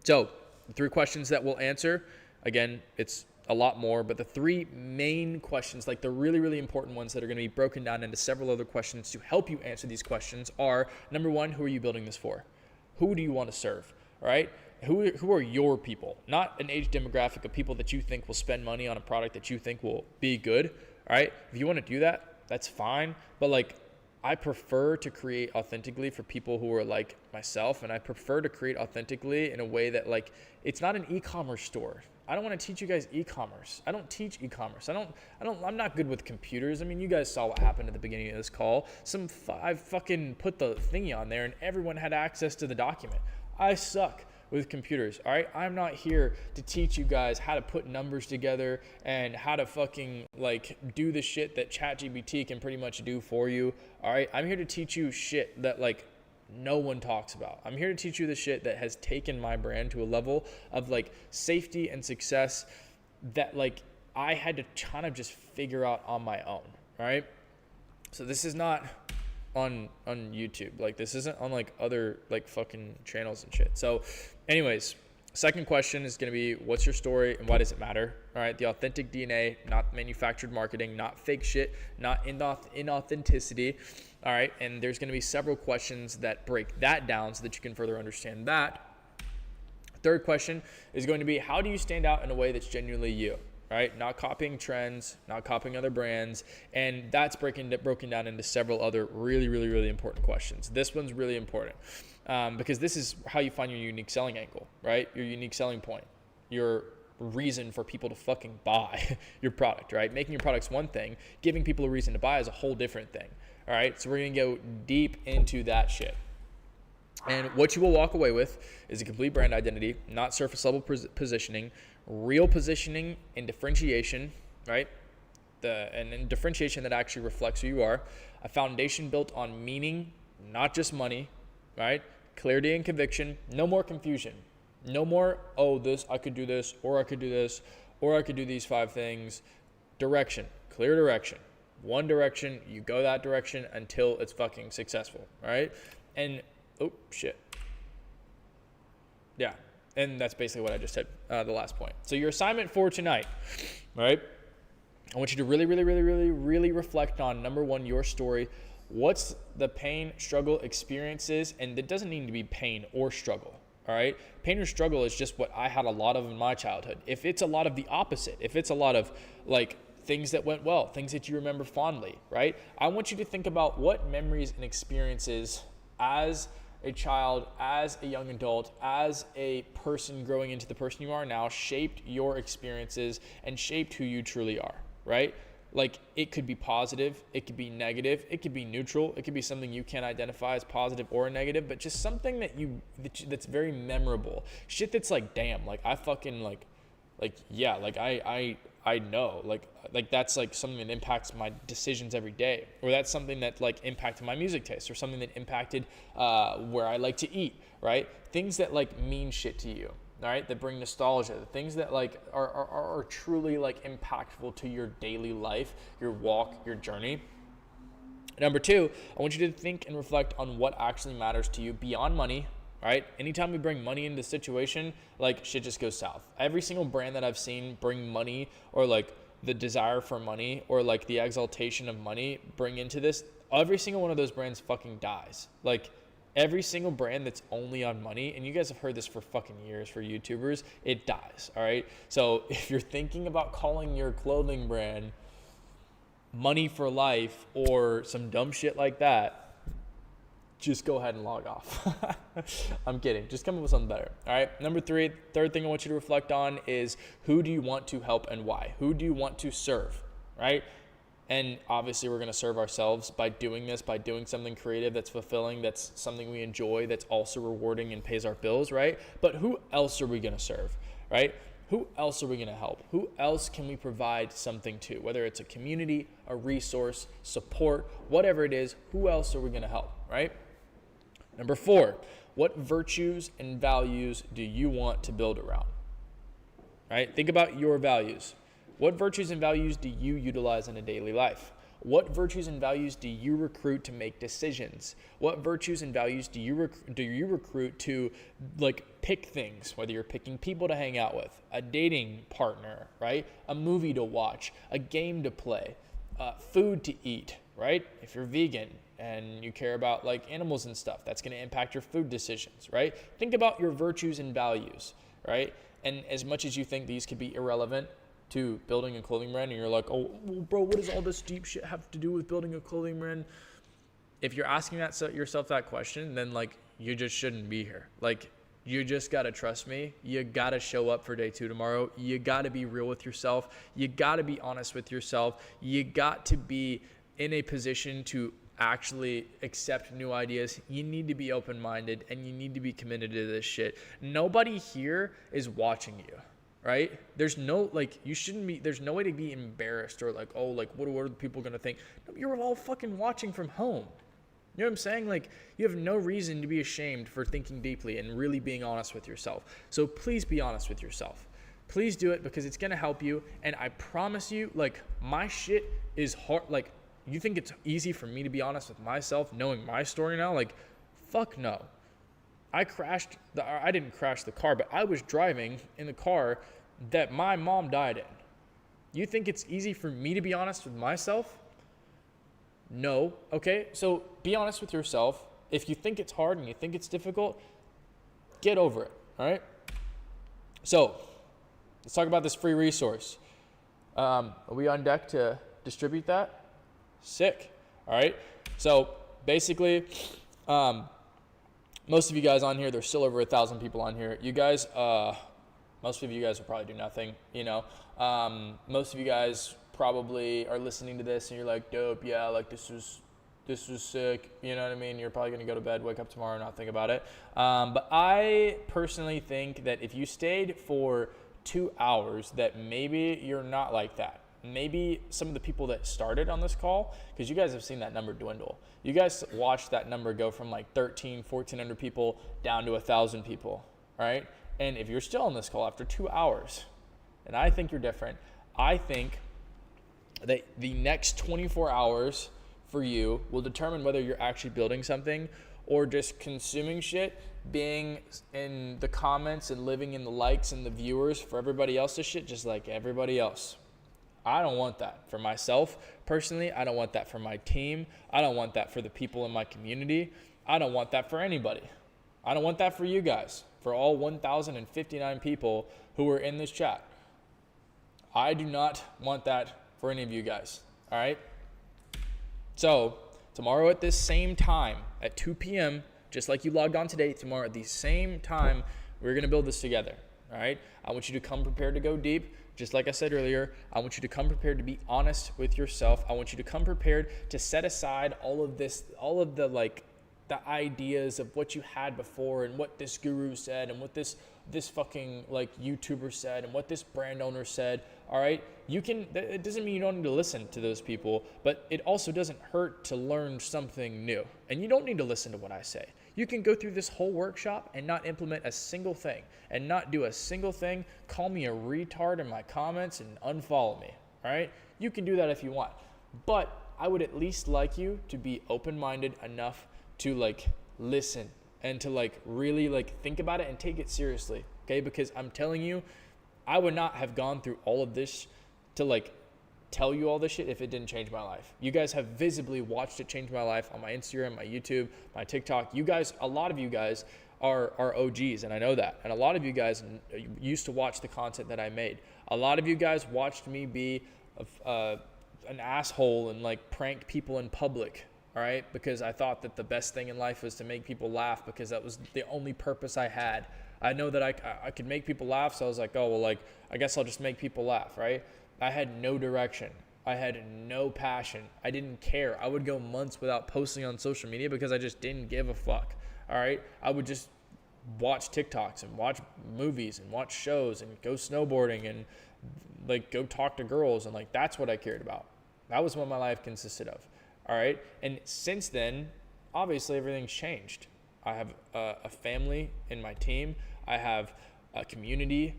So, the 3 questions that we'll answer, again, it's a lot more, but the 3 main questions, like the really, really important ones that are going to be broken down into several other questions to help you answer these questions are, number 1, who are you building this for? Who do you want to serve, all right? Who are your people? Not an age demographic of people that you think will spend money on a product that you think will be good, all right? If you want to do that, that's fine, but like, I prefer to create authentically for people who are like myself, and I prefer to create authentically in a way that like, it's not an e-commerce store. I don't want to teach you guys e-commerce. I don't teach e-commerce. I'm not good with computers. I mean, you guys saw what happened at the beginning of this call. I fucking put the thingy on there and everyone had access to the document. I suck with computers, all right? I'm not here to teach you guys how to put numbers together and how to fucking like do the shit that ChatGPT can pretty much do for you, all right? I'm here to teach you shit that like no one talks about. I'm here to teach you the shit that has taken my brand to a level of like safety and success that like I had to kind of just figure out on my own, right? So this is not on YouTube. Like this isn't on like other like fucking channels and shit. So anyways, second question is going to be, what's your story and why does it matter? All right. The authentic DNA, not manufactured marketing, not fake shit, not inauthenticity. All right. And there's going to be several questions that break that down so that you can further understand that. Third question is going to be, how do you stand out in a way that's genuinely you? Right? Not copying trends, not copying other brands. And that's broken down into several other really, really, really important questions. This one's really important because this is how you find your unique selling angle, right? Your unique selling point, your reason for people to fucking buy your product, right? Making your product's one thing, giving people a reason to buy is a whole different thing. All right. So we're going to go deep into that shit. And what you will walk away with is a complete brand identity, not surface level positioning, real positioning and differentiation, right? And differentiation that actually reflects who you are. A foundation built on meaning, not just money, right? Clarity and conviction. No more confusion. No more, oh, I could do this, or I could do this, or I could do these 5 things. Direction, clear direction. One direction, you go that direction until it's fucking successful, right? And, oh, shit. Yeah. And that's basically what I just said, the last point. So your assignment for tonight, right? I want you to really, really, really, really, really reflect on, number 1, your story. What's the pain, struggle, experiences? And it doesn't need to be pain or struggle, all right? Pain or struggle is just what I had a lot of in my childhood. If it's a lot of the opposite, if it's a lot of like things that went well, things that you remember fondly, right? I want you to think about what memories and experiences as a child, as a young adult, as a person growing into the person you are now, shaped your experiences and shaped who you truly are, right? Like it could be positive, it could be negative, it could be neutral, it could be something you can't identify as positive or negative, but just something that's very memorable. Shit that's like, damn, like I fucking like yeah, like I know, like that's like something that impacts my decisions every day, or that's something that like impacted my music taste, or something that impacted where I like to eat, right? Things that like mean shit to you, all right? That bring nostalgia, the things that like are truly like impactful to your daily life, your walk, your journey. Number 2, I want you to think and reflect on what actually matters to you beyond money. Right? Anytime we bring money into the situation, like shit just goes south. Every single brand that I've seen bring money, or like the desire for money, or like the exaltation of money bring into this, every single one of those brands fucking dies. Like every single brand that's only on money, and you guys have heard this for fucking years for YouTubers, it dies, all right? So if you're thinking about calling your clothing brand Money for Life or some dumb shit like that, just go ahead and log off. I'm kidding. Just come up with something better. All right. Number 3, third thing I want you to reflect on is, who do you want to help and why? Who do you want to serve? Right. And obviously we're going to serve ourselves by doing this, by doing something creative that's fulfilling, that's something we enjoy, that's also rewarding and pays our bills. Right. But who else are we going to serve? Right. Who else are we going to help? Who else can we provide something to? Whether it's a community, a resource, support, whatever it is, who else are we going to help? Right. Number 4, what virtues and values do you want to build around? Right? Think about your values. What virtues and values do you utilize in a daily life? What virtues and values do you recruit to make decisions? What virtues and values do you recruit to like pick things, whether you're picking people to hang out with, a dating partner, right? A movie to watch, a game to play, food to eat, right? If you're vegan and you care about like animals and stuff, that's going to impact your food decisions, right? Think about your virtues and values, right? And as much as you think these could be irrelevant to building a clothing brand, and you're like, oh, well, bro, what does all this deep shit have to do with building a clothing brand? If you're asking yourself that question, then like you just shouldn't be here. Like, you just got to trust me. You got to show up for day 2 tomorrow. You got to be real with yourself. You got to be honest with yourself. You got to be in a position to actually accept new ideas. You need to be open-minded, and you need to be committed to this shit. Nobody here is watching you, right? There's no, like, you shouldn't be, there's no way to be embarrassed or like, oh, like, what are the people going to think? No, you're all fucking watching from home. You know what I'm saying? Like, you have no reason to be ashamed for thinking deeply and really being honest with yourself. So please be honest with yourself. Please do it, because it's going to help you. And I promise you, like, my shit is hard. Like, you think it's easy for me to be honest with myself knowing my story now? Like, fuck no. I didn't crash the car, but I was driving in the car that my mom died in. You think it's easy for me to be honest with myself? No. Okay, so be honest with yourself. If you think it's hard and you think it's difficult, get over it, all right? So let's talk about this free resource. Are we on deck to distribute that? Sick, all right? So basically, most of you guys on here, there's still over 1,000 people on here. You guys, most of you guys will probably do nothing, you know? Most of you guys probably are listening to this and you're like, dope, yeah, like this was sick, you know what I mean? You're probably gonna go to bed, wake up tomorrow, and not think about it. But I personally think that if you stayed for 2 hours, that maybe you're not like that. Maybe some of the people that started on this call, because you guys have seen that number dwindle. You guys watched that number go from like 1,400 people down to 1,000 people, right? And if you're still on this call after 2 hours, and I think you're different, I think that the next 24 hours for you will determine whether you're actually building something or just consuming shit, being in the comments and living in the likes and the viewers for everybody else's shit, just like everybody else. I don't want that for myself personally. I don't want that for my team. I don't want that for the people in my community. I don't want that for anybody. I don't want that for you guys, for all 1,059 people who are in this chat. I do not want that for any of you guys, all right? So tomorrow at this same time, at 2 p.m., just like you logged on today, tomorrow at the same time, we're going to build this together, all right? I want you to come prepared to go deep. Just like I said earlier, I want you to come prepared to be honest with yourself. I want you to come prepared to set aside all of the like the ideas of what you had before and what this guru said and what this fucking like YouTuber said and what this brand owner said. All right, it doesn't mean you don't need to listen to those people, but it also doesn't hurt to learn something new. And you don't need to listen to what I say. You can go through this whole workshop and not implement a single thing and not do a single thing. Call me a retard in my comments and unfollow me, all right? You can do that if you want. But I would at least like you to be open-minded enough to like listen and to like really like think about it and take it seriously, okay? Because I'm telling you, I would not have gone through all of this to like tell you all this shit if it didn't change my life. You guys have visibly watched it change my life on my Instagram, my YouTube, my TikTok. You guys, a lot of you guys are OGs, and I know that. And a lot of you guys used to watch the content that I made. A lot of you guys watched me be an asshole and like prank people in public, all right? Because I thought that the best thing in life was to make people laugh because that was the only purpose I had. I know that I could make people laugh, so I was like, oh, well, like, I guess I'll just make people laugh, right? I had no direction. I had no passion. I didn't care. I would go months without posting on social media because I just didn't give a fuck, all right? I would just watch TikToks and watch movies and watch shows and go snowboarding and, like, go talk to girls, and, like, that's what I cared about. That was what my life consisted of, all right? And since then, obviously, everything's changed. I have a family in my team. I have a community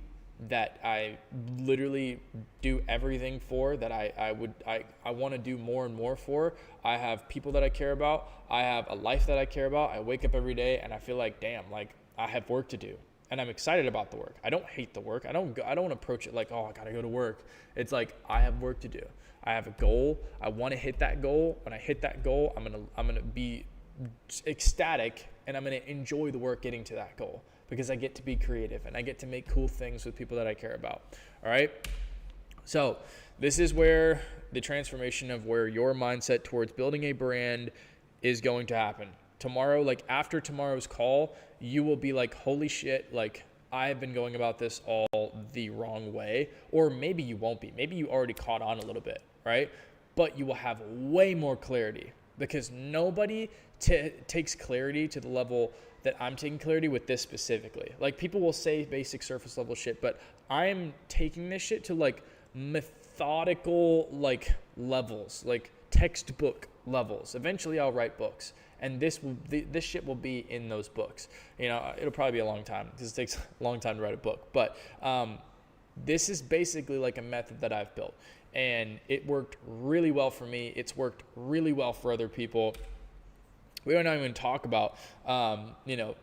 that I literally do everything for, that I want to do more and more for. I have people that I care about. I have a life that I care about. I wake up every day and I feel like, damn, like I have work to do. and I'm excited about the work. I don't hate the work. I don't approach it like, oh, I gotta go to work. It's like, I have work to do. I have a goal. I want to hit that goal. When I hit that goal, I'm gonna be ecstatic, and I'm gonna enjoy the work getting to that goal, because I get to be creative and I get to make cool things with people that I care about. All right. So this is where the transformation of where your mindset towards building a brand is going to happen. Tomorrow, like after tomorrow's call, you will be like, holy shit, like I have been going about this all the wrong way. Or maybe you won't be. Maybe you already caught on a little bit, right? But you will have way more clarity, because nobody takes clarity to the level that I'm taking clarity with this specifically. Like people will say basic surface level shit, but I'm taking this shit to like methodical like levels, like textbook levels. Eventually I'll write books, and this shit will be in those books. You know, it'll probably be a long time because it takes a long time to write a book, but this is basically like a method that I've built, and it worked really well for me. It's worked really well for other people. We don't even talk about, you know,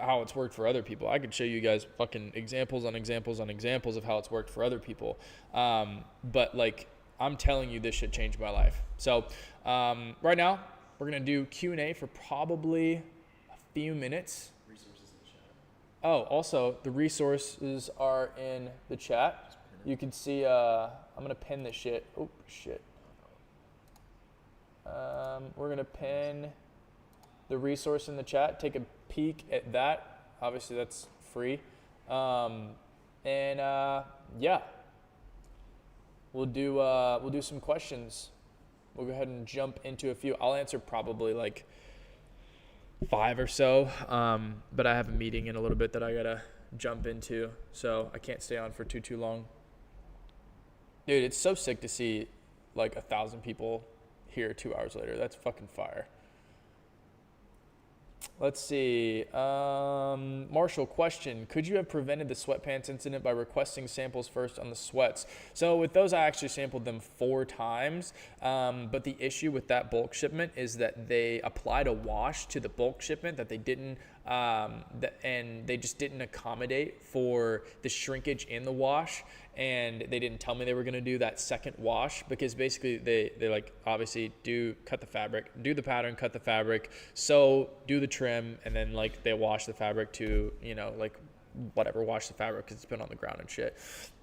how it's worked for other people. I could show you guys fucking examples on examples on examples of how it's worked for other people. But like, I'm telling you, this shit changed my life. So right now, we're going to do Q&A for probably a few minutes. Resources in the chat. Oh, also, the resources are in the chat. You can see, I'm going to pin this shit. Oh, shit. We're going to pin the resource in the chat. Take a peek at that. Obviously, that's free. Yeah, we'll do some questions. We'll go ahead and jump into a few. I'll answer probably like 5 or so, but I have a meeting in a little bit that I gotta jump into, so I can't stay on for too long. Dude, it's so sick to see like 1,000 people here 2 hours later. That's fucking fire. Let's see. Marshall, question. Could you have prevented the sweatpants incident by requesting samples first on the sweats? So with those, I actually sampled them 4 times. But the issue with that bulk shipment is that they applied a wash to the bulk shipment that they didn't, and they just didn't accommodate for the shrinkage in the wash. And they didn't tell me they were going to do that second wash, because basically they like obviously cut the fabric, do the pattern, cut the fabric, sew, do the trim, and then like they wash the fabric to, you know, like whatever, wash the fabric because it's been on the ground and shit.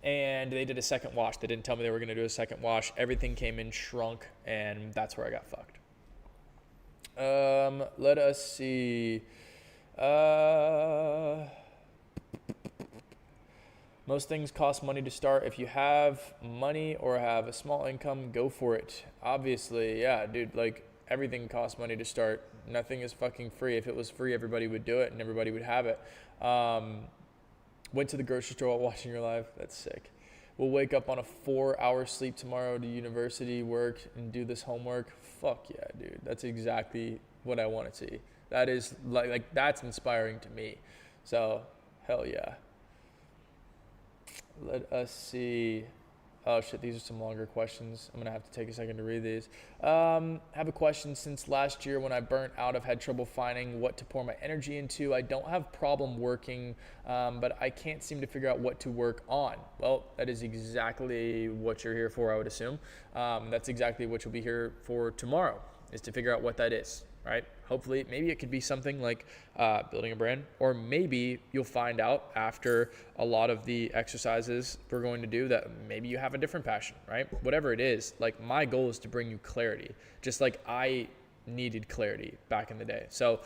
And they did a second wash. They didn't tell me they were going to do a second wash. Everything came in shrunk, and that's where I got fucked. Let us see. Most things cost money to start. If you have money or have a small income, go for it. Obviously, yeah, dude, like everything costs money to start. Nothing is fucking free. If it was free, everybody would do it and everybody would have it. Went to the grocery store while watching your live. That's sick. We'll wake up on a 4-hour sleep tomorrow to university, work, and do this homework. Fuck yeah, dude. That's exactly what I want to see. That is like that's inspiring to me. So, hell yeah. Let us see. Oh shit, these are some longer questions. I'm gonna have to take a second to read these. Have a question. Since last year when I burnt out, I've had trouble finding what to pour my energy into. I don't have problem working, but I can't seem to figure out what to work on. Well, that is exactly what you're here for, I would assume. That's exactly what you'll be here for tomorrow, is to figure out what that is, right? Hopefully, maybe it could be something like building a brand, or maybe you'll find out after a lot of the exercises we're going to do that maybe you have a different passion, right? Whatever it is, like my goal is to bring you clarity, just like I needed clarity back in the day. So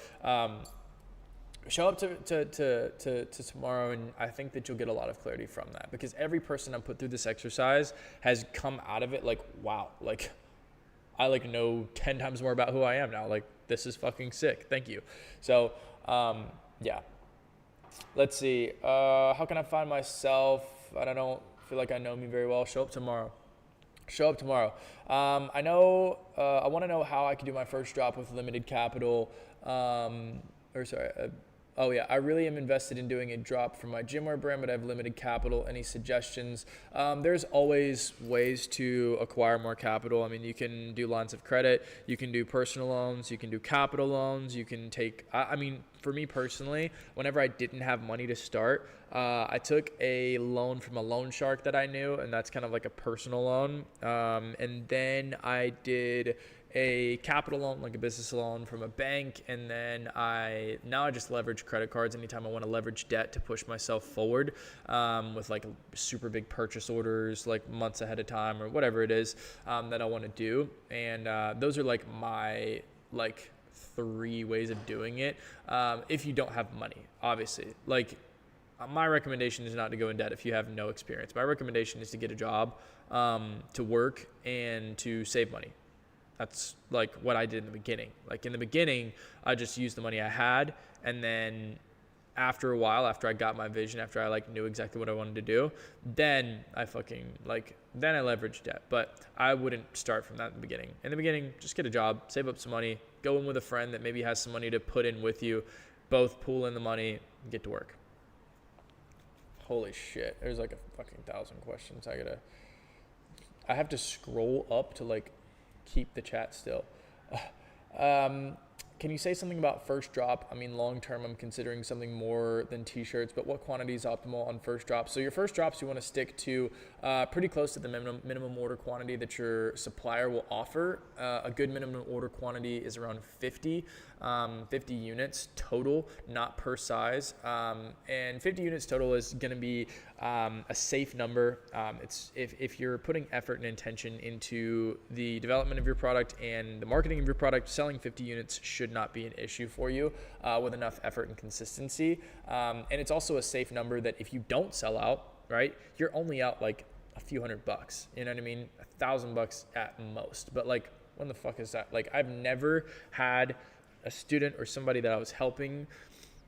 show up to tomorrow, and I think that you'll get a lot of clarity from that, because every person I put through this exercise has come out of it like, wow, like I like know 10 times more about who I am now. Like, this is fucking sick. Thank you. So, yeah. Let's see. How can I find myself? I don't feel like I know me very well. Show up tomorrow. I know, I want to know how I can do my first drop with limited capital. Oh yeah, I really am invested in doing a drop for my gymwear brand, but I have limited capital. Any suggestions? There's always ways to acquire more capital. I mean, you can do lines of credit, you can do personal loans, you can do capital loans, you can take, I mean, for me personally, whenever I didn't have money to start, I took a loan from a loan shark that I knew, and that's kind of like a personal loan. And then I did a capital loan, like a business loan from a bank, and then I just leverage credit cards anytime I want to leverage debt to push myself forward, with like super big purchase orders, like months ahead of time or whatever it is that I want to do. And those are like my like 3 ways of doing it. If you don't have money, obviously, like my recommendation is not to go in debt if you have no experience. My recommendation is to get a job, to work, and to save money. That's like what I did in the beginning. Like in the beginning, I just used the money I had, and then after a while, after I got my vision, after I like knew exactly what I wanted to do, then I leveraged debt. But I wouldn't start from that in the beginning. In the beginning, just get a job, save up some money, go in with a friend that maybe has some money to put in with you, both pool in the money, and get to work. Holy shit, there's like a fucking 1,000 questions. I have to scroll up to like keep the chat still. Can you say something about first drop? I mean, long term, I'm considering something more than t-shirts, but what quantity is optimal on first drop? So your first drops, you want to stick to pretty close to the minimum order quantity that your supplier will offer. A good minimum order quantity is around 50 units total, not per size. And 50 units total is going to be a safe number. It's if you're putting effort and intention into the development of your product and the marketing of your product, selling 50 units should not be an issue for you with enough effort and consistency. And it's also a safe number that if you don't sell out, right, you're only out like a few $100. You know what I mean? $1,000 at most. But like, when the fuck is that? Like, I've never had a student or somebody that I was helping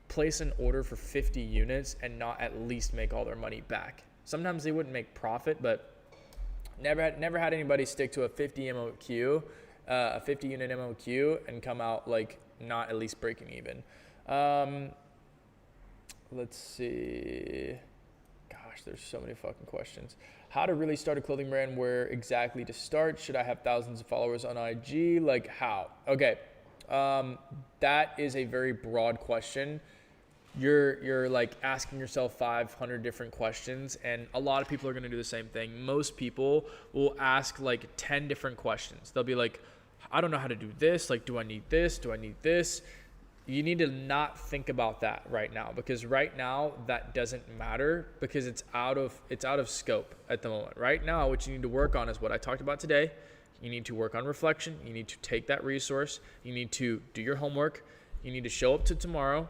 place an order for 50 units and not at least make all their money back. Sometimes they wouldn't make profit, but never had anybody stick to a 50 MOQ, a 50 unit MOQ and come out like not at least breaking even. Let's see. Gosh, there's so many fucking questions. How to really start a clothing brand? Where exactly to start? Should I have thousands of followers on IG? Like how? Okay. That is a very broad question. You're like asking yourself 500 different questions, and a lot of people are going to do the same thing. Most people will ask like 10 different questions. They'll be like, I don't know how to do this. Like, do I need this? Do I need this? You need to not think about that right now, because right now that doesn't matter, because it's out of scope at the moment. Right now, what you need to work on is what I talked about today. You need to work on reflection. You need to take that resource. You need to do your homework. You need to show up to tomorrow,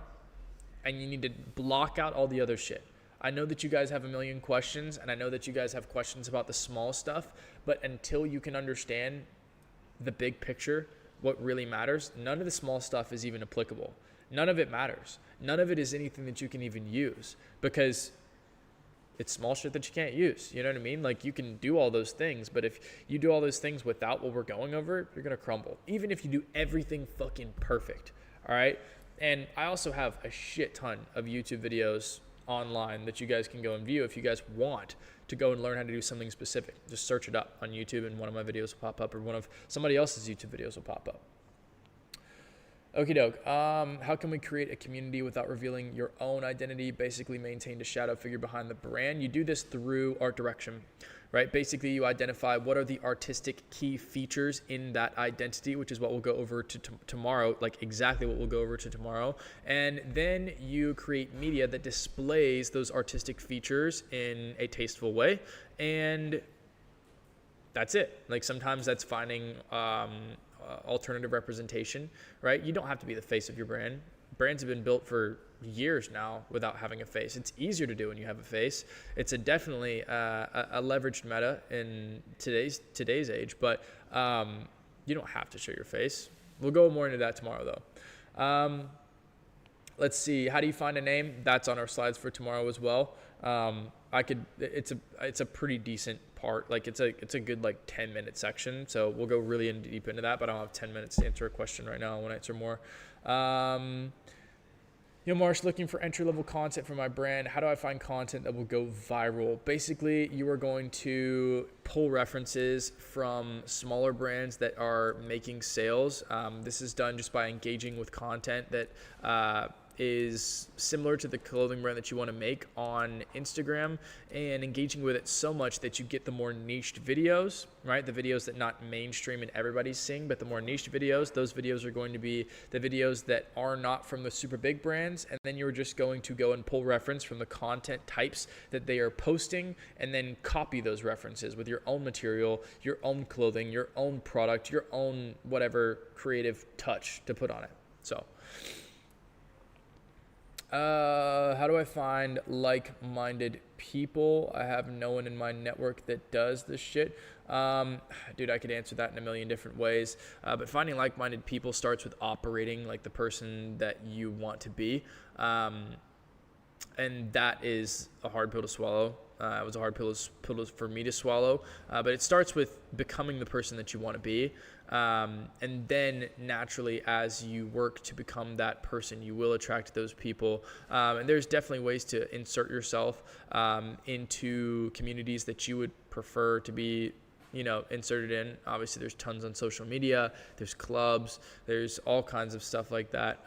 and you need to block out all the other shit. I know that you guys have a million questions, and I know that you guys have questions about the small stuff, but until you can understand the big picture, what really matters, none of the small stuff is even applicable. None of it matters. None of it is anything that you can even use, because it's small shit that you can't use. You know what I mean? Like, you can do all those things, but if you do all those things without what we're going over, you're going to crumble. Even if you do everything fucking perfect. All right. And I also have a shit ton of YouTube videos online that you guys can go and view if you guys want to go and learn how to do something specific. Just search it up on YouTube and one of my videos will pop up, or one of somebody else's YouTube videos will pop up. Okie doke. How can we create a community without revealing your own identity? Basically maintain a shadow figure behind the brand. You do this through art direction, right? Basically, you identify what are the artistic key features in that identity, which is what we'll go over to tomorrow, like exactly what we'll go over to tomorrow. And then you create media that displays those artistic features in a tasteful way. And that's it. Like, sometimes that's finding alternative representation, right? You don't have to be the face of your brand. Brands have been built for years now without having a face. It's easier to do when you have a face. It's definitely a leveraged meta in today's age, but you don't have to show your face. We'll go more into that tomorrow, though. Let's see. How do you find a name? That's on our slides for tomorrow as well. It's a pretty decent part. Like, it's a good like 10-minute section. So we'll go really deep into that, but I don't have 10 minutes to answer a question right now. I want to answer more. Marsh, looking for entry-level content for my brand. How do I find content that will go viral? Basically, you are going to pull references from smaller brands that are making sales. This is done just by engaging with content that is similar to the clothing brand that you want to make on Instagram, and engaging with it so much that you get the more niched videos, right? The videos that not mainstream and everybody's seeing, but the more niched videos, those videos are going to be the videos that are not from the super big brands. And then you're just going to go and pull reference from the content types that they are posting, and then copy those references with your own material, your own clothing, your own product, your own whatever creative touch to put on it. So how do I find like-minded people? I have no one in my network that does this shit. Dude, I could answer that in a million different ways. But finding like-minded people starts with operating like the person that you want to be. And that is a hard pill to swallow. It was a hard pill for me to swallow. But it starts with becoming the person that you want to be. And then naturally, as you work to become that person, you will attract those people. And there's definitely ways to insert yourself into communities that you would prefer to be, inserted in. Obviously, there's tons on social media. There's clubs. There's all kinds of stuff like that.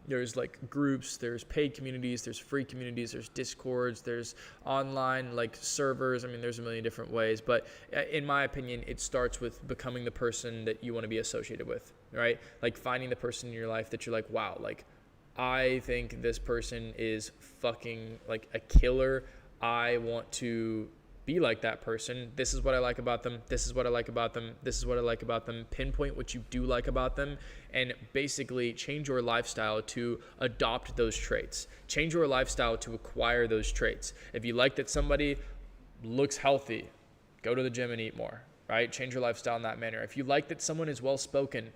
There's like groups. There's paid communities. There's free communities. There's Discords. There's online like servers. I mean, there's a million different ways. But in my opinion, it starts with becoming the person that you want to be associated with, right? Like finding the person in your life that you're like, wow, like I think this person is fucking like a killer. I want to be like that person. This is what I like about them. This is what I like about them. This is what I like about them. Pinpoint what you do like about them, and basically change your lifestyle to adopt those traits. Change your lifestyle to acquire those traits. If you like that somebody looks healthy, go to the gym and eat more, right? Change your lifestyle in that manner. If you like that someone is well-spoken,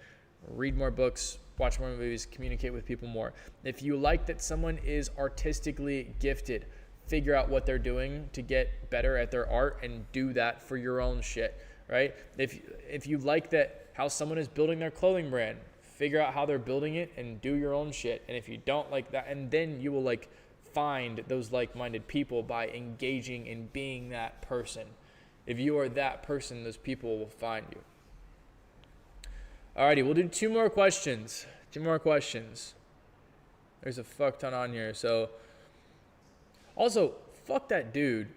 read more books, watch more movies, communicate with people more. If you like that someone is artistically gifted, figure out what they're doing to get better at their art and do that for your own shit, right? If you like that how someone is building their clothing brand, figure out how they're building it and do your own shit. And if you don't like that, and then you will like find those like-minded people by engaging in being that person. If you are that person, those people will find you. Alrighty, we'll do two more questions. There's a fuck ton on here, so also, fuck that dude,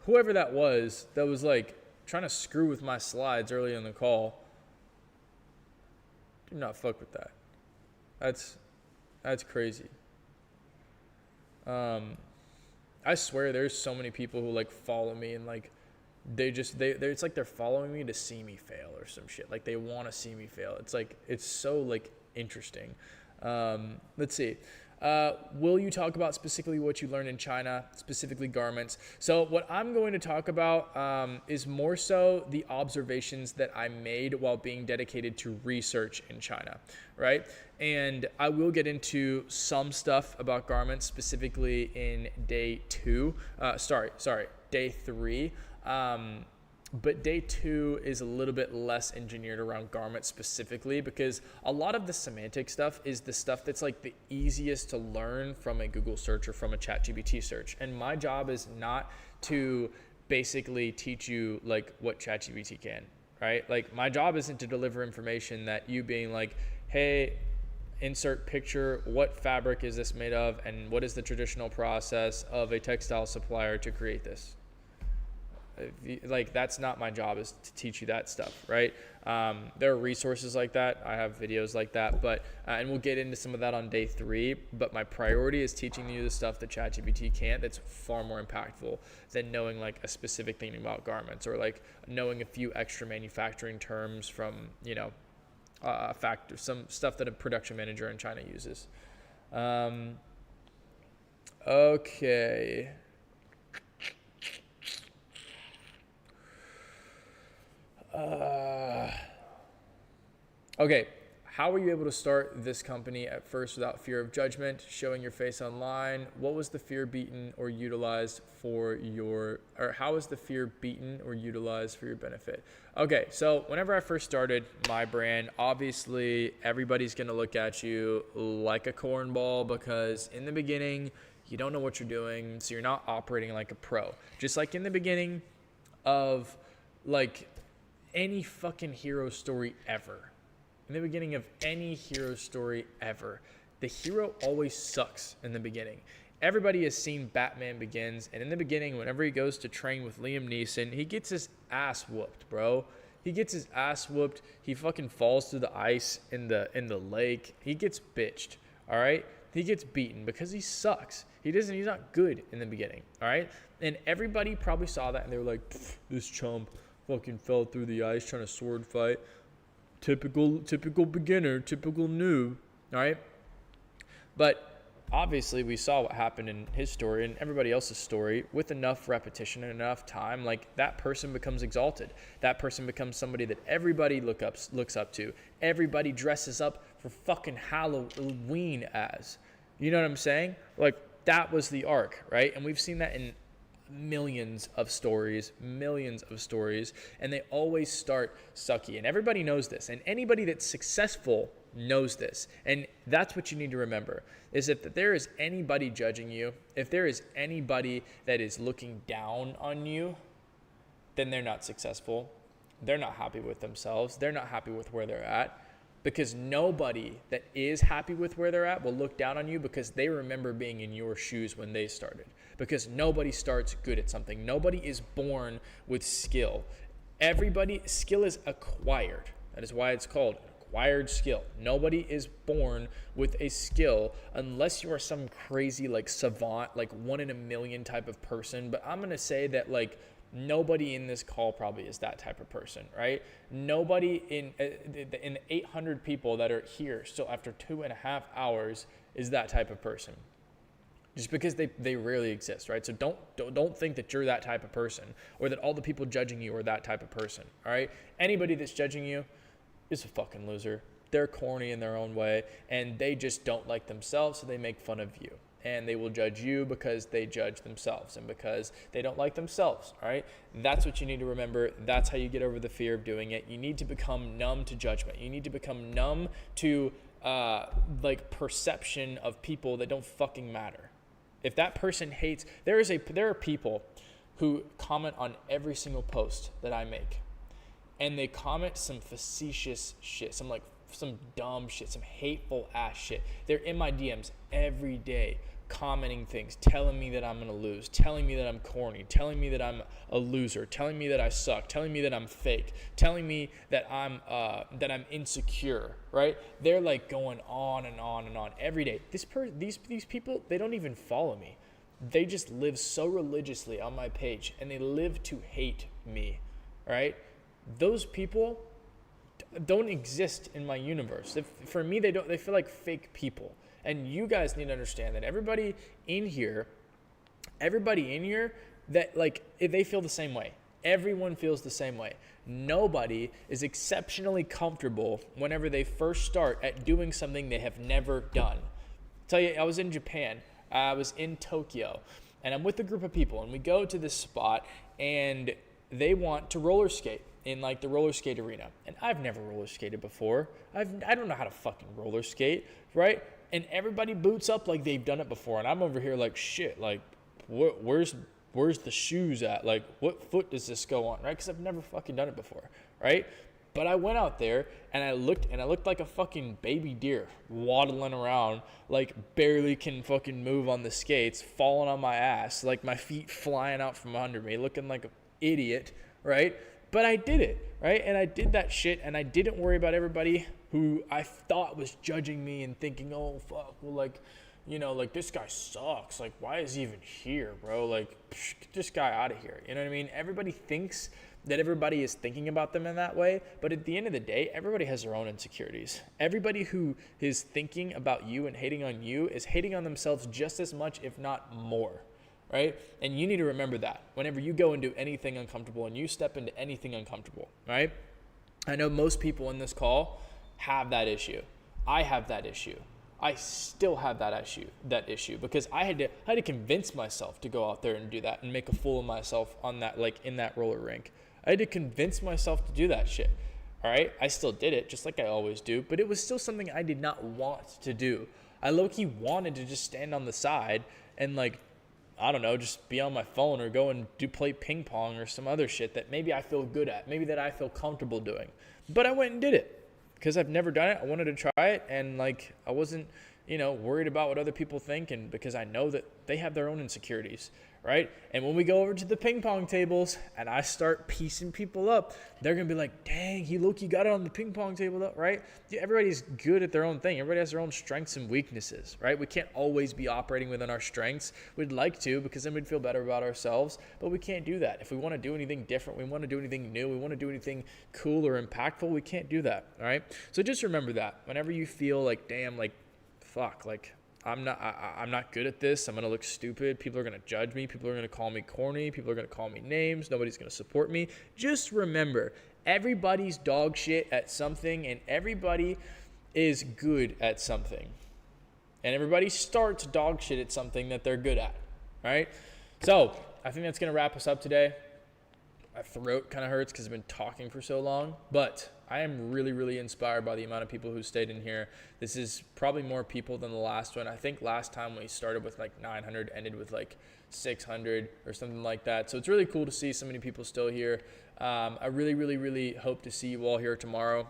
whoever that was like trying to screw with my slides early in the call. Do not fuck with that. That's crazy. I swear there's so many people who like follow me and like they're it's like they're following me to see me fail or some shit. Like they want to see me fail. It's like, it's so like interesting. Let's see. Will you talk about specifically what you learned in China, specifically garments? So what I'm going to talk about is more so the observations that I made while being dedicated to research in China, right? And I will get into some stuff about garments specifically in day 3. But day 2 is a little bit less engineered around garments specifically, because a lot of the semantic stuff is the stuff that's like the easiest to learn from a Google search or from a ChatGPT search. And my job is not to basically teach you like what ChatGPT can, right? Like my job isn't to deliver information that you being like, hey, insert picture, what fabric is this made of, and what is the traditional process of a textile supplier to create this? Like that's not my job, is to teach you that stuff, right? There are resources like that. I have videos like that, but and we'll get into some of that on day 3. But my priority is teaching you the stuff that ChatGPT can't. That's far more impactful than knowing like a specific thing about garments, or like knowing a few extra manufacturing terms from some stuff that a production manager in China uses. Okay. Okay, how were you able to start this company at first without fear of judgment, showing your face online? What was the fear beaten or utilized for your, or how was the fear beaten or utilized for your benefit? Okay, so whenever I first started my brand, obviously everybody's gonna look at you like a cornball because in the beginning, you don't know what you're doing, so you're not operating like a pro. Just like in the beginning of like any fucking hero story ever. In the beginning of any hero story ever, the hero always sucks in the beginning. Everybody has seen Batman Begins, and in the beginning, whenever he goes to train with Liam Neeson, he gets his ass whooped, bro. He gets his ass whooped. He fucking falls through the ice in the lake. He gets bitched, all right? He gets beaten because he sucks. He's not good in the beginning, all right? And everybody probably saw that, and they were like, this chump fucking fell through the ice trying to sword fight. Typical beginner, typical noob, all right? But obviously we saw what happened in his story and everybody else's story. With enough repetition and enough time, like that person becomes exalted. That person becomes somebody that everybody looks up to. Everybody dresses up for fucking Halloween as. You know what I'm saying? Like that was the arc, right? And we've seen that in millions of stories, and they always start sucky. And everybody knows this. And anybody that's successful knows this. And that's what you need to remember, is if there is anybody judging you, if there is anybody that is looking down on you, then they're not successful. They're not happy with themselves. They're not happy with where they're at. Because nobody that is happy with where they're at will look down on you because they remember being in your shoes when they started. Because nobody starts good at something. Nobody is born with skill. Skill is acquired. That is why it's called acquired skill. Nobody is born with a skill unless you are some crazy like savant, like 1 in a million type of person. But I'm going to say that like nobody in this call probably is that type of person, right? Nobody in the 800 people that are here still after 2.5 hours is that type of person. Just because they rarely exist, right? So don't think that you're that type of person or that all the people judging you are that type of person, all right? Anybody that's judging you is a fucking loser. They're corny in their own way, and they just don't like themselves, so they make fun of you. And they will judge you because they judge themselves and because they don't like themselves, all right? That's what you need to remember. That's how you get over the fear of doing it. You need to become numb to judgment. You need to become numb to like perception of people that don't fucking matter. If that person hates, there are people who comment on every single post that I make. And they comment some facetious shit, some dumb shit, some hateful ass shit. They're in my DMs every day commenting things, telling me that I'm going to lose, telling me that I'm corny, telling me that I'm a loser, telling me that I suck, telling me that I'm fake, telling me that I'm insecure, right? They're like going on and on and on every day. These people, they don't even follow me. They just live so religiously on my page and they live to hate me, right? Those people don't exist in my universe. For me, they feel like fake people. And you guys need to understand that everybody in here that like they feel the same way. Everyone feels the same way. Nobody is exceptionally comfortable whenever they first start at doing something they have never done. I'll tell you, I was in Japan. I was in Tokyo, and I'm with a group of people, and we go to this spot, and they want to roller skate in like the roller skate arena. And I've never roller skated before. I don't know how to fucking roller skate, right? And everybody boots up like they've done it before. And I'm over here like, shit, like, where's the shoes at? Like, what foot does this go on, right? Because I've never fucking done it before, right? But I went out there and I looked like a fucking baby deer waddling around, like barely can fucking move on the skates, falling on my ass, like my feet flying out from under me, looking like an idiot, right? But I did it, right? And I did that shit, and I didn't worry about everybody who I thought was judging me and thinking, oh, fuck, well, like, you know, like, this guy sucks. Like, why is he even here, bro? Like, get this guy out of here. You know what I mean? Everybody thinks that everybody is thinking about them in that way, but at the end of the day, everybody has their own insecurities. Everybody who is thinking about you and hating on you is hating on themselves just as much, if not more. Right? And you need to remember that whenever you go and do anything uncomfortable and you step into anything uncomfortable, right? I know most people in this call have that issue. I have that issue. I still have that issue because I had to convince myself to go out there and do that and make a fool of myself on that, like in that roller rink. I had to convince myself to do that shit. All right. I still did it just like I always do, but it was still something I did not want to do. I low-key wanted to just stand on the side and like, I don't know, just be on my phone or go and play ping pong or some other shit that maybe I feel good at, maybe that I feel comfortable doing. But I went and did it. Because I've never done it, I wanted to try it, and like I wasn't, worried about what other people think, and because I know that they have their own insecurities, right? And when we go over to the ping pong tables and I start piecing people up, they're gonna be like, "Dang, he low-key got it on the ping pong table, right?" Yeah, everybody's good at their own thing. Everybody has their own strengths and weaknesses, right? We can't always be operating within our strengths. We'd like to, because then we'd feel better about ourselves, but we can't do that. If we want to do anything different, we want to do anything new, we want to do anything cool or impactful, we can't do that, all right? So just remember that whenever you feel like, damn, like, fuck, like, I'm not good at this. I'm going to look stupid. People are going to judge me. People are going to call me corny. People are going to call me names. Nobody's going to support me. Just remember, everybody's dog shit at something, and everybody is good at something. And everybody starts dog shit at something that they're good at, right? So I think that's going to wrap us up today. My throat kind of hurts because I've been talking for so long, but I am really, really inspired by the amount of people who stayed in here. This is probably more people than the last one. I think last time we started with like 900, ended with like 600 or something like that. So it's really cool to see so many people still here. I really, really, really hope to see you all here tomorrow.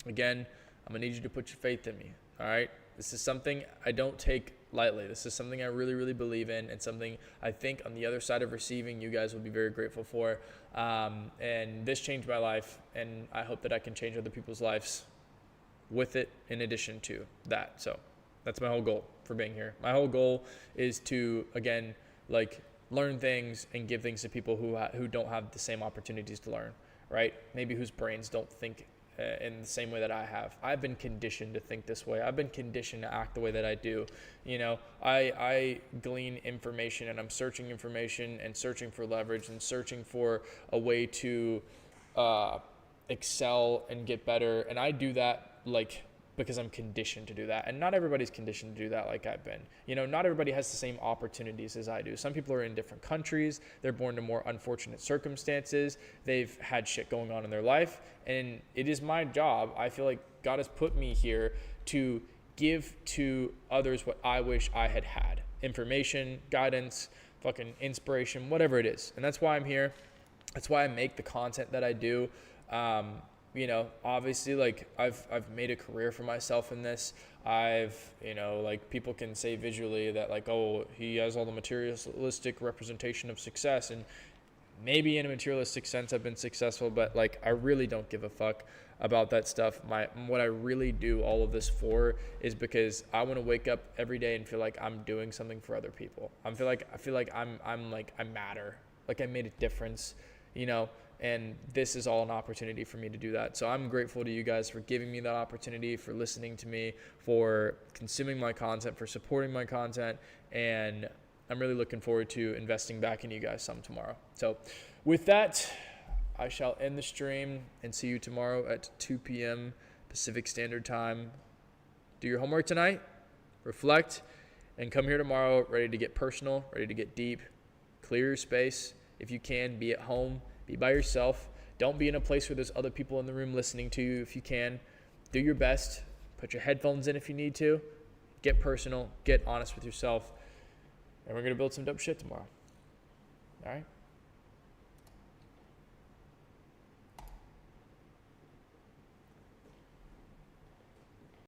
Again, I'm going to need you to put your faith in me, all right? This is something I don't take lightly. This is something I really, really believe in, and something I think on the other side of receiving, you guys will be very grateful for. And this changed my life, and I hope that I can change other people's lives with it in addition to that. So that's my whole goal for being here. My whole goal is to, again, like, learn things and give things to people who don't have the same opportunities to learn, right? Maybe whose brains don't think in the same way that I have. I've been conditioned to think this way. I've been conditioned to act the way that I do. I glean information, and I'm searching information and searching for leverage and searching for a way to excel and get better. And I do that because I'm conditioned to do that. And not everybody's conditioned to do that like I've been. Not everybody has the same opportunities as I do. Some people are in different countries. They're born to more unfortunate circumstances. They've had shit going on in their life. And it is my job. I feel like God has put me here to give to others what I wish I had had. Information, guidance, fucking inspiration, whatever it is. And that's why I'm here. That's why I make the content that I do. Obviously, like, I've made a career for myself in this. People can say visually that, like, oh, he has all the materialistic representation of success, and maybe in a materialistic sense I've been successful, but like, I really don't give a fuck about that stuff. What I really do all of this for is because I want to wake up every day and feel like I'm doing something for other people. I feel like I matter, like I made a difference, and this is all an opportunity for me to do that. So I'm grateful to you guys for giving me that opportunity, for listening to me, for consuming my content, for supporting my content, and I'm really looking forward to investing back in you guys some tomorrow. So with that, I shall end the stream and see you tomorrow at 2 p.m. Pacific Standard Time. Do your homework tonight, reflect, and come here tomorrow ready to get personal, ready to get deep. Clear your space. If you can, be at home, be by yourself. Don't be in a place where there's other people in the room listening to you if you can. Do your best. Put your headphones in if you need to. Get personal. Get honest with yourself. And we're going to build some dope shit tomorrow. All right?